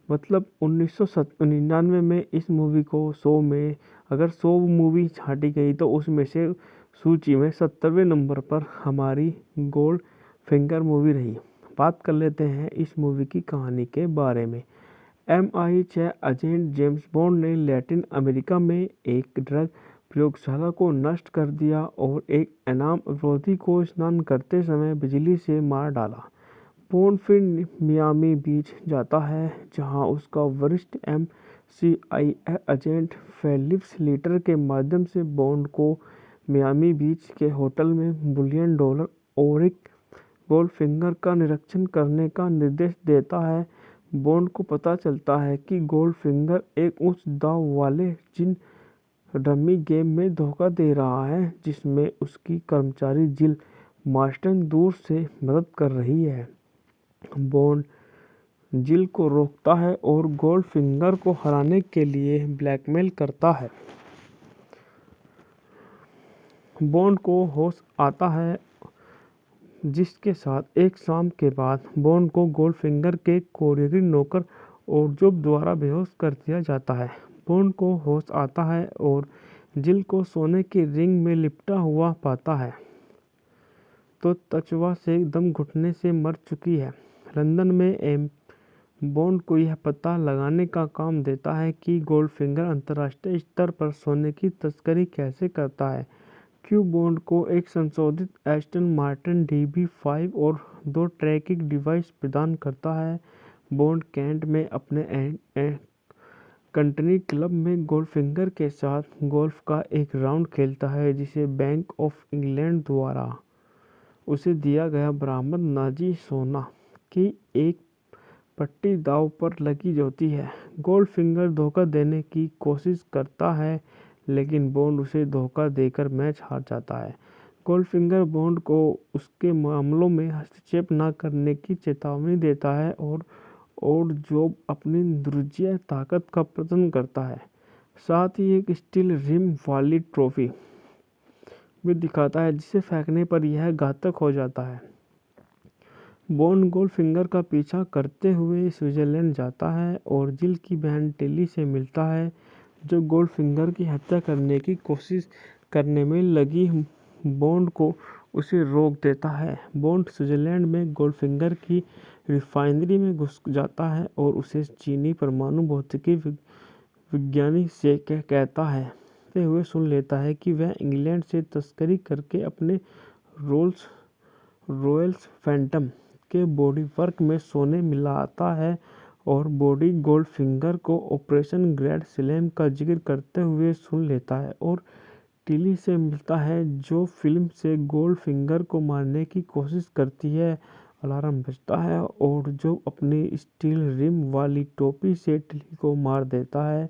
S1: मतलब 1999 में इस मूवी को 100 में अगर 100 मूवी छांटी गई तो उसमें से सूची में 70वें नंबर पर हमारी गोल्ड फिंगर मूवी रही। बात कर लेते हैं इस मूवी की कहानी के बारे में। MI6 एजेंट जेम्स बॉन्ड ने लैटिन अमेरिका में एक ड्रग प्रयोगशाला को नष्ट कर दिया और एक इनाम अपराधी को स्नान करते समय बिजली से मार डाला। बॉन्ड फिर मियामी बीच जाता है, जहां उसका वरिष्ठ MI6 एजेंट फेलिक्स लीटर के माध्यम से बॉन्ड को मियामी बीच के होटल में बिलियन डॉलर और एक गोल्डफिंगर का निरीक्षण करने का निर्देश देता है। बॉन्ड को पता चलता है कि गोल्डफिंगर एक उच्च दांव वाले जिन रमी गेम में धोखा दे रहा है, जिसमें उसकी कर्मचारी जिल मार्स्टन दूर से मदद कर रही है। बॉन्ड जिल को रोकता है और गोल्डफिंगर को हराने के लिए ब्लैकमेल करता है। बॉन्ड को होश आता है, जिसके साथ एक शाम के बाद बॉन्ड को गोल्डफिंगर के कोरियरी नौकर और जोब द्वारा बेहोश कर दिया जाता है। बॉन्ड को होश आता है और जिल को सोने की रिंग में लिपटा हुआ पाता है, तो त्वचा से दम घुटने से मर चुकी है। लंदन में एम बॉन्ड को यह पता लगाने का काम देता है कि गोल्डफिंगर अंतर्राष्ट्रीय स्तर पर सोने की तस्करी कैसे करता है। क्यू बॉन्ड को एक संशोधित एस्टन मार्टिन DB5 और 2 ट्रैकिंग डिवाइस प्रदान करता है। बॉन्ड कैंट में अपने कंट्री क्लब में गोल्डफिंगर के साथ गोल्फ का एक राउंड खेलता है, जिसे बैंक ऑफ इंग्लैंड द्वारा उसे दिया गया बरामद नाजी सोना की एक पट्टी दांव पर लगी होती है। गोल्डफिंगर धोखा देने की कोशिश करता है, लेकिन बॉन्ड उसे धोखा देकर मैच हार जाता है। गोल्डफिंगर बॉन्ड को उसके मामलों में हस्तक्षेप न करने की चेतावनी देता है और जॉब अपनी दुर्जय ताकत का प्रदर्शन करता है। साथ ही एक स्टील रिम वाली ट्रॉफी भी दिखाता है, जिसे फेंकने पर यह घातक हो जाता है। बॉन्ड गोल्डफिंगर का पीछा करते हुए स्विट्जरलैंड जाता है और जिल की बहन टिली से मिलता है, जो गोल्डफिंगर की हत्या करने की कोशिश करने में लगी। बॉन्ड को उसे रोक देता है। बॉन्ड स्विट्जरलैंड में गोल्डफिंगर की रिफाइनरी में घुस जाता है और उसे चीनी परमाणु भौतिकी विज्ञानी से कहता है हुए सुन लेता है कि वह इंग्लैंड से तस्करी करके अपने रोल्स रॉयल्स फैंटम के बॉडी वर्क में सोने मिलाता है और बॉडी गोल्डफिंगर को ऑपरेशन ग्रैंड स्लैम का जिक्र करते हुए सुन लेता है और टिली से मिलता है, जो फिल्म से गोल्डफिंगर को मारने की कोशिश करती है। अलार्म बजता है और जो अपनी स्टील रिम वाली टोपी से टिली को मार देता है।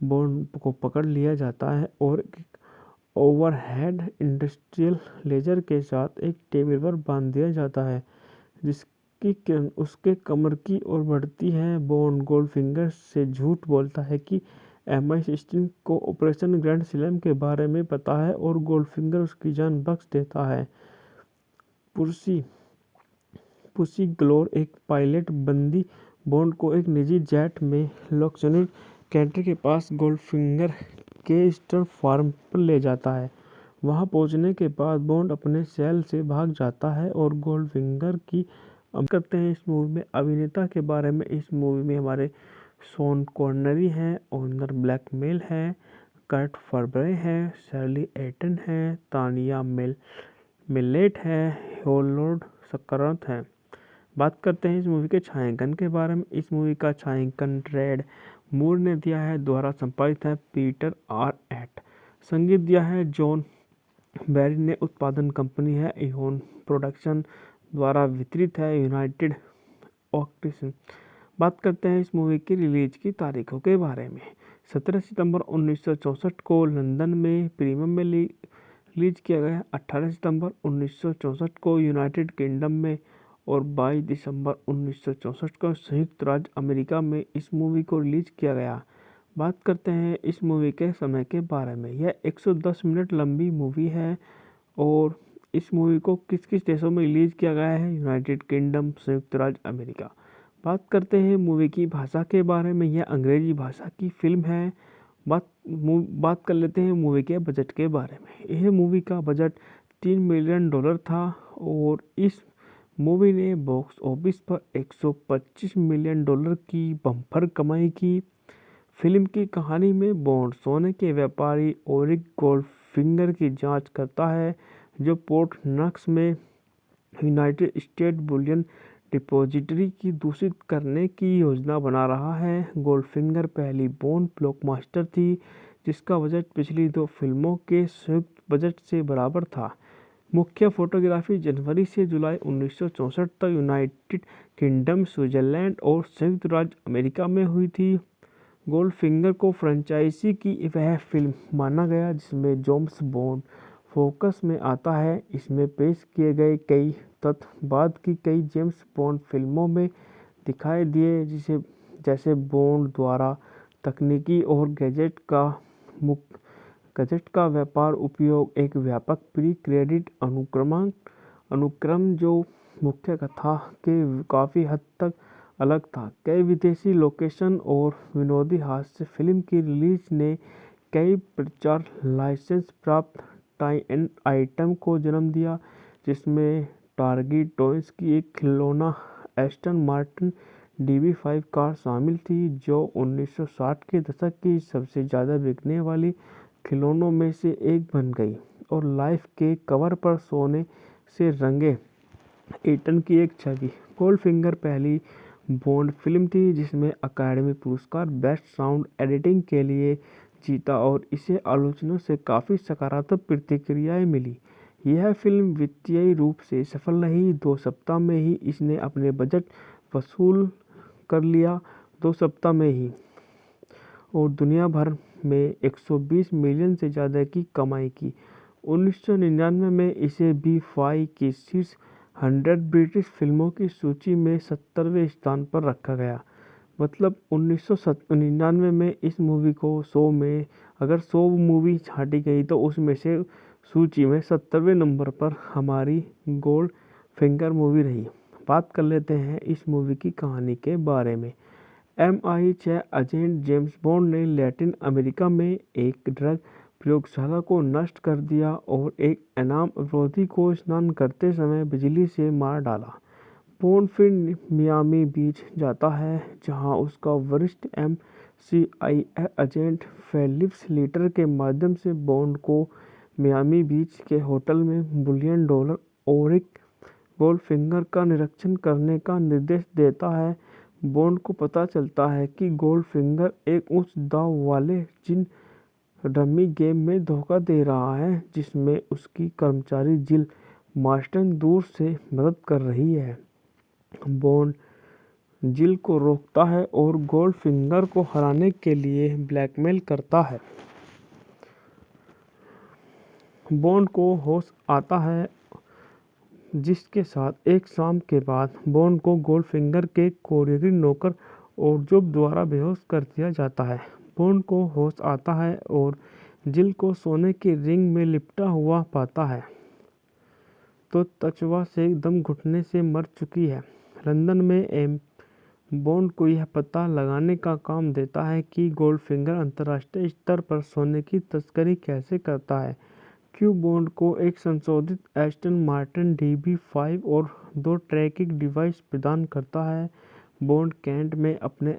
S1: बॉन्ड को पकड़ लिया जाता है और ओवरहेड इंडस्ट्रियल लेजर के साथ एक टेबल पर बांध दिया जाता है, जिसकी किरण उसके कमर की ओर बढ़ती है। बॉन्ड गोल्डफिंगर से झूठ बोलता है कि MI6 को ऑपरेशन ग्रैंड स्लैम के बारे में पता है और गोल्डफिंगर उसकी जान बख्श देता है। पुसी ग्लोर, एक पायलट बंदी, बॉन्ड को एक निजी जेट में लॉक्सनूर कैंट्री के पास गोल्डफिंगर के स्टर फार्म पर ले जाता है। वहां पहुंचने के बाद बॉन्ड अपने सेल से भाग जाता है और गोल्डफिंगर की करते हैं। इस मूवी में अभिनेता के बारे में, इस मूवी में हमारे शॉन कॉनरी हैं, ओनर ब्लैकमेल है, कर्ट फर्बरे है, शर्ली एटन है, तानिया मिलेट है, होलोड सकरत है। बात करते हैं इस मूवी के छायांकन के बारे में। इस मूवी का छायांकन रेड मूर ने दिया है, द्वारा संपादित है पीटर R. संगीत दिया है जॉन बैरी ने। उत्पादन कंपनी है इहोन प्रोडक्शन, द्वारा वितरित है यूनाइटेड ऑक्टिसन। बात करते हैं इस मूवी की रिलीज की तारीखों के बारे में। 17 सितंबर 1964 को लंदन में प्रीमियम में रिलीज किया गया। 18 सितंबर 1964 को यूनाइटेड किंगडम में और 22 दिसंबर 1964 को संयुक्त राज्य अमेरिका में इस मूवी को रिलीज किया गया। बात करते हैं इस मूवी के समय के बारे में। यह 110 मिनट लंबी मूवी है और इस मूवी को किस किस देशों में रिलीज किया गया है? यूनाइटेड किंगडम, संयुक्त राज्य अमेरिका। बात करते हैं मूवी की भाषा के बारे में। यह अंग्रेजी भाषा की फिल्म है बात कर लेते हैं मूवी के बजट के बारे में। यह मूवी का बजट $3 मिलियन था और इस मूवी ने बॉक्स ऑफिस पर $125 मिलियन की बम्पर कमाई की। फिल्म की कहानी में बॉन्ड सोने के व्यापारी ओरिक गोल्डफिंगर की जांच करता है, जो पोर्ट नक्स में यूनाइटेड स्टेट बुलियन डिपॉजिटरी की दूषित करने की योजना बना रहा है। गोल्डफिंगर पहली बॉन्ड ब्लॉकबस्टर थी, जिसका बजट पिछली 2 फिल्मों के संयुक्त बजट से बराबर था। मुख्य फोटोग्राफी जनवरी से जुलाई 1964 तक यूनाइटेड किंगडम, स्विट्जरलैंड और संयुक्त राज्य अमेरिका में हुई थी। गोल्डफिंगर को फ्रेंचाइजी की वह फिल्म माना गया जिसमें जेम्स बॉन्ड फोकस में आता है। इसमें पेश किए गए कई तथ्य बाद की कई जेम्स बॉन्ड फिल्मों में दिखाई दिए, जैसे बॉन्ड द्वारा तकनीकी और गैजेट का व्यापार उपयोग, एक व्यापक प्री क्रेडिट अनुक्रम जो मुख्य कथा के काफ़ी हद तक अलग था। कई विदेशी लोकेशन और विनोदी हास्य। फिल्म की रिलीज ने कई प्रचार लाइसेंस प्राप्त टाई-इन आइटम को जन्म दिया, जिसमें टार्गी टॉयज की एक खिलौना एस्टन मार्टिन DB5 कार शामिल थी, जो 1960 के दशक की सबसे ज़्यादा बिकने वाली खिलौनों में से एक बन गई, और लाइफ के कवर पर सोने से रंगे ईटन की एक छवि। गोल्डफिंगर पहली बॉन्ड फिल्म थी जिसमें अकादमी पुरस्कार बेस्ट साउंड एडिटिंग के लिए जीता और इसे आलोचकों से काफ़ी सकारात्मक प्रतिक्रियाएं मिली। यह फिल्म वित्तीय रूप से सफल रही। 2 सप्ताह में ही इसने अपने बजट वसूल कर लिया 2 सप्ताह में ही और दुनिया भर में 120 मिलियन से ज़्यादा की कमाई की। 1999 में इसे BFI की शीर्ष 100 ब्रिटिश फिल्मों की सूची में 70वें स्थान पर रखा गया। मतलब 1999 में इस मूवी को 100 में अगर 100 मूवी छांटी गई तो उसमें से सूची में 70वें नंबर पर हमारी गोल्ड फिंगर मूवी रही। बात कर लेते हैं इस मूवी की कहानी के बारे में। MI6 एजेंट जेम्स बॉन्ड ने लैटिन अमेरिका में एक ड्रग प्रयोगशाला को नष्ट कर दिया और एक इनाम अपराधी को स्नान करते समय बिजली से मार डाला। बॉन्ड फिर मियामी बीच जाता है, जहां उसका वरिष्ठ MI6 एजेंट फेलिक्स लीटर के माध्यम से बॉन्ड को मियामी बीच के होटल में बुलियन डॉलर ओरिक गोल्डफिंगर का निरीक्षण करने का निर्देश देता है। बॉन्ड को पता चलता है कि गोल्डफिंगर एक उच्च दांव वाले जिन रमी गेम में धोखा दे रहा है, जिसमें उसकी कर्मचारी जिल मार्स्टन दूर से मदद कर रही है। बॉन्ड जिल को रोकता है और गोल्डफिंगर को हराने के लिए ब्लैकमेल करता है। बॉन्ड को होश आता है, जिसके साथ एक शाम के बाद बॉन्ड को गोल्डफिंगर के कोरियरी नौकर ओरजोब द्वारा बेहोश कर दिया जाता है। बॉन्ड को होश आता है और जिल को सोने की रिंग में लिपटा हुआ पाता है, तो त्वचा से दम घुटने से मर चुकी है। लंदन में बॉन्ड को यह पता लगाने का काम देता है कि गोल्डफिंगर अंतर्राष्ट्रीय स्तर पर सोने की तस्करी कैसे करता है। क्यू बॉन्ड को एक संशोधित एस्टन मार्टिन DB5 और 2 ट्रैकिंग डिवाइस प्रदान करता है। बॉन्ड कैंट में अपने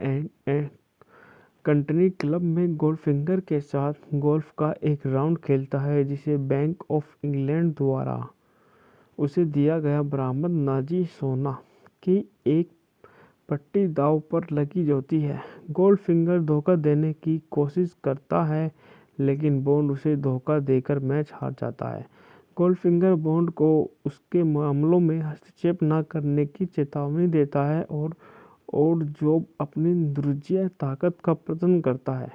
S1: कंट्री क्लब में गोल्डफिंगर के साथ गोल्फ का एक राउंड खेलता है, जिसे बैंक ऑफ इंग्लैंड द्वारा उसे दिया गया बरामद नाजी सोना की एक पट्टी दांव पर लगी होती है। गोल्डफिंगर धोखा देने की कोशिश करता है, लेकिन बॉन्ड उसे धोखा देकर मैच हार जाता है। गोल्डफिंगर बॉन्ड को उसके मामलों में हस्तक्षेप न करने की चेतावनी देता है और जॉब अपनी दुर्जय ताकत का प्रदर्शन करता है।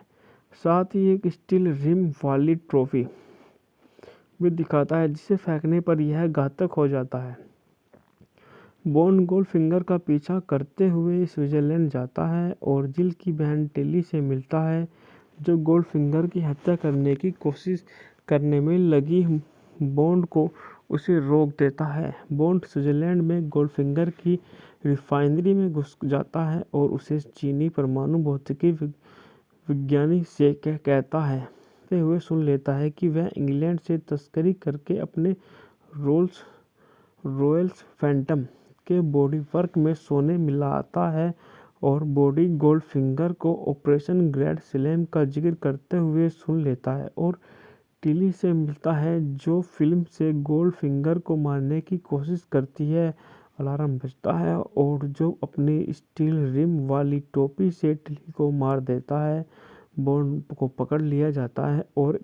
S1: साथ ही एक स्टील रिम वाली ट्रॉफी भी दिखाता है, जिसे फेंकने पर यह घातक हो जाता है। बॉन्ड गोल्डफिंगर का पीछा करते हुए स्विट्जरलैंड जाता है और जिल की बहन टेली से मिलता है, जो गोल्डफिंगर की हत्या करने की कोशिश करने में लगी। बॉन्ड को उसे रोक देता है। बॉन्ड स्विट्जरलैंड में गोल्डफिंगर की रिफाइनरी में घुस जाता है और उसे चीनी परमाणु भौतिकी विज्ञानी से कहता है ते हुए सुन लेता है कि वह इंग्लैंड से तस्करी करके अपने रोल्स रॉयल्स फैंटम के बॉडी वर्क में सोने मिलाता है और बॉडी गोल्डफिंगर को ऑपरेशन ग्रैंड स्लैम का जिक्र करते हुए सुन लेता है और टिली से मिलता है जो फिल्म से गोल्डफिंगर को मारने की कोशिश करती है। अलार्म बजता है और जो अपनी स्टील रिम वाली टोपी से टिली को मार देता है। बॉन्ड को पकड़ लिया जाता है और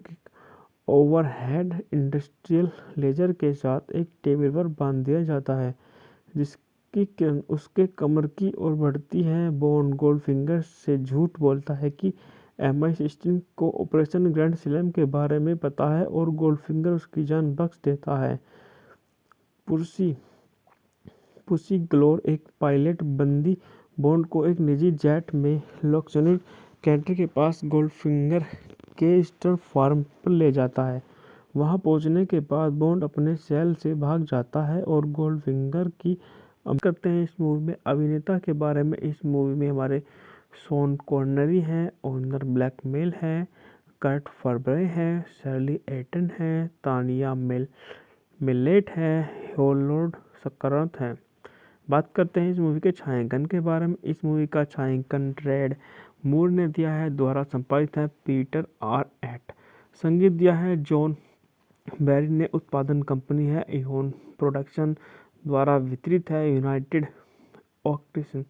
S1: ओवरहेड इंडस्ट्रियल लेजर के साथ एक टेबल पर बांध दिया जाता है जिसकी किरण उसके कमर की ओर बढ़ती है। बॉन्ड गोल्डफिंगर से झूठ बोलता है कि MI16 को ऑपरेशन ग्रैंड स्लैम के बारे में पता है और गोल्डफिंगर उसकी जान बख्श देता है। पुसी ग्लोर एक पायलट बंदी बॉन्ड को एक निजी जेट में लॉक्सनूर कैंटर के पास गोल्डफिंगर के स्टर फार्म पर ले जाता है। वहां पहुंचने के बाद बॉन्ड अपने सेल से भाग जाता है और गोल्डफिंगर की करते हैं। इस मूवी में अभिनेता के बारे में, इस मूवी में हमारे शॉन कॉनरी हैं, ओनर ब्लैकमेल हैं, कर्ट फर्बरे हैं, शर्ली एटन हैं, तानिया मिलेट है, होलोड सकरत हैं। बात करते हैं इस मूवी के छायांकन के बारे में। इस मूवी का छायांकन रेड मूर ने दिया है, द्वारा संपादित है पीटर आर एट, संगीत दिया है जॉन बैरी ने, उत्पादन कंपनी है इहोन प्रोडक्शन, द्वारा वितरित है यूनाइटेड ऑक्टिसन।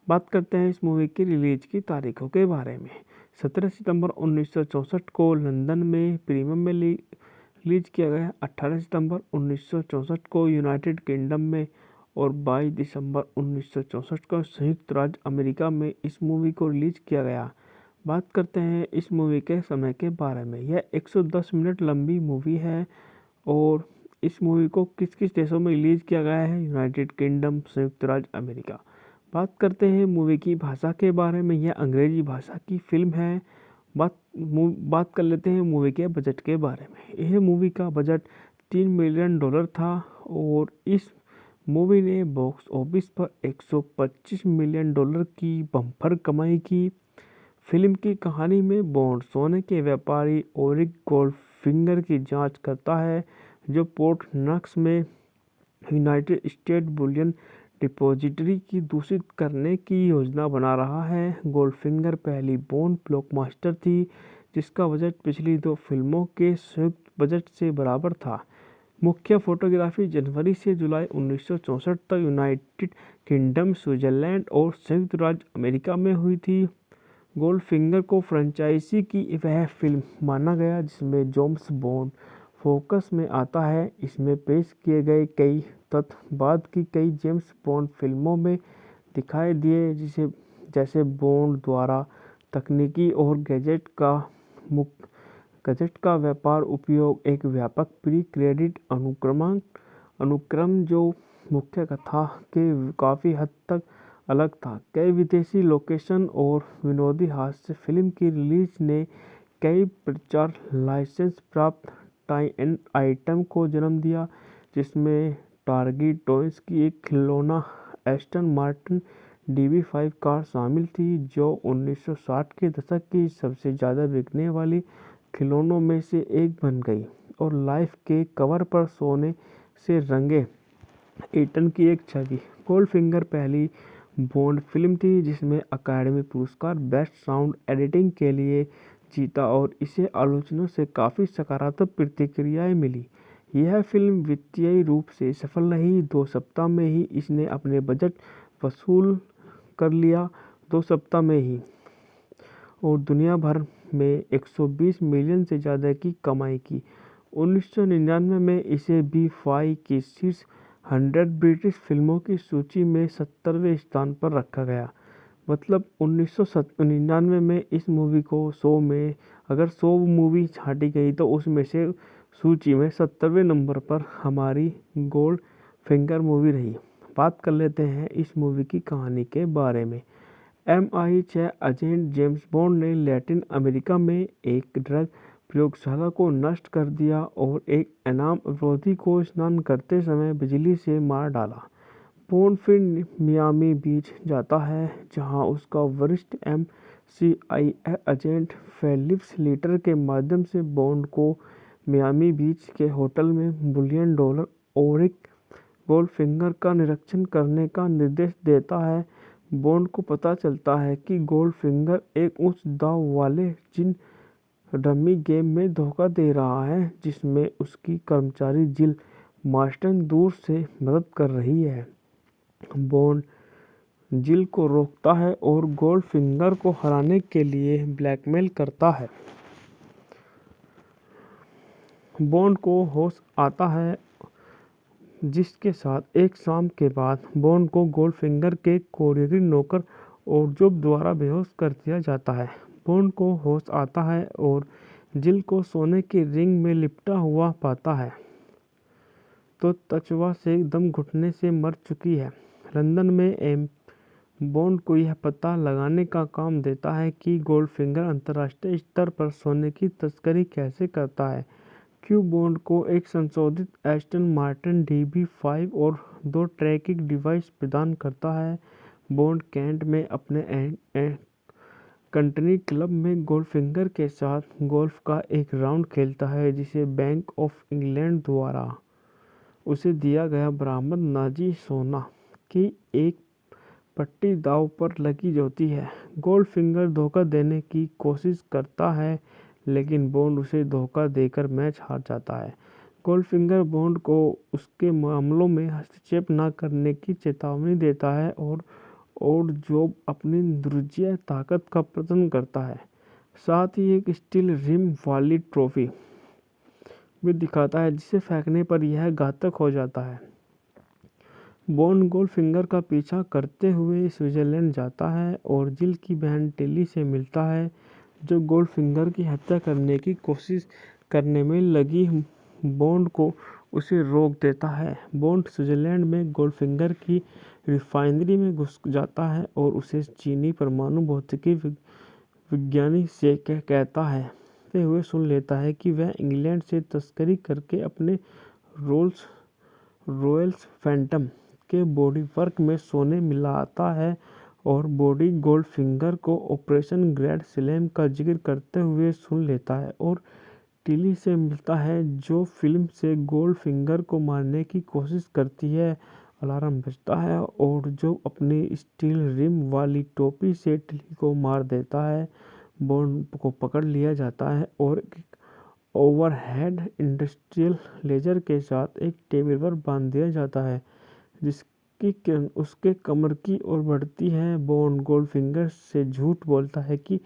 S1: बात करते हैं इस मूवी की रिलीज की तारीखों के बारे में। 17 सितंबर 1964 को लंदन में प्रीमियम में रिलीज किया गया, 18 सितंबर 1964 को यूनाइटेड किंगडम में और 22 दिसंबर 1964 को संयुक्त राज्य अमेरिका में इस मूवी को रिलीज किया गया। बात करते हैं इस मूवी के समय के बारे में। यह 110 मिनट लंबी मूवी है और इस मूवी को किस किस देशों में रिलीज किया गया है, यूनाइटेड किंगडम, संयुक्त राज्य अमेरिका। बात करते हैं मूवी की भाषा के बारे में। यह अंग्रेजी भाषा की फिल्म है। बात कर लेते हैं मूवी के बजट के बारे में। यह मूवी का बजट $3 मिलियन था और इस मूवी ने बॉक्स ऑफिस पर $125 मिलियन की बम्पर कमाई की। फिल्म की कहानी में बॉन्ड सोने के व्यापारी ओरिक गोल्डफिंगर की जांच करता है जो पोर्ट नॉक्स में यूनाइटेड स्टेट बुलियन डिपॉजिटरी की दूषित करने की योजना बना रहा है। गोल्डफिंगर पहली बॉन्ड ब्लॉकबस्टर थी जिसका बजट पिछली 2 फिल्मों के संयुक्त बजट से बराबर था। मुख्य फोटोग्राफी जनवरी से जुलाई 1964 तक यूनाइटेड किंगडम, स्विट्जरलैंड और संयुक्त राज्य अमेरिका में हुई थी। गोल्डफिंगर को फ्रेंचाइजी की वह फिल्म माना गया जिसमें जेम्स बॉन्ड फोकस में आता है। इसमें पेश किए गए कई तथ्य बाद की कई जेम्स बॉन्ड फिल्मों में दिखाई दिए, जैसे बॉन्ड द्वारा तकनीकी और गैजेट का व्यापार उपयोग, एक व्यापक प्री क्रेडिट अनुक्रम जो मुख्य कथा के काफ़ी हद तक अलग था। कई विदेशी लोकेशन और विनोदी हास्य। फिल्म की रिलीज ने कई प्रचार लाइसेंस प्राप्त टाई-इन आइटम को जन्म दिया, जिसमें टार्गी टॉयज की एक खिलौना एस्टन मार्टिन DB5 कार शामिल थी, जो 1960 के दशक की सबसे ज़्यादा बिकने वाली खिलौनों में से एक बन गई, और लाइफ के कवर पर सोने से रंगे एटन की एक छवि। गोल्डफिंगर पहली बॉन्ड फिल्म थी जिसमें अकादमी पुरस्कार बेस्ट साउंड एडिटिंग के लिए जीता और इसे आलोचकों से काफ़ी सकारात्मक प्रतिक्रियाएं मिली। यह फिल्म वित्तीय रूप से सफल रही। 2 सप्ताह में ही इसने अपने बजट वसूल कर लिया, 2 सप्ताह में ही, और दुनिया भर में 120 मिलियन से ज़्यादा की कमाई की। 1999 में इसे BFI की शीर्ष 100 ब्रिटिश फिल्मों की सूची में 70वें स्थान पर रखा गया। मतलब 1999 में इस मूवी को 100 में अगर 100 मूवी छांटी गई तो उसमें से सूची में 70वें नंबर पर हमारी गोल्ड फिंगर मूवी रही। बात कर लेते हैं इस मूवी की कहानी के बारे में। MI6 एजेंट जेम्स बॉन्ड ने लैटिन अमेरिका में एक ड्रग प्रयोगशाला को नष्ट कर दिया और एक इनाम अपराधी को स्नान करते समय बिजली से मार डाला। बॉन्ड फिर मियामी बीच जाता है, जहां उसका वरिष्ठ MI6 एजेंट फेलिक्स लीटर के माध्यम से बॉन्ड को मियामी बीच के होटल में बुलियन डॉलर और एक गोल्डफिंगर का निरीक्षण करने का निर्देश देता है। बॉन्ड को पता चलता है कि गोल्डफिंगर एक उच्च दांव वाले जिन रमी गेम में धोखा दे रहा है, जिसमें उसकी कर्मचारी जिल मार्स्टन दूर से मदद कर रही है। बॉन्ड जिल को रोकता है और गोल्डफिंगर को हराने के लिए ब्लैकमेल करता है। बॉन्ड को होश आता है, जिसके साथ एक शाम के बाद बॉन्ड को गोल्डफिंगर के कोरियरी नौकर ओरजोब द्वारा बेहोश कर दिया जाता है। बॉन्ड को होश आता है और जिल को सोने की रिंग में लिपटा हुआ पाता है, तो तचवा से दम घुटने से मर चुकी है। लंदन में एम बॉन्ड को यह पता लगाने का काम देता है कि गोल्डफिंगर अंतर्राष्ट्रीय स्तर पर सोने की तस्करी कैसे करता है। क्यू बॉन्ड को एक संशोधित एस्टन मार्टिन DB5 और 2 ट्रैकिंग डिवाइस प्रदान करता है। बॉन्ड कैंट में अपने कंट्री क्लब में गोल्डफिंगर के साथ गोल्फ का एक राउंड खेलता है, जिसे बैंक ऑफ इंग्लैंड द्वारा उसे दिया गया बरामद नाजी सोना की एक पट्टी दांव पर लगी होती है। गोल्डफिंगर धोखा देने की कोशिश करता है, लेकिन बॉन्ड उसे धोखा देकर मैच हार जाता है। गोल्डफिंगर बॉन्ड को उसके मामलों में हस्तक्षेप न करने की चेतावनी देता है और जॉब अपनी दुर्जय ताकत का प्रदर्शन करता है। साथ ही एक स्टील रिम वाली ट्रॉफी भी दिखाता है, जिसे फेंकने पर यह घातक हो जाता है। बॉन्ड गोल्डफिंगर का पीछा करते हुए स्विट्जरलैंड जाता है और जिल की बहन टिली से मिलता है, जो गोल्डफिंगर की हत्या करने की कोशिश करने में लगी। बॉन्ड को उसे रोक देता है। बॉन्ड स्विट्जरलैंड में गोल्डफिंगर की रिफाइनरी में घुस जाता है और उसे चीनी परमाणु भौतिकी विज्ञानी से कहता है हुए सुन लेता है कि वह इंग्लैंड से तस्करी करके अपने रोल्स रॉयल्स फैंटम के बॉडी वर्क में सोने मिलाता है और बॉडी गोल्डफिंगर को ऑपरेशन ग्रैंड स्लैम का जिक्र करते हुए सुन लेता है और टिली से मिलता है, जो फिल्म से गोल्डफिंगर को मारने की कोशिश करती है। अलार्म बजता है और जो अपनी स्टील रिम वाली टोपी से टिली को मार देता है। बॉन्ड को पकड़ लिया जाता है और एक ओवरहेड इंडस्ट्रियल लेजर के साथ एक टेबल पर बांध दिया जाता है, जिसकी किरण उसके कमर की ओर बढ़ती है। बॉन्ड गोल्डफिंगर से झूठ बोलता है कि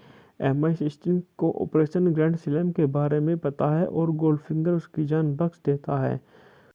S1: MI6 को ऑपरेशन ग्रैंड स्लैम के बारे में पता है और गोल्डफिंगर उसकी जान बख्श देता है।